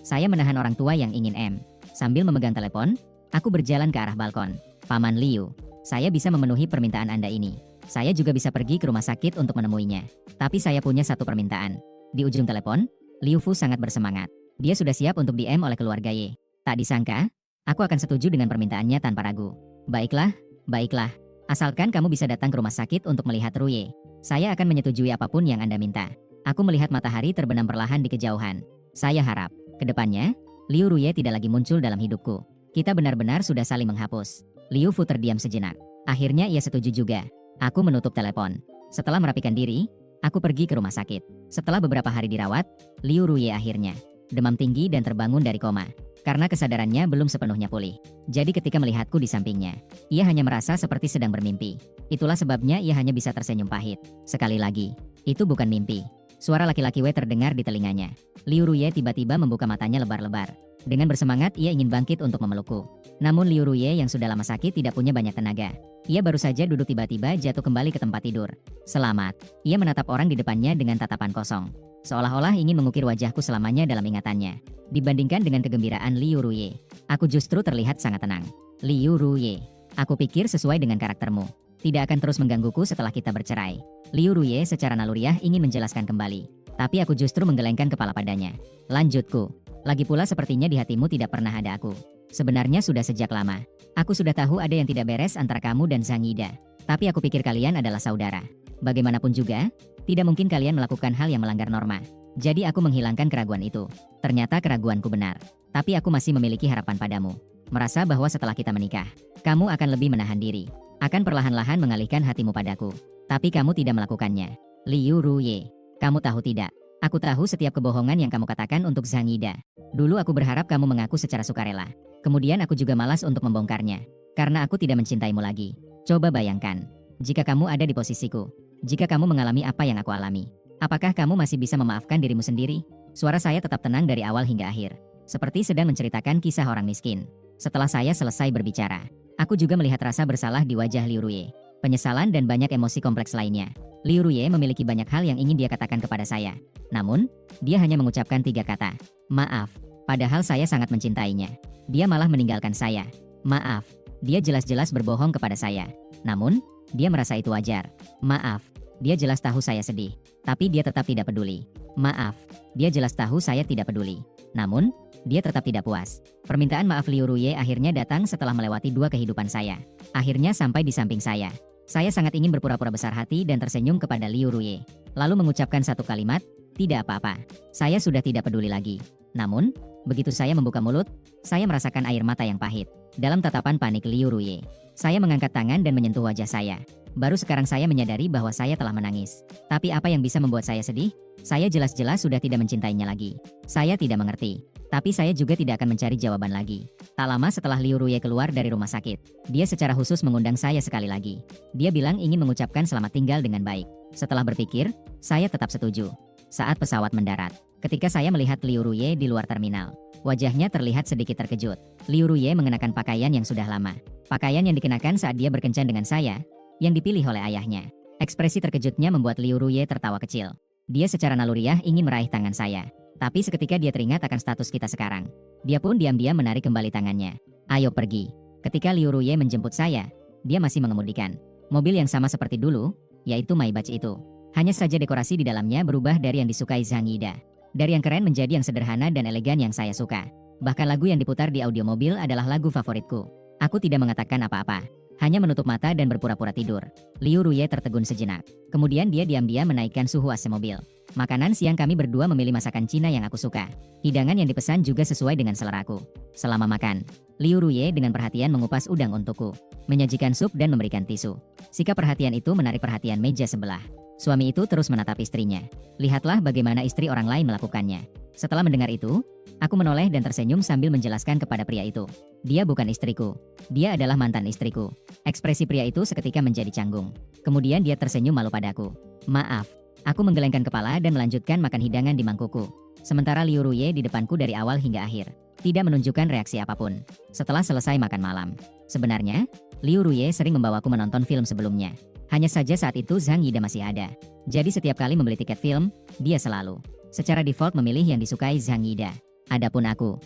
Saya menahan orang tua yang ingin M. Sambil memegang telepon, aku berjalan ke arah balkon. Paman Liu, saya bisa memenuhi permintaan Anda ini. Saya juga bisa pergi ke rumah sakit untuk menemuinya. Tapi saya punya satu permintaan. Di ujung telepon, Liu Fu sangat bersemangat. Dia sudah siap untuk di-M oleh keluarga Ye. Tak disangka, aku akan setuju dengan permintaannya tanpa ragu. Baiklah, baiklah. Asalkan kamu bisa datang ke rumah sakit untuk melihat Ruye. Saya akan menyetujui apapun yang Anda minta. Aku melihat matahari terbenam perlahan di kejauhan. Saya harap, ke depannya, Liu Ruye tidak lagi muncul dalam hidupku. Kita benar-benar sudah saling menghapus. Liu Fu terdiam sejenak. Akhirnya ia setuju juga. Aku menutup telepon. Setelah merapikan diri, aku pergi ke rumah sakit. Setelah beberapa hari dirawat, Liu Ruye akhirnya demam tinggi dan terbangun dari koma. Karena kesadarannya belum sepenuhnya pulih. Jadi ketika melihatku di sampingnya, ia hanya merasa seperti sedang bermimpi. Itulah sebabnya ia hanya bisa tersenyum pahit. Sekali lagi, itu bukan mimpi. Suara laki-laki W terdengar di telinganya. Liu Ruye tiba-tiba membuka matanya lebar-lebar. Dengan bersemangat ia ingin bangkit untuk memelukku. Namun Liu Ruye yang sudah lama sakit tidak punya banyak tenaga. Ia baru saja duduk tiba-tiba jatuh kembali ke tempat tidur. Selamat. Ia menatap orang di depannya dengan tatapan kosong. Seolah-olah ingin mengukir wajahku selamanya dalam ingatannya. Dibandingkan dengan kegembiraan Liu Ruye, aku justru terlihat sangat tenang. Liu Ruye, aku pikir sesuai dengan karaktermu, tidak akan terus menggangguku setelah kita bercerai. Liu Ruye secara naluriah ingin menjelaskan kembali. Tapi aku justru menggelengkan kepala padanya. Lanjutku. Lagi pula sepertinya di hatimu tidak pernah ada aku. Sebenarnya sudah sejak lama. Aku sudah tahu ada yang tidak beres antara kamu dan Zhang Yida. Tapi aku pikir kalian adalah saudara. Bagaimanapun juga, tidak mungkin kalian melakukan hal yang melanggar norma. Jadi aku menghilangkan keraguan itu. Ternyata keraguanku benar. Tapi aku masih memiliki harapan padamu. Merasa bahwa setelah kita menikah, kamu akan lebih menahan diri. Akan perlahan-lahan mengalihkan hatimu padaku. Tapi kamu tidak melakukannya. Liu Ruye, kamu tahu tidak? Aku tahu setiap kebohongan yang kamu katakan untuk Zhang Yida. Dulu aku berharap kamu mengaku secara sukarela. Kemudian aku juga malas untuk membongkarnya. Karena aku tidak mencintaimu lagi. Coba bayangkan, jika kamu ada di posisiku. Jika kamu mengalami apa yang aku alami. Apakah kamu masih bisa memaafkan dirimu sendiri? Suara saya tetap tenang dari awal hingga akhir. Seperti sedang menceritakan kisah orang miskin. Setelah saya selesai berbicara, aku juga melihat rasa bersalah di wajah Liu Ruye. Penyesalan dan banyak emosi kompleks lainnya. Liu Ruye memiliki banyak hal yang ingin dia katakan kepada saya. Namun, dia hanya mengucapkan 3 kata. Maaf, padahal saya sangat mencintainya. Dia malah meninggalkan saya. Maaf, dia jelas-jelas berbohong kepada saya. Namun, dia merasa itu wajar. Maaf, dia jelas tahu saya sedih. Tapi dia tetap tidak peduli. Maaf, dia jelas tahu saya tidak peduli. Namun, dia tetap tidak puas. Permintaan maaf Liu Ruye akhirnya datang setelah melewati 2 kehidupan saya. Akhirnya sampai di samping saya. Saya sangat ingin berpura-pura besar hati dan tersenyum kepada Liu Ruye. Lalu mengucapkan satu kalimat, tidak apa-apa. Saya sudah tidak peduli lagi. Namun, begitu saya membuka mulut, saya merasakan air mata yang pahit. Dalam tatapan panik Liu Ruye, saya mengangkat tangan dan menyentuh wajah saya. Baru sekarang saya menyadari bahwa saya telah menangis. Tapi apa yang bisa membuat saya sedih? Saya jelas-jelas sudah tidak mencintainya lagi. Saya tidak mengerti. Tapi saya juga tidak akan mencari jawaban lagi. Tak lama setelah Liu Ruye keluar dari rumah sakit, dia secara khusus mengundang saya sekali lagi. Dia bilang ingin mengucapkan selamat tinggal dengan baik. Setelah berpikir, saya tetap setuju. Saat pesawat mendarat, ketika saya melihat Liu Ruye di luar terminal, wajahnya terlihat sedikit terkejut. Liu Ruye mengenakan pakaian yang sudah lama. Pakaian yang dikenakan saat dia berkencan dengan saya, yang dipilih oleh ayahnya. Ekspresi terkejutnya membuat Liu Ruye tertawa kecil. Dia secara naluriah ingin meraih tangan saya. Tapi seketika dia teringat akan status kita sekarang. Dia pun diam-diam menarik kembali tangannya. Ayo pergi. Ketika Liu Ruye menjemput saya, dia masih mengemudikan mobil yang sama seperti dulu, yaitu Maybach itu. Hanya saja dekorasi di dalamnya berubah dari yang disukai Zhang Yida. Dari yang keren menjadi yang sederhana dan elegan yang saya suka. Bahkan lagu yang diputar di audio mobil adalah lagu favoritku. Aku tidak mengatakan apa-apa. Hanya menutup mata dan berpura-pura tidur. Liu Ruye tertegun sejenak. Kemudian dia diam-diam menaikkan suhu AC mobil. Makanan siang kami berdua memilih masakan Cina yang aku suka. Hidangan yang dipesan juga sesuai dengan seleraku. Selama makan, Liu Ruye dengan perhatian mengupas udang untukku, menyajikan sup dan memberikan tisu. Sikap perhatian itu menarik perhatian meja sebelah. Suami itu terus menatap istrinya. Lihatlah bagaimana istri orang lain melakukannya. Setelah mendengar itu, aku menoleh dan tersenyum sambil menjelaskan kepada pria itu. Dia bukan istriku. Dia adalah mantan istriku. Ekspresi pria itu seketika menjadi canggung. Kemudian dia tersenyum malu padaku. Maaf. Aku menggelengkan kepala dan melanjutkan makan hidangan di mangkukku. Sementara Liu Ruye di depanku dari awal hingga akhir. Tidak menunjukkan reaksi apapun. Setelah selesai makan malam. Sebenarnya, Liu Ruye sering membawaku menonton film sebelumnya. Hanya saja saat itu Zhang Yida masih ada. Jadi setiap kali membeli tiket film, dia selalu secara default memilih yang disukai Zhang Yida. Adapun aku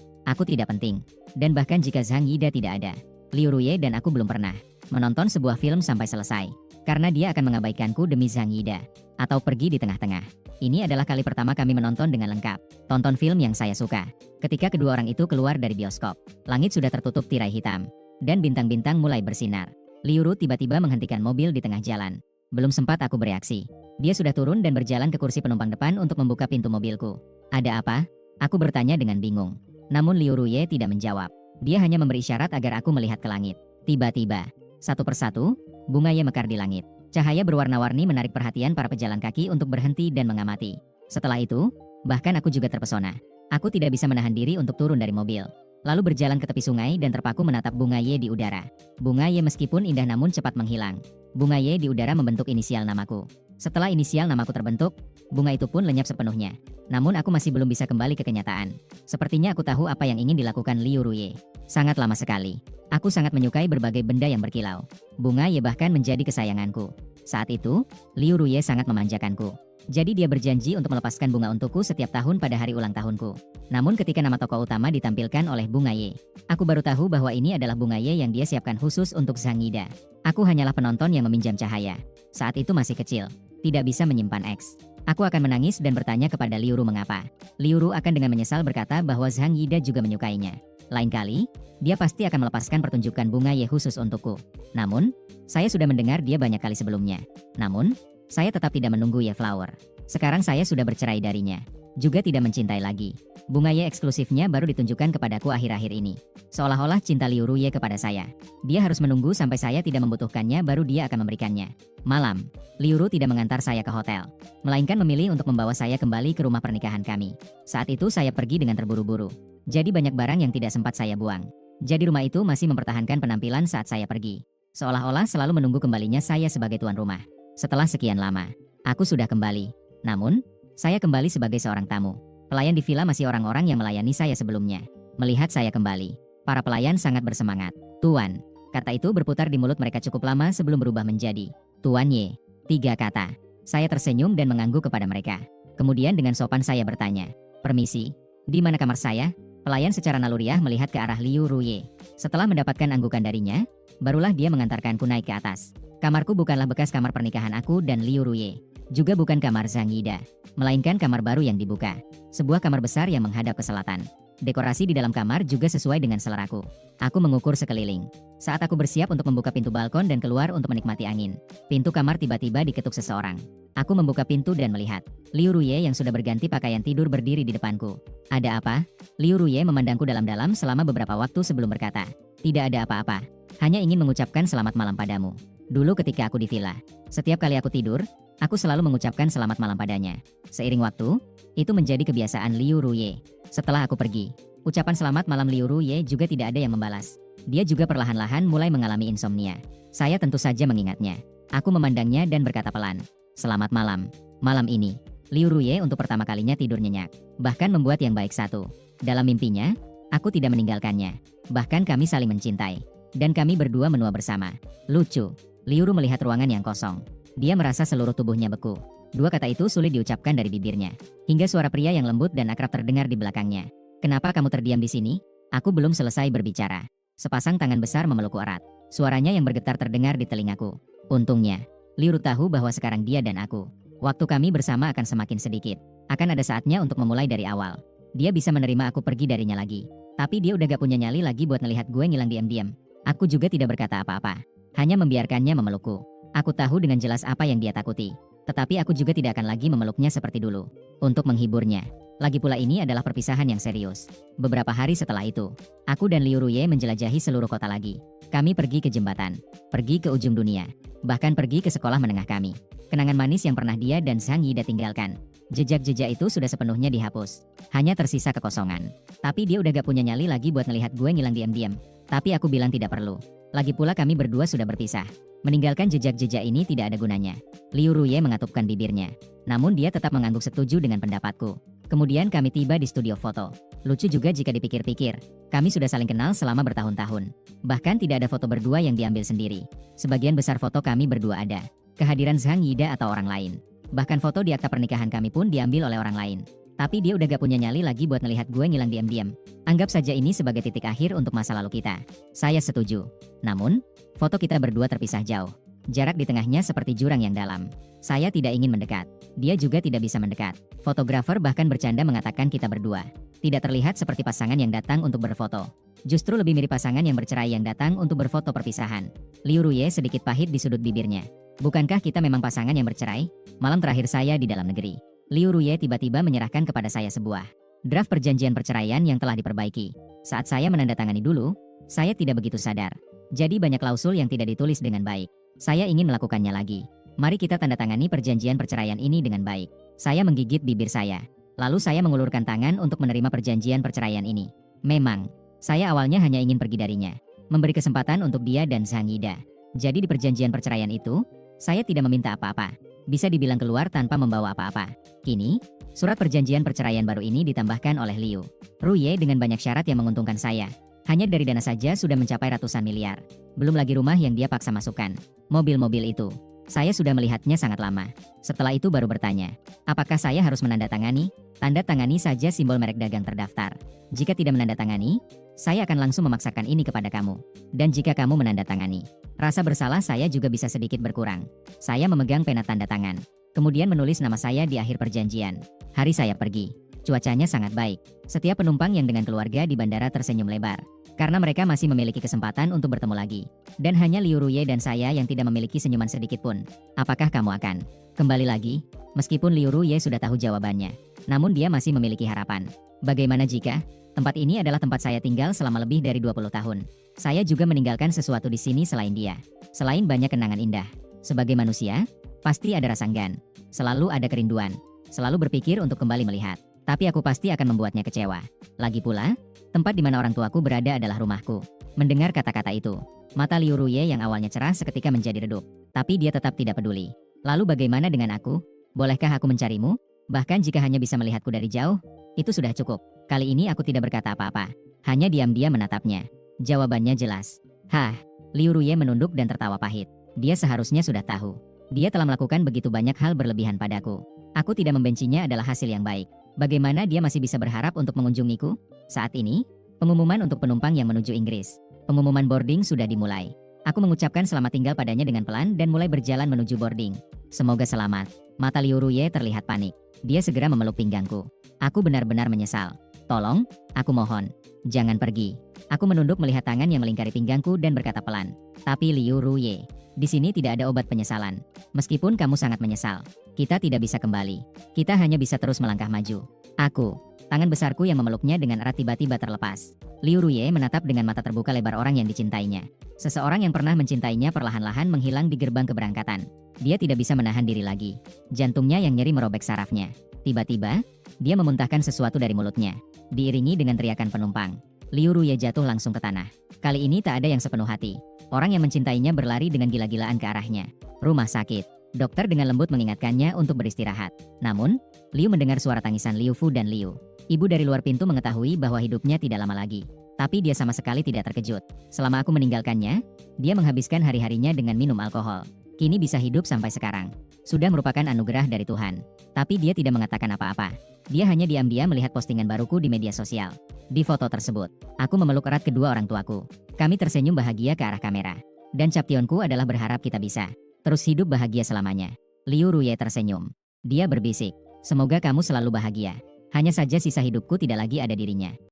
tidak penting. Dan bahkan jika Zhang Yida tidak ada, Liu Ruye dan aku belum pernah menonton sebuah film sampai selesai. Karena dia akan mengabaikanku demi Zhang Yida. Atau pergi di tengah-tengah. Ini adalah kali pertama kami menonton dengan lengkap. Tonton film yang saya suka. Ketika kedua orang itu keluar dari bioskop, langit sudah tertutup tirai hitam. Dan bintang-bintang mulai bersinar. Liu Ru tiba-tiba menghentikan mobil di tengah jalan. Belum sempat aku bereaksi. Dia sudah turun dan berjalan ke kursi penumpang depan untuk membuka pintu mobilku. Ada apa? Aku bertanya dengan bingung. Namun Liu Ruye tidak menjawab. Dia hanya memberi isyarat agar aku melihat ke langit. Tiba-tiba, satu persatu, bunga ye mekar di langit. Cahaya berwarna-warni menarik perhatian para pejalan kaki untuk berhenti dan mengamati. Setelah itu, bahkan aku juga terpesona. Aku tidak bisa menahan diri untuk turun dari mobil. Lalu berjalan ke tepi sungai dan terpaku menatap bunga ye di udara. Bunga ye meskipun indah namun cepat menghilang. Bunga ye di udara membentuk inisial namaku. Setelah inisial namaku terbentuk, bunga itu pun lenyap sepenuhnya. Namun aku masih belum bisa kembali ke kenyataan. Sepertinya aku tahu apa yang ingin dilakukan Liu Ruye. Sangat lama sekali. Aku sangat menyukai berbagai benda yang berkilau. Bunga ye bahkan menjadi kesayanganku. Saat itu, Liu Ruye sangat memanjakanku. Jadi dia berjanji untuk melepaskan bunga untukku setiap tahun pada hari ulang tahunku. Namun ketika nama tokoh utama ditampilkan oleh Bunga Ye, aku baru tahu bahwa ini adalah Bunga Ye yang dia siapkan khusus untuk Zhang Yida. Aku hanyalah penonton yang meminjam cahaya. Saat itu masih kecil, tidak bisa menyimpan X. Aku akan menangis dan bertanya kepada Liu Ru mengapa. Liu Ru akan dengan menyesal berkata bahwa Zhang Yida juga menyukainya. Lain kali, dia pasti akan melepaskan pertunjukan Bunga Ye khusus untukku. Namun, saya sudah mendengar dia banyak kali sebelumnya. Namun, saya tetap tidak menunggu Ye Flower. Sekarang saya sudah bercerai darinya. Juga tidak mencintai lagi. Bunga Ye eksklusifnya baru ditunjukkan kepadaku akhir-akhir ini. Seolah-olah cinta Liu Ruye kepada saya. Dia harus menunggu sampai saya tidak membutuhkannya baru dia akan memberikannya. Malam, Liu Ru tidak mengantar saya ke hotel. Melainkan memilih untuk membawa saya kembali ke rumah pernikahan kami. Saat itu saya pergi dengan terburu-buru. Jadi banyak barang yang tidak sempat saya buang. Jadi rumah itu masih mempertahankan penampilan saat saya pergi. Seolah-olah selalu menunggu kembalinya saya sebagai tuan rumah. Setelah sekian lama, aku sudah kembali. Namun, saya kembali sebagai seorang tamu. Pelayan di villa masih orang-orang yang melayani saya sebelumnya. Melihat saya kembali, para pelayan sangat bersemangat. Tuan, kata itu berputar di mulut mereka cukup lama sebelum berubah menjadi Tuan Ye. 3 kata. Saya tersenyum dan mengangguk kepada mereka. Kemudian dengan sopan saya bertanya, "Permisi, di mana kamar saya?" Pelayan secara naluriah melihat ke arah Liu Ruye. Setelah mendapatkan anggukan darinya, barulah dia mengantarkanku naik ke atas. Kamarku bukanlah bekas kamar pernikahan aku dan Liu Ruye. Juga bukan kamar Zhang Yida, melainkan kamar baru yang dibuka. Sebuah kamar besar yang menghadap ke selatan. Dekorasi di dalam kamar juga sesuai dengan seleraku. Aku mengukur sekeliling. Saat aku bersiap untuk membuka pintu balkon dan keluar untuk menikmati angin, pintu kamar tiba-tiba diketuk seseorang. Aku membuka pintu dan melihat Liu Ruye yang sudah berganti pakaian tidur berdiri di depanku. "Ada apa?" Liu Ruye memandangku dalam-dalam selama beberapa waktu sebelum berkata, "Tidak ada apa-apa. Hanya ingin mengucapkan selamat malam padamu. Dulu ketika aku di villa, setiap kali aku tidur, aku selalu mengucapkan selamat malam padanya. Seiring waktu, itu menjadi kebiasaan Liu Ruye. Setelah aku pergi, Ucapan selamat malam Liu Ruye juga tidak ada yang membalas. Dia juga perlahan-lahan mulai mengalami insomnia. Saya tentu saja mengingatnya. Aku memandangnya dan berkata pelan, "Selamat malam." Malam ini, Liu Ruye untuk pertama kalinya tidur nyenyak. Bahkan membuat yang baik satu. Dalam mimpinya, aku tidak meninggalkannya. Bahkan kami saling mencintai. Dan kami berdua menua bersama. Lucu. Liu Ru melihat ruangan yang kosong. Dia merasa seluruh tubuhnya beku. Dua kata itu sulit diucapkan dari bibirnya. Hingga suara pria yang lembut dan akrab terdengar di belakangnya. "Kenapa kamu terdiam di sini?" Aku belum selesai berbicara. Sepasang tangan besar memelukku erat. Suaranya yang bergetar terdengar di telingaku. Untungnya, Liu Ru tahu bahwa sekarang dia dan aku. Waktu kami bersama akan semakin sedikit. Akan ada saatnya untuk memulai dari awal. Dia bisa menerima aku pergi darinya lagi. Tapi dia udah gak punya nyali lagi buat ngelihat gue ngilang diam-diam. Aku juga tidak berkata apa-apa. Hanya membiarkannya memelukku. Aku tahu dengan jelas apa yang dia takuti. Tetapi aku juga tidak akan lagi memeluknya seperti dulu. Untuk menghiburnya. Lagi pula ini adalah perpisahan yang serius. Beberapa hari setelah itu, aku dan Liu Ruye menjelajahi seluruh kota lagi. Kami pergi ke jembatan, pergi ke ujung dunia, bahkan pergi ke sekolah menengah kami. Kenangan manis yang pernah dia dan Zhang Yida tinggalkan. Jejak-jejak itu sudah sepenuhnya dihapus. Hanya tersisa kekosongan. Tapi dia udah gak punya nyali lagi buat ngelihat gue ngilang diam-diam. Tapi aku bilang tidak perlu. Lagi pula kami berdua sudah berpisah. Meninggalkan jejak-jejak ini tidak ada gunanya. Liu Ruye mengatupkan bibirnya. Namun dia tetap mengangguk setuju dengan pendapatku. Kemudian kami tiba di studio foto. Lucu juga jika dipikir-pikir. Kami sudah saling kenal selama bertahun-tahun. Bahkan tidak ada foto berdua yang diambil sendiri. Sebagian besar foto kami berdua ada. Kehadiran Zhang Yida atau orang lain. Bahkan foto di akta pernikahan kami pun diambil oleh orang lain. Tapi dia udah gak punya nyali lagi buat ngelihat gue ngilang diam-diam. Anggap saja ini sebagai titik akhir untuk masa lalu kita. Saya setuju. Namun, foto kita berdua terpisah jauh. Jarak di tengahnya seperti jurang yang dalam. Saya tidak ingin mendekat. Dia juga tidak bisa mendekat. Fotografer bahkan bercanda mengatakan kita berdua tidak terlihat seperti pasangan yang datang untuk berfoto. Justru lebih mirip pasangan yang bercerai yang datang untuk berfoto perpisahan. Liu Ruye sedikit pahit di sudut bibirnya. Bukankah kita memang pasangan yang bercerai? Malam terakhir saya di dalam negeri. Liu Ruye tiba-tiba menyerahkan kepada saya sebuah draft perjanjian perceraian yang telah diperbaiki. Saat saya menandatangani dulu, saya tidak begitu sadar. Jadi banyak klausul yang tidak ditulis dengan baik. Saya ingin melakukannya lagi. Mari kita tanda tangani perjanjian perceraian ini dengan baik. Saya menggigit bibir saya. Lalu saya mengulurkan tangan untuk menerima perjanjian perceraian ini. Memang, saya awalnya hanya ingin pergi darinya. Memberi kesempatan untuk dia dan Zhang Yida. Jadi di perjanjian perceraian itu, saya tidak meminta apa-apa. Bisa dibilang keluar tanpa membawa apa-apa. Kini, surat perjanjian perceraian baru ini ditambahkan oleh Liu Ruye dengan banyak syarat yang menguntungkan saya. Hanya dari dana saja sudah mencapai ratusan miliar. Belum lagi rumah yang dia paksa masukkan. Mobil-mobil itu. Saya sudah melihatnya sangat lama. Setelah itu baru bertanya, apakah saya harus menandatangani? Tanda tangani saja simbol merek dagang terdaftar. Jika tidak menandatangani, saya akan langsung memaksakan ini kepada kamu. Dan jika kamu menandatangani, rasa bersalah saya juga bisa sedikit berkurang. Saya memegang pena tanda tangan. Kemudian menulis nama saya di akhir perjanjian. Hari saya pergi. Cuacanya sangat baik. Setiap penumpang yang dengan keluarga di bandara tersenyum lebar. Karena mereka masih memiliki kesempatan untuk bertemu lagi. Dan hanya Liu Ruye dan saya yang tidak memiliki senyuman sedikit pun. Apakah kamu akan kembali lagi? Meskipun Liu Ruye sudah tahu jawabannya. Namun dia masih memiliki harapan. Bagaimana jika tempat ini adalah tempat saya tinggal selama lebih dari 20 tahun. Saya juga meninggalkan sesuatu di sini selain dia. Selain banyak kenangan indah. Sebagai manusia, pasti ada rasa enggan. Selalu ada kerinduan. Selalu berpikir untuk kembali melihat. Tapi aku pasti akan membuatnya kecewa. Lagi pula, tempat di mana orang tuaku berada adalah rumahku. Mendengar kata-kata itu, mata Liu Ruye yang awalnya cerah seketika menjadi redup. Tapi dia tetap tidak peduli. Lalu bagaimana dengan aku? Bolehkah aku mencarimu? Bahkan jika hanya bisa melihatku dari jauh, itu sudah cukup. Kali ini aku tidak berkata apa-apa. Hanya diam-diam menatapnya. Jawabannya jelas. Hah, Liu Ruye menunduk dan tertawa pahit. Dia seharusnya sudah tahu. Dia telah melakukan begitu banyak hal berlebihan padaku. Aku tidak membencinya adalah hasil yang baik. Bagaimana dia masih bisa berharap untuk mengunjungiku? Saat ini, pengumuman untuk penumpang yang menuju Inggris. Pengumuman boarding sudah dimulai. Aku mengucapkan selamat tinggal padanya dengan pelan dan mulai berjalan menuju boarding. Semoga selamat. Mata Liu Ruye terlihat panik. Dia segera memeluk pinggangku. Aku benar-benar menyesal. Tolong, aku mohon. Jangan pergi. Aku menunduk melihat tangan yang melingkari pinggangku dan berkata pelan. Tapi Liu Ruye, di sini tidak ada obat penyesalan. Meskipun kamu sangat menyesal, kita tidak bisa kembali. Kita hanya bisa terus melangkah maju. Aku, tangan besarku yang memeluknya dengan erat tiba-tiba terlepas. Liu Ruye menatap dengan mata terbuka lebar orang yang dicintainya. Seseorang yang pernah mencintainya perlahan-lahan menghilang di gerbang keberangkatan. Dia tidak bisa menahan diri lagi. Jantungnya yang nyeri merobek sarafnya. Tiba-tiba, dia memuntahkan sesuatu dari mulutnya. Diiringi dengan teriakan penumpang, Liu Ruye jatuh langsung ke tanah. Kali ini tak ada yang sepenuh hati. Orang yang mencintainya berlari dengan gila-gilaan ke arahnya. Rumah sakit. Dokter dengan lembut mengingatkannya untuk beristirahat. Namun, Liu mendengar suara tangisan Liu Fu dan Liu. Ibu dari luar pintu mengetahui bahwa hidupnya tidak lama lagi. Tapi dia sama sekali tidak terkejut. Selama aku meninggalkannya, dia menghabiskan hari-harinya dengan minum alkohol. Kini bisa hidup sampai sekarang. Sudah merupakan anugerah dari Tuhan. Tapi dia tidak mengatakan apa-apa. Dia hanya diam-diam melihat postingan baruku di media sosial. Di foto tersebut, aku memeluk erat kedua orang tuaku. Kami tersenyum bahagia ke arah kamera. Dan captionku adalah berharap kita bisa terus hidup bahagia selamanya. Liu Ruye tersenyum. Dia berbisik, semoga kamu selalu bahagia. Hanya saja sisa hidupku tidak lagi ada dirinya.